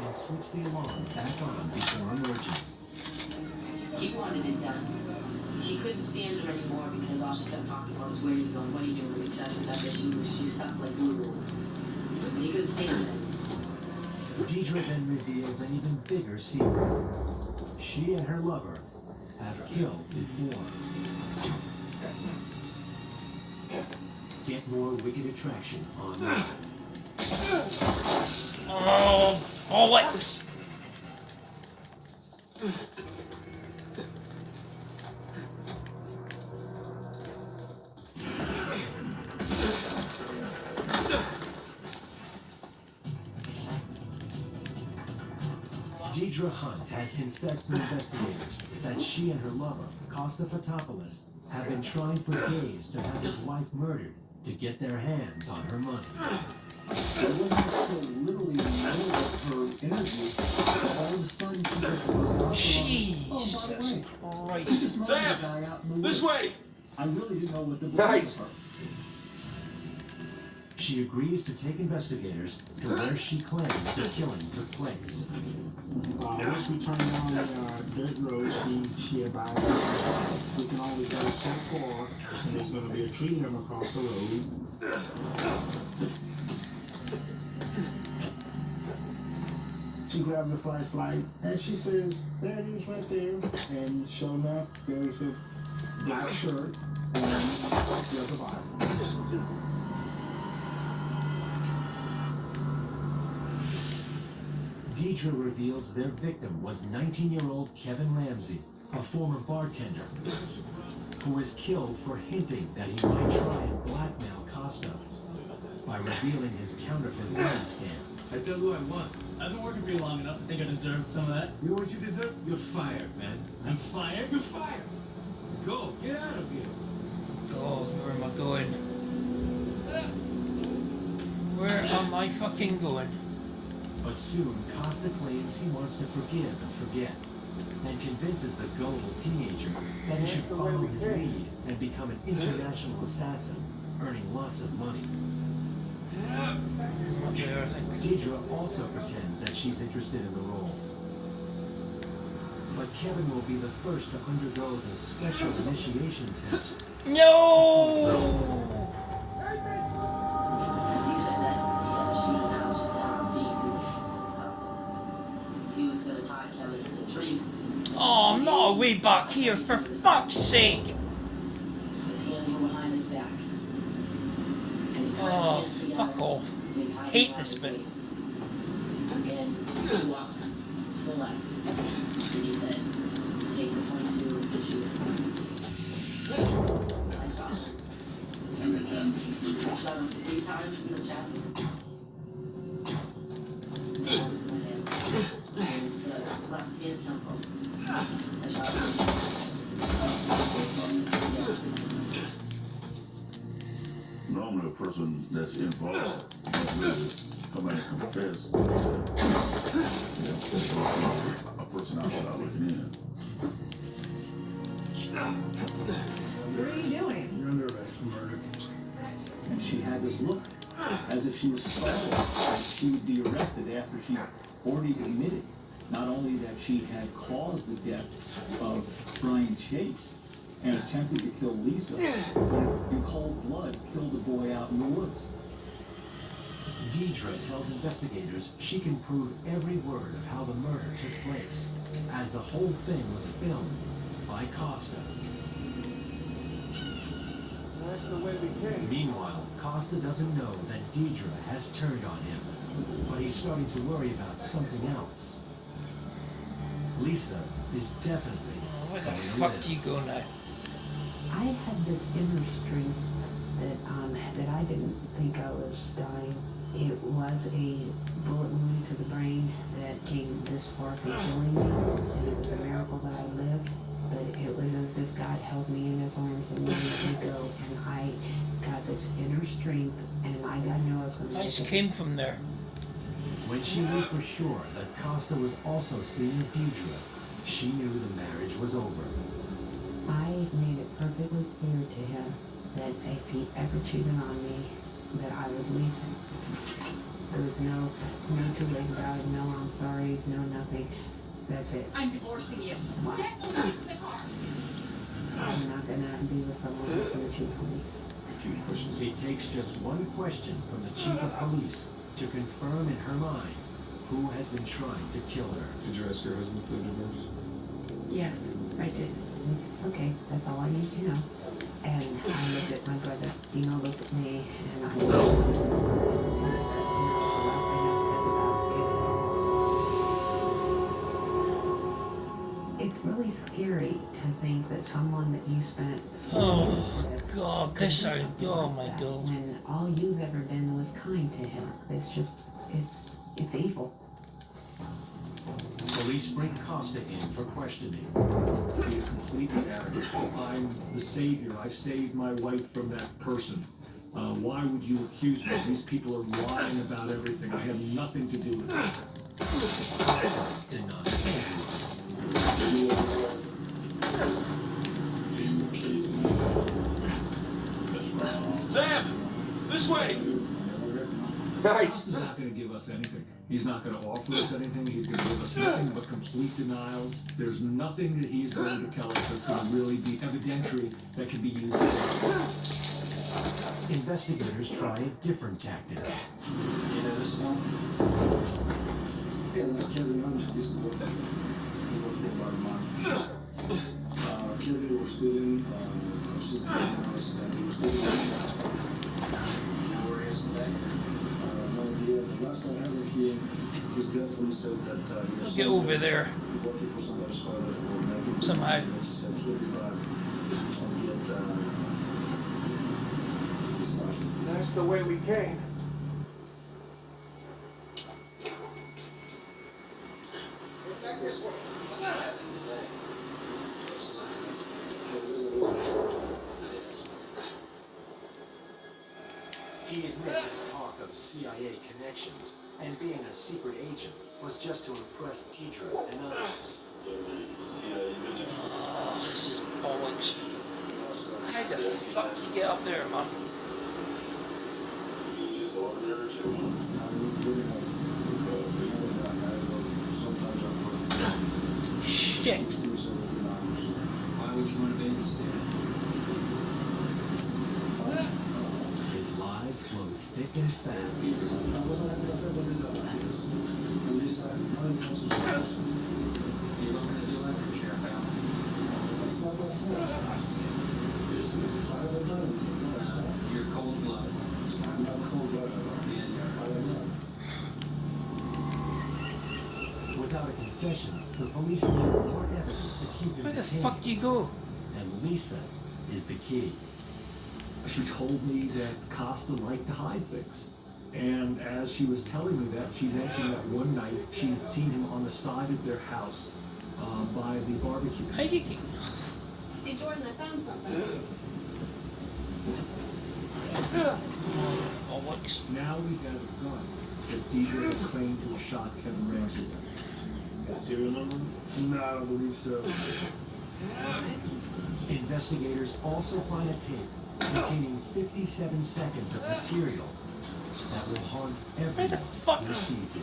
S4: And switch the alarm back on before emerging.
S6: He wanted it done. He couldn't stand it anymore because all she kept talking about was where you going, what are you doing, etc. She stuck like stand it.
S4: Deidre then reveals an even bigger secret. She and her lover have killed before. Get more Wicked Attraction online.
S9: Oh, bollocks!
S4: Deidre Hunt has confessed to investigators that she and her lover, Costa Fotopoulos, have been trying for days to have his wife murdered to get their hands on her money.
S23: It wasn't until literally in the middle of her interview that all of a sudden she just wrote out
S9: Jesus
S23: oh, by the way,
S9: Christ.
S23: we just murdered a guy out in the
S2: This
S23: woods.
S2: way!
S23: I really didn't know what to believe
S15: Nice.
S23: of her.
S4: She agrees to take investigators to where she claims the killing took place.
S7: Once we turned down the dirt road, she advised us we can only go so far, and there's going to be a tree limb across the road. She grabs the flashlight, and she says, there it is right there. And sure enough, there's a black shirt, and there's a Bible.
S4: Deidre reveals their victim was 19-year-old Kevin Ramsey, a former bartender, who was killed for hinting that he might try and blackmail Costa by revealing his counterfeit money scam.
S12: I tell you what I want. I've been working for you long enough to think I deserve some of that.
S4: You know what you deserve? You're fired, man.
S12: I'm fired? You're fired.
S4: Go, get out of here.
S9: Oh, where am I going? Where am I fucking going?
S4: But soon, Costa claims he wants to forgive and forget, and convinces the gullible teenager that he should follow his lead and become an international assassin, earning lots of money. Deidre also pretends that she's interested in the role. But Kevin will be the first to undergo the special initiation test.
S9: No!
S6: He said that he had to shoot an house without being and stuff. He was gonna tie Kevin to the tree.
S9: Oh, not way back here, for fuck's sake!
S6: So his hands were behind his back. And he tied
S9: Oh,
S6: his hands together.
S9: fuck off.
S6: And he tied
S9: Hate
S6: them around
S9: this
S6: his
S9: bit.
S6: waist. And he walked to the left. And he said, take the 22 and shoot him. I shot him. I shot him 3 times in the chest. Once in the head. And the left hand temple. I shot him.
S18: Normally a person that's involved will come out and confess that a person outside looking in.
S8: What are you doing?
S7: You're under arrest for murder.
S23: And she had this look as if she was startled that she would be arrested after she already admitted not only that she had caused the death of Brian Chase and attempted to kill Lisa, but in cold blood killed the boy out in the woods.
S4: Deidre tells investigators she can prove every word of how the murder took place, as the whole thing was filmed by Costa.
S1: That's the way we came.
S4: Meanwhile, Costa doesn't know that Deidre has turned on him, but he's starting to worry about something else. Lisa is definitely
S9: Where the
S4: going to
S9: fuck
S4: live.
S9: do you go now?
S20: I had this inner strength that I didn't think I was dying. It was a bullet wound to the brain that came this far from killing me, and it was a miracle that I lived. But it was as if God held me in his arms and let me go, and I got this inner strength, and I knew I was going to
S9: I
S20: make
S9: just
S20: it.
S9: came from there.
S4: When she knew for sure that Costa was also seeing Deidre, she knew the marriage was over.
S20: I made it perfectly clear to him that if he ever cheated on me, that I would leave him. There was no two ways about it, no I'm sorry's, no nothing. That's it.
S14: I'm divorcing you.
S20: Why?
S14: Get away from the car.
S20: I'm not gonna be with someone who's gonna cheat on me.
S4: It takes just one question from the chief of police to confirm in her mind who has been trying to kill her.
S5: Did you ask your husband for the divorce?
S8: Yes, I did.
S20: He says, okay, that's all I need to know. And I looked at my brother. Dino looked at me, and I said, the last thing I said about it. It's really scary to think that someone that you spent
S9: God, this I, oh my God.
S20: when all you've ever been was kind to him. It's just, it's evil.
S4: Police bring Costa in for questioning.
S23: He is completely arrogant. I'm the savior. I've saved my wife from that person. Why would you accuse me? These people are lying about everything. I have nothing to do with it.
S2: Sam! This way!
S23: Nice. He's not going to give us anything. He's not going to offer us anything. He's going to give us nothing but complete denials. There's nothing that he's going to tell us that's going to really be evidentiary that can be used against us.
S4: Investigators try a different tactic.
S23: You know this one?
S10: Yeah, that's Kevin Young. He's the boyfriend. He worked for about a month. Kevin was student, assistant analyst, and he was student. You know where he is today? No idea. The last time I ever here, his girlfriend said that he was
S9: Get over there.
S10: working for somebody's father for American.
S9: Somehow.
S10: She said he'll be back and get this life.
S15: That's the way we came.
S4: He admits his talk of CIA connections and being a secret agent was just to impress Deidre and others.
S9: Oh, this is bollocks. How the fuck you get up there, man? Shit.
S23: Why would you want to babysit?
S4: His lies flow thick and fast.
S23: You're looking to do that, Sheriff Al?
S10: That's not my fault.
S23: You're cold-blooded.
S10: I'm not cold-blooded. I am not.
S4: Without a confession, the police need more evidence to keep him
S9: Where the
S4: detained.
S9: fuck do you go?
S4: And Lisa is the key.
S23: She told me that Costa liked to hide things. And as she was telling me that, she mentioned that one night she had seen him on the side of their house by the barbecue.
S9: Hey,
S14: Jordan, I found something.
S9: Bollocks.
S23: Now we have a gun that Deidre had claimed to have shot Kevin Ramsey with.
S10: Serial number? No, I don't believe so.
S4: Investigators also find a tape containing 57 seconds of material that will haunt everyone who sees it.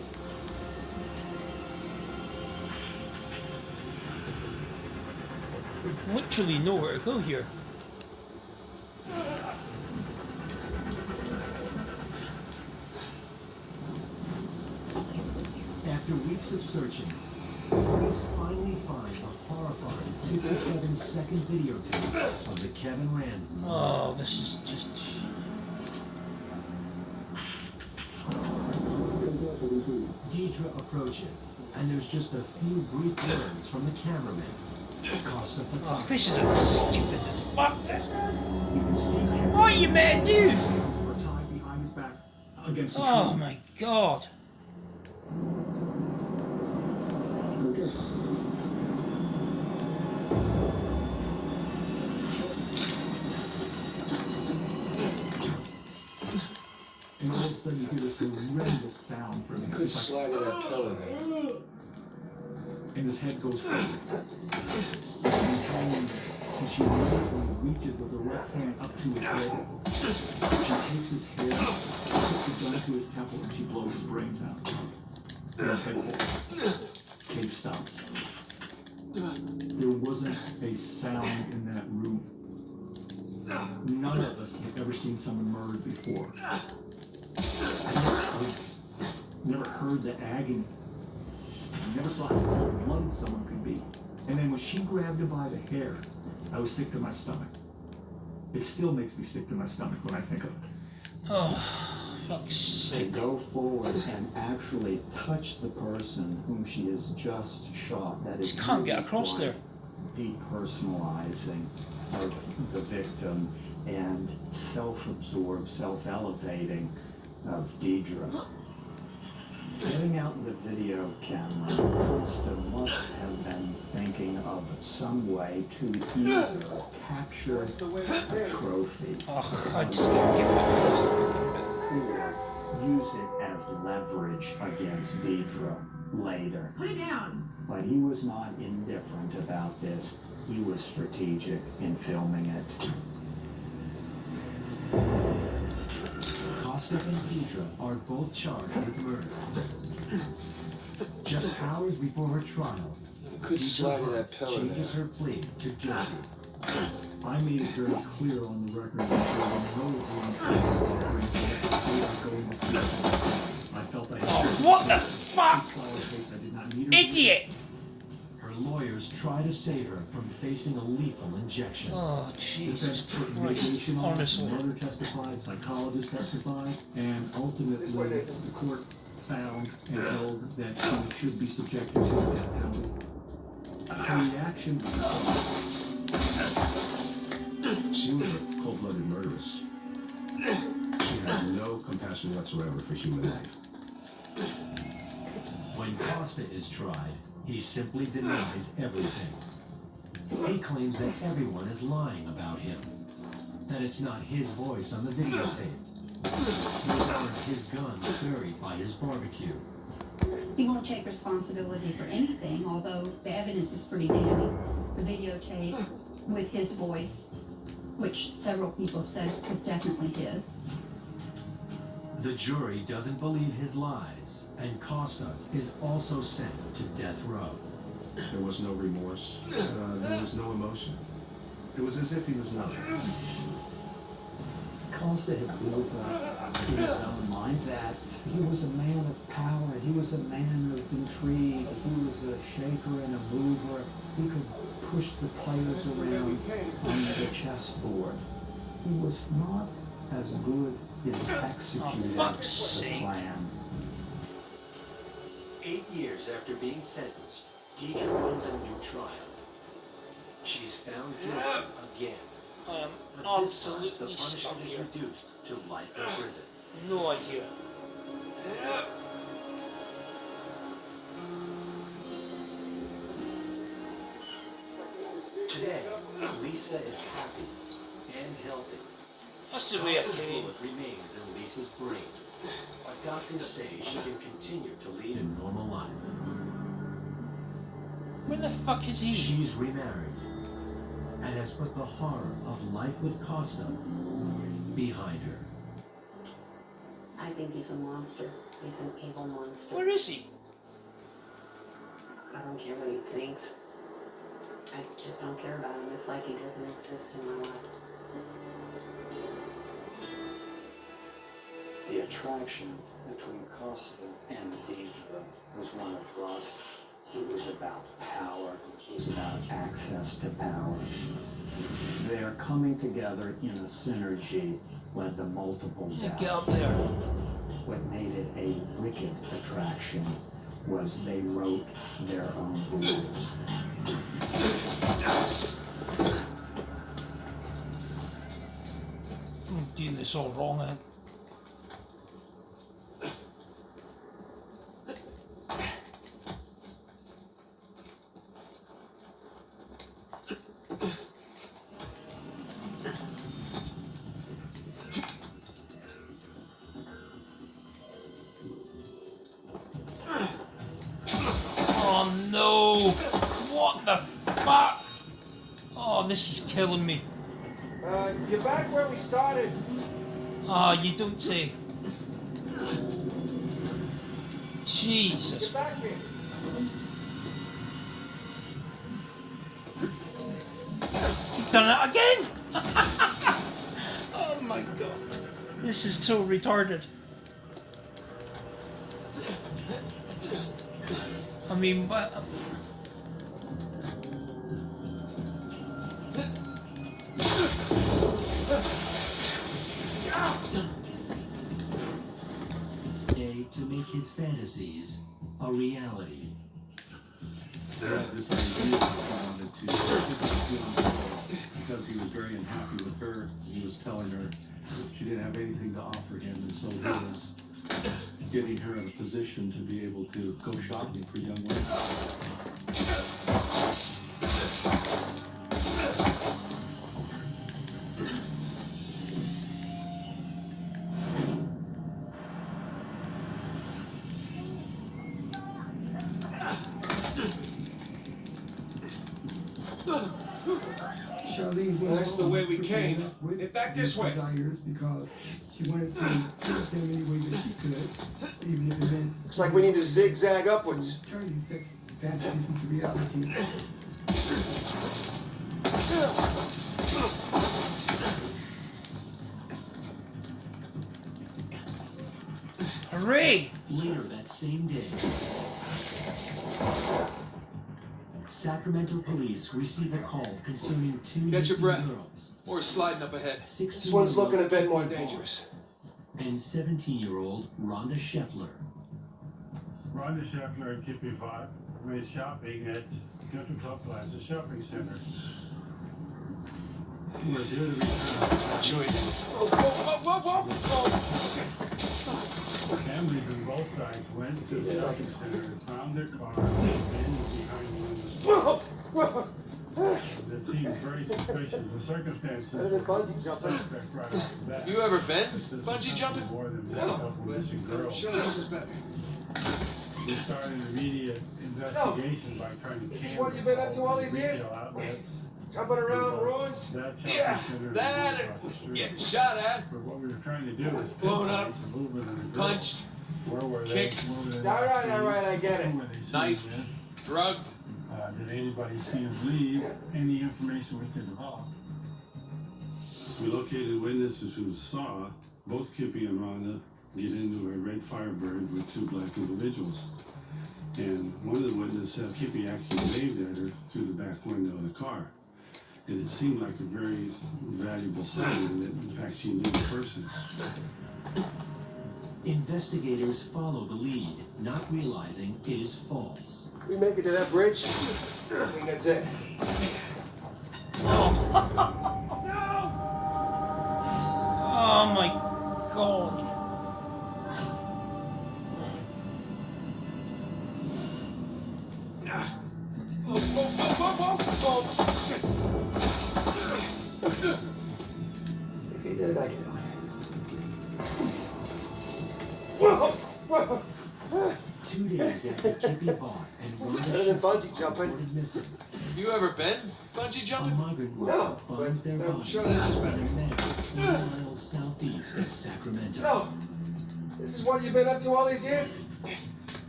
S9: Literally nowhere to go here.
S4: After weeks of searching, police finally find a horrifying 57-second videotape of the Kevin Ramsey.
S9: Oh, this is just...
S4: Deidre approaches, and there's just a few brief words from the cameraman. Costa
S9: Oh, this is stupid as fuck. This.
S23: You can see Kevin
S9: What are you man do?
S23: tied behind his back against the
S9: Oh
S23: tree.
S9: my god.
S23: And all of a sudden you hear this horrendous sound from him.
S5: Good slag of that pillow there.
S23: And his head goes forward. And she immediately reaches with her left hand up to his head. She takes his hair, puts the gun to his temple, and she blows his brains out. And his head falls. Tape stops. There wasn't a sound in that room. None of us have ever seen someone murdered before. never heard the agony. I never saw how cold-blooded someone could be. And then when she grabbed him by the hair, I was sick to my stomach. It still makes me sick to my stomach when I think of it.
S9: Oh, fuck's sake.
S7: To go forward and actually touch the person whom she has just shot, that is,
S9: Just can't get across there.
S7: Depersonalizing of the victim and self-absorbed, self-elevating of Deidre. Getting out the video camera, Costa must have been thinking of some way to either capture a trophy
S9: I just can't get
S7: or use it as leverage against Deidre later.
S19: Put it down.
S7: But he was not indifferent about this. He was strategic in filming it.
S4: Costa and Deidre are both charged with murder. Just hours before her trial,
S15: Good slide of that pillow
S4: changes
S15: there.
S4: her plea to guilty.
S23: I made it very clear on the record that there were no agreements going to see. I felt I had
S9: what the fuck?
S23: I did not need her.
S9: Idiot!
S4: Her lawyers try to save her from facing a lethal injection.
S9: Oh, Jesus
S23: Defense
S9: Christ.
S23: mitigation on
S9: Honestly.
S23: mother testified, psychologist testified, and ultimately the court found and held that she should be subjected to the death penalty. Her reaction
S13: She was a cold-blooded murderess. She had no compassion whatsoever for human life.
S4: When Costa is tried, he simply denies everything. He claims that everyone is lying about him, that it's not his voice on the videotape. He found his gun buried by his barbecue.
S8: He won't take responsibility for anything, although the evidence is pretty damning. The videotape with his voice, which several people said was definitely his.
S4: The jury doesn't believe his lies, and Costa is also sent to death row.
S13: There was no remorse. There was no emotion. It was as if he was numb.
S7: Costa had built up in his own mind that he was a man of power, he was a man of intrigue, he was a shaker and a mover. He could push the players around on the chessboard. He was not as good in executing the plan.
S4: 8 years after being sentenced, Deidre runs a new trial. She's found guilty again.
S9: I am
S4: But this time, the
S9: absolutely stuck
S4: punishment is
S9: here.
S4: reduced to life in prison.
S9: No idea.
S4: Today, Lisa is happy and healthy.
S9: That's the way it
S4: Costa's
S9: came.
S4: bullet remains in Lisa's brain. But doctors say she can continue to lead a normal life.
S9: Where the fuck is he?
S4: She's remarried and has put the horror of life with Costa behind her.
S20: I think he's a monster. He's an evil monster.
S9: Where is he?
S20: I don't care what he thinks. I just don't care about him. It's like he doesn't exist in my life.
S7: The attraction between Costa and Deidre was one of lust. It was about power. It was about access to power. Their coming together in a synergy led to multiple deaths.
S9: Get up there.
S7: What made it a wicked attraction was they wrote their own rules.
S9: I'm doing this all wrong, eh? Oh no! What the fuck? Oh, this is killing me.
S15: You're back where we started.
S9: Ah, you don't say. Jesus.
S15: Get back here.
S9: You've done it again? Oh my god. This is so retarded. I mean, but.
S4: To make his fantasies a reality.
S23: He had this idea that he wanted to because he was very unhappy with her. He was telling her she didn't have anything to offer him, and so he was getting her in a position to be able to go shopping for young women.
S15: That's the way we came. Get back this way.
S10: Desires because she wanted to please him any way that she could, even if it meant.
S15: Looks like we need to zigzag upwards.
S10: Turn these sex fantasies into reality.
S9: Hooray!
S4: Later that same day, Sacramento police receive a call concerning two
S2: Catch your
S4: missing
S2: breath.
S4: girls.
S2: Or sliding up ahead.
S15: This one's looking a bit more dangerous.
S4: And 17-year-old Rhonda Scheffler.
S11: Rhonda Scheffler and Kippy Vaught went shopping at Country Club Plaza Shopping Center. We're due to return.
S2: Choice. Whoa, whoa, whoa, whoa, whoa!
S11: Families on both sides went to the shopping center and found their car abandoned behind one of the that seemed very suspicious. The circumstances were suspect right off the bat.
S2: You ever been bungee jumping?
S11: More than just a couple missing girls.
S2: Sure, this is better.
S11: We started an immediate investigation by trying to
S15: This is what you've been up to all these years?
S11: retail outlets.
S15: Jumping around ruins?
S11: That shopping
S2: Yeah,
S11: center
S2: that
S11: across the street.
S2: getting shot at,
S11: But what we were trying to do was
S2: blown up,
S11: pinpoint the movement of the girls.
S2: punched,
S11: Where were they?
S2: kicked,
S11: Where were they
S15: All
S11: last
S15: right, I get it.
S11: seen? Who were they seen
S2: knifed,
S11: with?
S2: drugged.
S11: Did anybody see him leave? Any information we could involve?
S17: We located witnesses who saw both Kippy and Rhonda get into a red Firebird with two black individuals. And one of the witnesses said Kippy actually waved at her through the back window of the car. And it seemed like a very valuable sign that, in fact, she knew the person.
S4: Investigators follow the lead, not realizing it is false.
S15: We make it to that bridge? I think that's it.
S9: Oh my god.
S2: Whoa, whoa, whoa, whoa, whoa!
S15: If he did it, I can do it. Whoa! Whoa!
S4: 2 days after Kippy Vaught and Rhonda
S15: Better than bungee
S4: Scheffler
S15: jumping.
S4: reported missing,
S2: You ever been bungee
S4: a
S2: jumping?
S4: migrant worker
S15: No,
S4: finds
S15: but
S4: their
S15: I'm
S4: bodies
S15: sure this is
S4: in
S15: better.
S4: a meadow 20 miles southeast of Sacramento.
S15: So, this is what you've been up to all these years?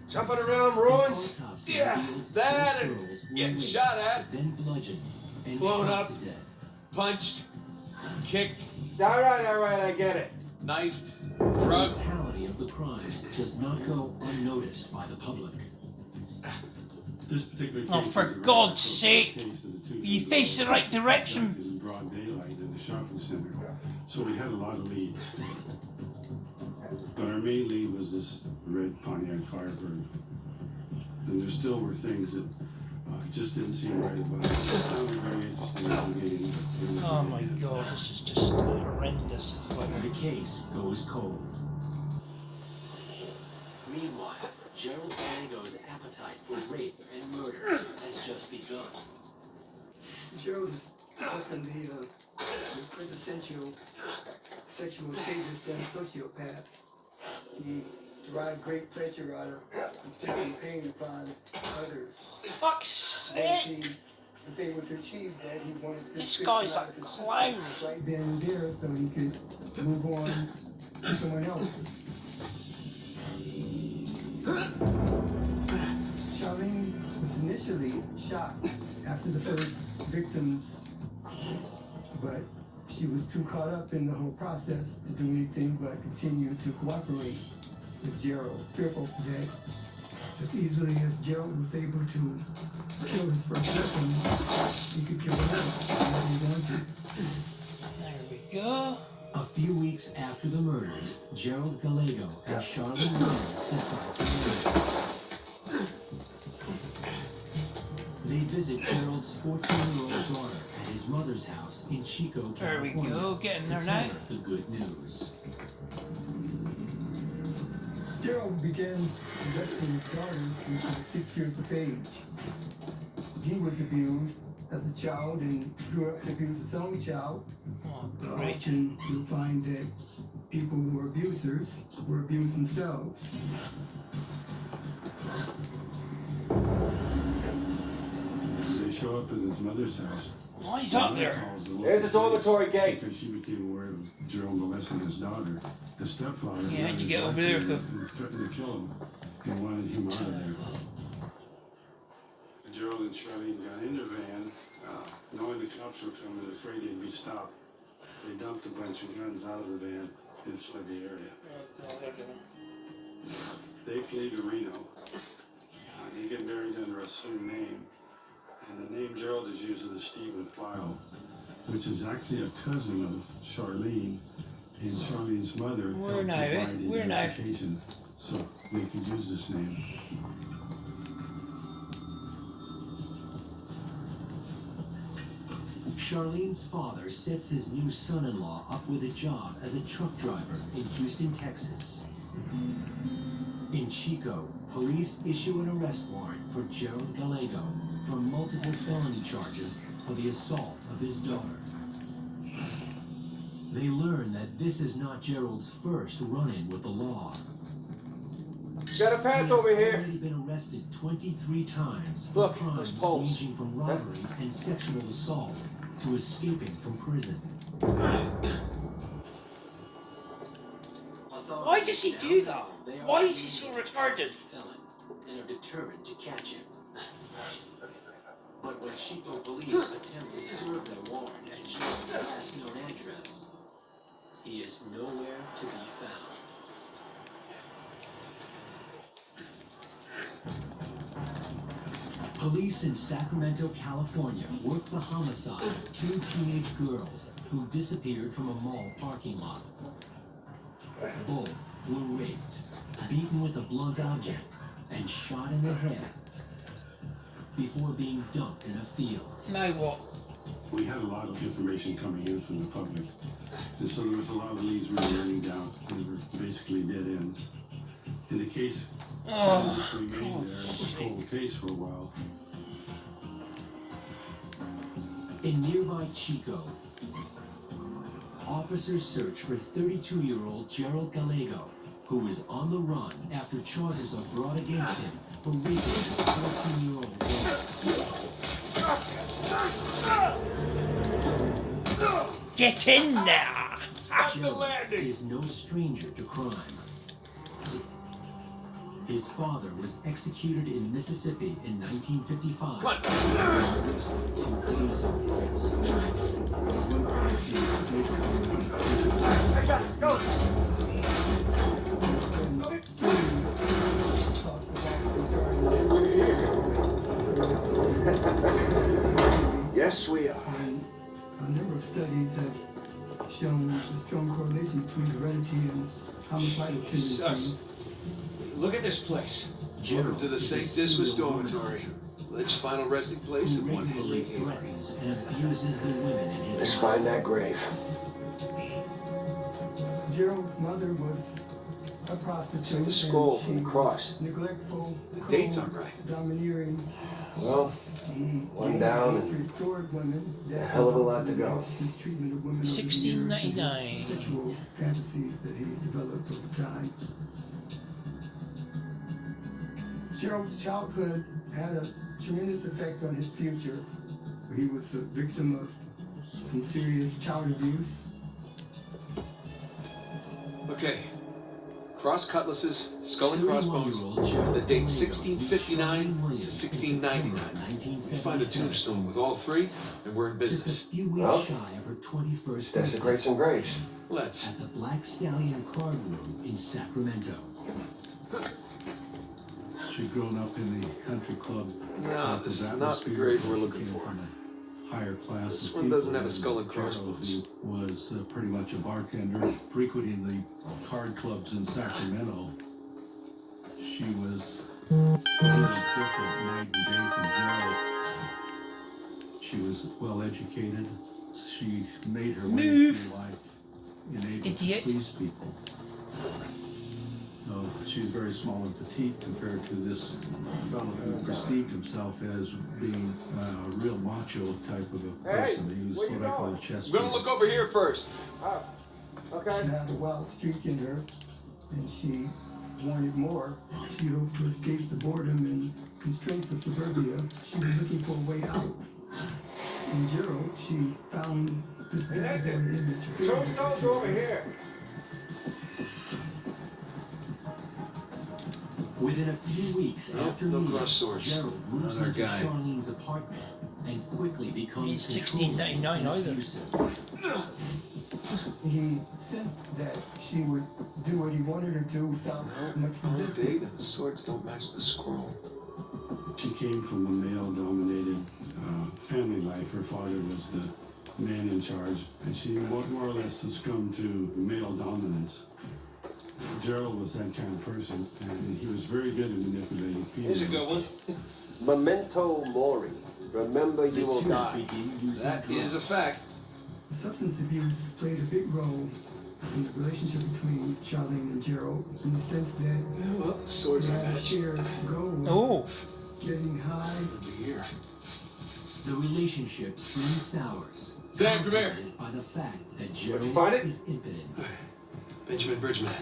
S15: Jumping around ruins?
S4: Autopsy
S2: Yeah,
S4: reveals
S2: that
S4: both
S2: and
S4: girls were
S2: getting
S4: raped,
S2: shot at,
S4: then bludgeoned and
S2: blown
S4: shot
S2: up.
S4: to death.
S2: punched, kicked,
S15: All right, I get it.
S2: knifed,
S4: The
S2: drugged.
S4: brutality of the crimes does not go unnoticed by the public.
S17: This particular case
S9: Oh,
S17: was
S9: for
S17: a very
S9: God's
S17: close
S9: sake,
S17: case of the two
S9: you face the right direction.
S17: in broad daylight in the shopping center. So we had a lot of leads. But our main lead was this red Pontiac Firebird. And there still were things that just didn't seem right about it. It sounded very interesting at the beginning. But
S9: Oh my god, this is just horrendous. It's like.
S4: The case goes cold. Meanwhile, Gerald Manigo's appetite for rape and murder has just begun.
S10: Gerald is often the quintessential sexual sadist and sociopath. He derived great pleasure out of inflicting pain upon others.
S9: Fuck's
S10: Once
S9: sake!
S10: he was able to achieve that, he wanted to
S9: This
S10: fit
S9: guy's
S10: out
S9: a
S10: of his
S9: clown.
S10: system right then and there so he could move on to someone else. Charlene was initially shocked after the first victims, but she was too caught up in the whole process to do anything but continue to cooperate.
S3: with Gerald, fearful that as easily as Gerald was able to kill his first victim, he could kill another whenever he wanted.
S9: There we go.
S4: A few weeks after the murders, Gerald Gallego and Charlotte Williams decide to marry. They visit Gerald's 14-year-old daughter at his mother's house in Chico,
S9: There we
S4: California,
S9: go, getting there
S4: to
S9: now.
S4: tell her the good news.
S3: Gerald began molesting his daughter when she was 6 years of age. He was abused as a child and grew up to abuse his own child. Often you'll find that people who were abusers were abused themselves.
S17: They show up at his mother's house.
S9: Oh, he's up there.
S15: There's a dormitory gate.
S17: Because she became aware of Gerald molesting his daughter. The stepfather
S9: Yeah,
S17: got
S9: you
S17: his
S9: get over
S17: wife
S9: there,
S17: and
S9: Phil.
S17: threatened to kill him and wanted him out of there. Gerald and Charlene got in the van, knowing the cops were coming, afraid they'd be stopped. They dumped a bunch of guns out of the van and fled the area. They flee to Reno. They get married under a assumed name. And the name Gerald is using is Stephen File, which is actually a cousin of Charlene. And Charlene's mother helped provide identification so they could use this name.
S4: Charlene's father sets his new son-in-law up with a job as a truck driver in Houston, Texas. In Chico, police issue an arrest warrant for Gerald Gallego for multiple felony charges for the assault of his daughter. They learn that this is not Gerald's first run-in with the law.
S15: Got a path over here.
S4: He has already been arrested 23 times for crimes ranging from robbery and sexual assault to escaping from prison.
S9: Why does he do that? Why is he so retarded?
S4: And are determined to catch him. But when Chico police attempt to serve their warrant at Gerald's last known address, he is nowhere to be found. Police in Sacramento, California work the homicide of two teenage girls who disappeared from a mall parking lot. Both were raped, beaten with a blunt object, and shot in the head before being dumped in a field.
S9: Now what?
S17: We had a lot of information coming in from the public. And so there was a lot of leads we were running down. They were basically dead ends. In the case, remained there as a cold case for a while.
S4: In nearby Chico, officers search for 32-year-old Gerald Gallego, who is on the run after charges are brought against him for raping his 14-year-old daughter.
S9: Get in there!
S4: Gerald is no stranger to crime. His father was executed in Mississippi in 1955. Two police officers.
S15: Go! Yes, we are.
S3: And a number of studies have shown a strong correlation between heredity and homicidal tendencies.
S2: Look at this place. Welcome to the St. Dismas dormitory. Lynch's final resting place in one Henry Haver.
S15: Let's find that grave.
S3: Gerald's mother was a prostitute.
S15: See the skull and the cross.
S3: Neglectful,
S2: The dates aren't right.
S3: domineering.
S15: Well, one down and a hell of a lot to go.
S3: His treatment of women over the years and
S9: 1699.
S3: his sexual fantasies that he developed over time. Gerald's childhood had a tremendous effect on his future. He was a victim of some serious child abuse.
S2: Okay. Cross cutlasses, skull and crossbones, and the date 1659 to 1699. We find a tombstone with all three, and we're in business.
S15: Well, let's desecrate some graves.
S2: Let's.
S4: At the Black Stallion Card Room in Sacramento.
S11: she'd grown up in the country club.
S2: No, this is not the grade we're looking for.
S11: From a higher class.
S2: This
S11: of
S2: one doesn't
S11: people,
S2: have a skull and
S11: and Gerald,
S2: crossbones.
S11: who was pretty much a bartender, frequenting the card clubs in Sacramento. She was really different night and day from Gerald. She was well educated. She made her way through life in able to please people. So she was very small and petite compared to this fellow who perceived himself as being a real macho type of a person. He was what I call a chess
S2: I'm gonna look over here first.
S3: Okay. She had a wild streak in her, and she wanted more. She hoped to escape the boredom and constraints of suburbia. She was looking for a way out. In Gerald, she found this bad boy image.
S15: Tombstones over here.
S4: Within a few weeks after
S2: no
S4: meeting,
S2: cross swords.
S4: Gerald moves
S2: Another
S4: into
S2: guy.
S4: Charlene's apartment and quickly becomes
S9: It's 1699 either.
S3: He sensed that she would do what he wanted her to without much resistance.
S2: The swords don't match the scroll.
S17: She came from a male-dominated family life. Her father was the man in charge, and she more or less succumbed to male dominance. Gerald was that kind of person, and he was very good at manipulating people.
S15: Here's a good one. Memento mori. Remember you will die.
S2: That is a fact.
S3: Substance abuse played a big role in the relationship between Charlene and Gerald, in the sense that
S2: swords
S3: they
S2: are
S3: had a
S2: matched.
S3: shared goal.
S9: Oh.
S3: Getting high.
S4: The relationship soon sours.
S2: Sam, come here.
S4: By the fact that
S2: Where'd you
S4: Gerald
S2: find it?
S4: is impotent.
S2: Benjamin Bridgman.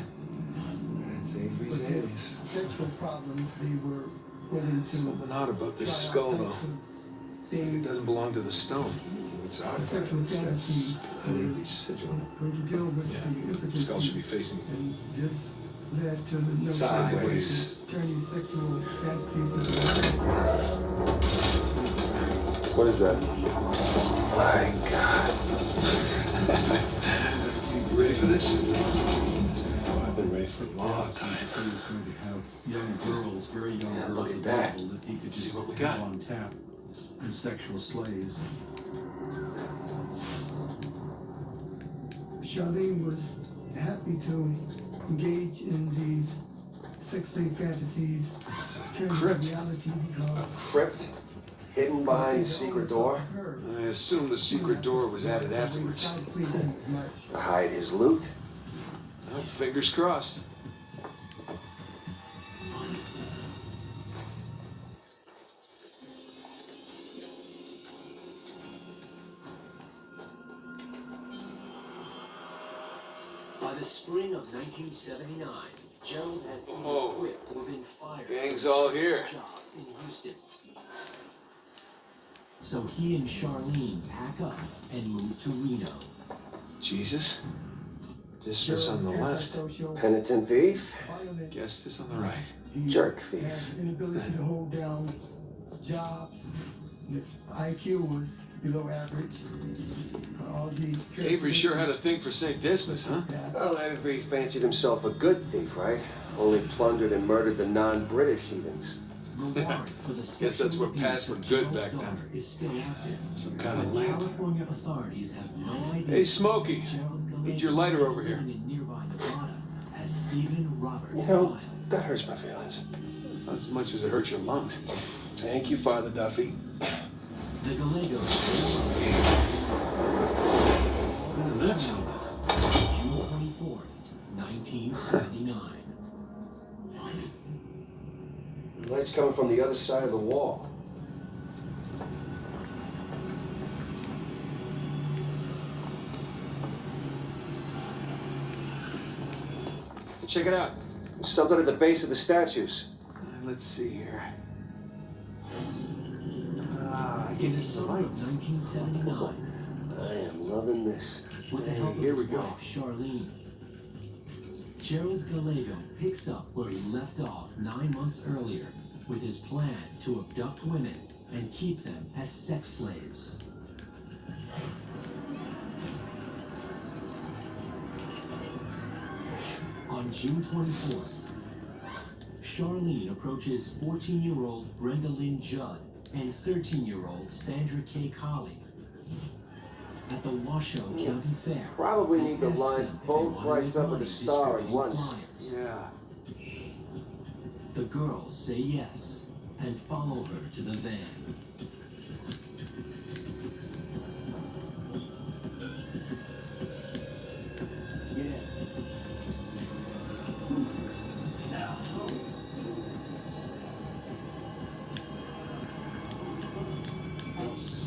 S2: That's Avery's
S3: With his
S2: alias.
S3: sexual problems, they were willing to
S2: Something odd about this
S3: try
S2: skull,
S3: all
S2: though.
S3: types of
S2: It
S3: things.
S2: doesn't belong to the stone. It's odd.
S3: Sexual fantasies
S2: Avery's sigil.
S3: were to deal with the
S2: The
S3: impotency.
S2: skull should be facing
S3: And this led to the
S2: sideways.
S3: turning sexual fantasies into
S15: What is that?
S2: My God. You ready for this?
S15: I've been ready for a long time.
S11: He was going to have young girls, very young
S2: Yeah,
S11: girls
S2: look at that.
S11: available that he could
S2: Let's see
S11: just
S2: what we
S11: have
S2: got.
S11: on tap as sexual slaves.
S3: Charlene was happy to engage in these sex slave fantasies turning to
S2: crypt.
S3: reality because
S15: Crypt? Hidden behind a secret door?
S2: I assume the secret door was added afterwards.
S3: tried to please him as much.
S15: To hide his loot?
S2: Well, fingers crossed.
S4: By the spring of 1979, Gerald has either
S2: Oh,
S4: quit or been fired.
S2: gang's
S4: from
S2: all
S4: several
S2: here.
S4: Jobs in Houston. So he and Charlene pack up and move to Reno.
S2: Jesus. This was on the left.
S15: Penitent thief?
S3: Violent.
S2: Guess this on the right.
S3: He
S15: Jerk
S3: had
S15: thief.
S3: an inability to hold down jobs. His IQ was below average. All the
S2: Avery sure had a thing for St. Dismas, huh?
S15: Well, Avery fancied himself a good thief, right? Only plundered and murdered the non-British heathens.
S4: The warrant for the
S2: Guess that's what passed for good back then.
S4: daughter is still active.
S2: Some kind of
S4: But
S2: lamp.
S4: California authorities have no idea.
S2: Hey, Smokey.
S4: Gerald
S2: Need your lighter
S4: is
S2: over here.
S4: living in nearby Nevada as Stephen Robert
S15: You know,
S4: Kyle.
S15: that hurts my feelings.
S2: Not as much as it hurts your lungs.
S15: Thank you, Father Duffy.
S4: The Gallegos.
S2: That's something.
S4: June 24th, 1979.
S15: The light's coming from the other side of the wall. Check it out. There's something at the base of the statues.
S2: Let's see here.
S4: In the summer of 1979,
S15: I am loving this.
S4: with the help of
S2: Here
S4: his
S2: we go.
S4: wife, Charlene, Gerald Gallego picks up where he left off 9 months earlier with his plan to abduct women and keep them as sex slaves. On June 24th, Charlene approaches 14-year-old Brenda Lynn Judd and 13-year-old Sandra K. Colley at the Washoe County Fair.
S15: Probably
S4: and
S15: need to
S4: asks
S15: line
S4: them if they
S15: both
S4: want to
S15: rights
S4: make
S15: up with
S4: money
S15: a star at
S4: distributing
S15: once.
S4: flyers.
S15: Yeah.
S4: The girls say yes and follow her to the van.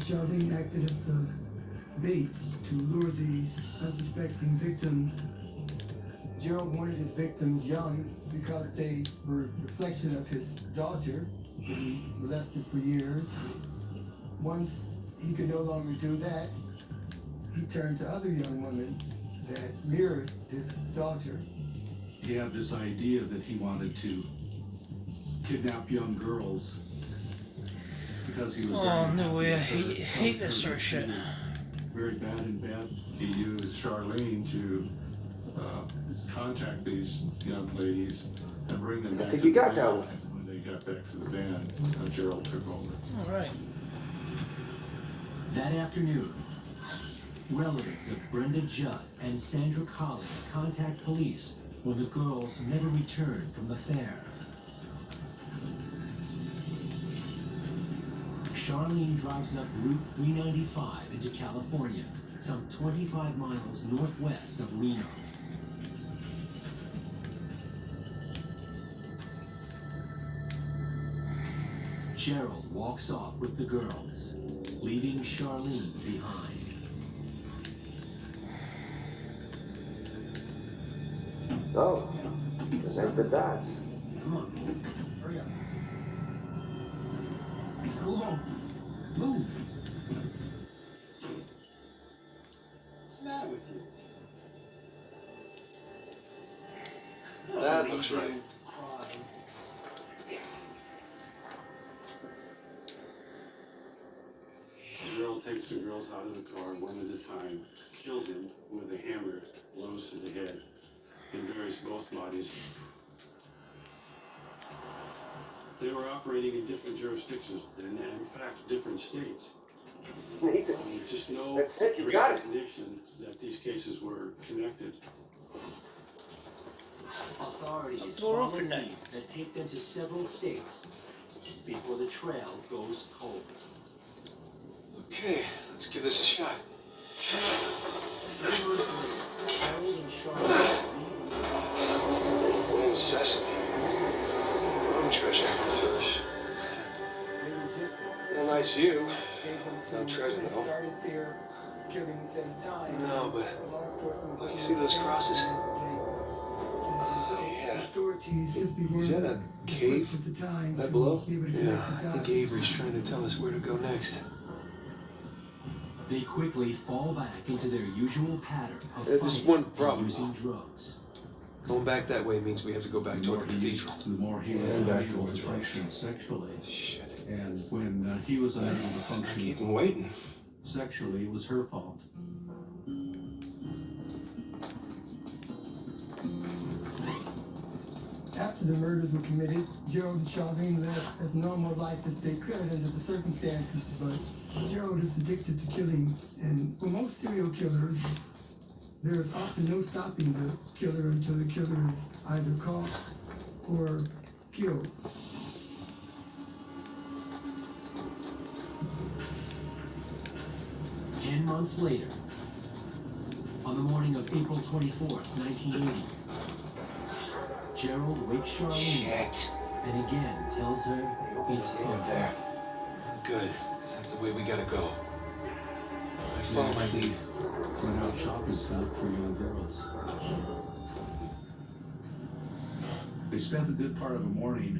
S3: Charlene acted as the bait to lure these unsuspecting victims. Gerald wanted his victims young because they were a reflection of his daughter, who he molested for years. Once he could no longer do that, he turned to other young women that mirrored his daughter.
S16: He had this idea that he wanted to kidnap young girls because he was
S9: I hate this sort of shit.
S16: Very bad in bed. He used Charlene to contact these young ladies and bring them back.
S15: I think you got that one.
S16: When they got back to the van, Gerald took over.
S9: All right.
S4: That afternoon, relatives of Brenda Judd and Sandra Colley contact police when the girls never returned from the fair. Charlene drives up Route 395 into California, some 25 miles northwest of Reno. Gerald walks off with the girls, leaving Charlene behind.
S15: Oh, connect the dots.
S10: Come on. Hurry up. Move on. Move. What's the matter with you?
S2: That looks right.
S17: Gerald takes the girls out of the car one at a time, kills him with a hammer, blows to the head, and buries both bodies. They were operating in different jurisdictions, and in fact, different states.
S15: Nathan,
S17: There's just no
S15: that's it, you got it.
S17: recognition that these cases were connected.
S4: Authorities
S9: Door
S4: follow
S9: open then.
S4: leads that take them to several states before the trail goes cold.
S2: Okay, let's give this a shot.
S4: 3 months later, Gerald and Charlotte leave the
S2: Sesame. Wrong treasure. A nice view. No treasure though.
S3: Started their killings at a time.
S2: No, but look, you see those crosses? Oh, yeah.
S3: Authorities simply
S2: Is that a
S3: weren't
S2: cave
S3: equipped at the time
S2: right
S3: to
S2: below?
S3: be able to
S2: Yeah,
S3: connect the
S2: I think
S3: dots.
S2: Avery's trying to tell us where to go next.
S4: They quickly fall back into their usual pattern of
S2: There's
S4: fighting
S2: one
S4: and
S2: problem.
S4: using drugs.
S2: Going back that way means we have to go back toward the cathedral.
S16: The more he was unable to function sexually.
S2: Shit.
S16: And when he was unable to
S2: Let's not
S16: function
S2: keep him waiting.
S16: sexually, it was her fault.
S3: After the murders were committed, Gerald and Charlene lived as normal life as they could under the circumstances, but Gerald is addicted to killing, and for most serial killers, there is often no stopping the killer until the killer is either caught or killed.
S4: Ten months later, on the morning of April 24th, 1980, Gerald wakes Charlene up and again tells her it's time.
S2: There. Good, because that's the way we gotta go. I follow my lead.
S16: Went out shopping to look for young girls. They spent a good part of the morning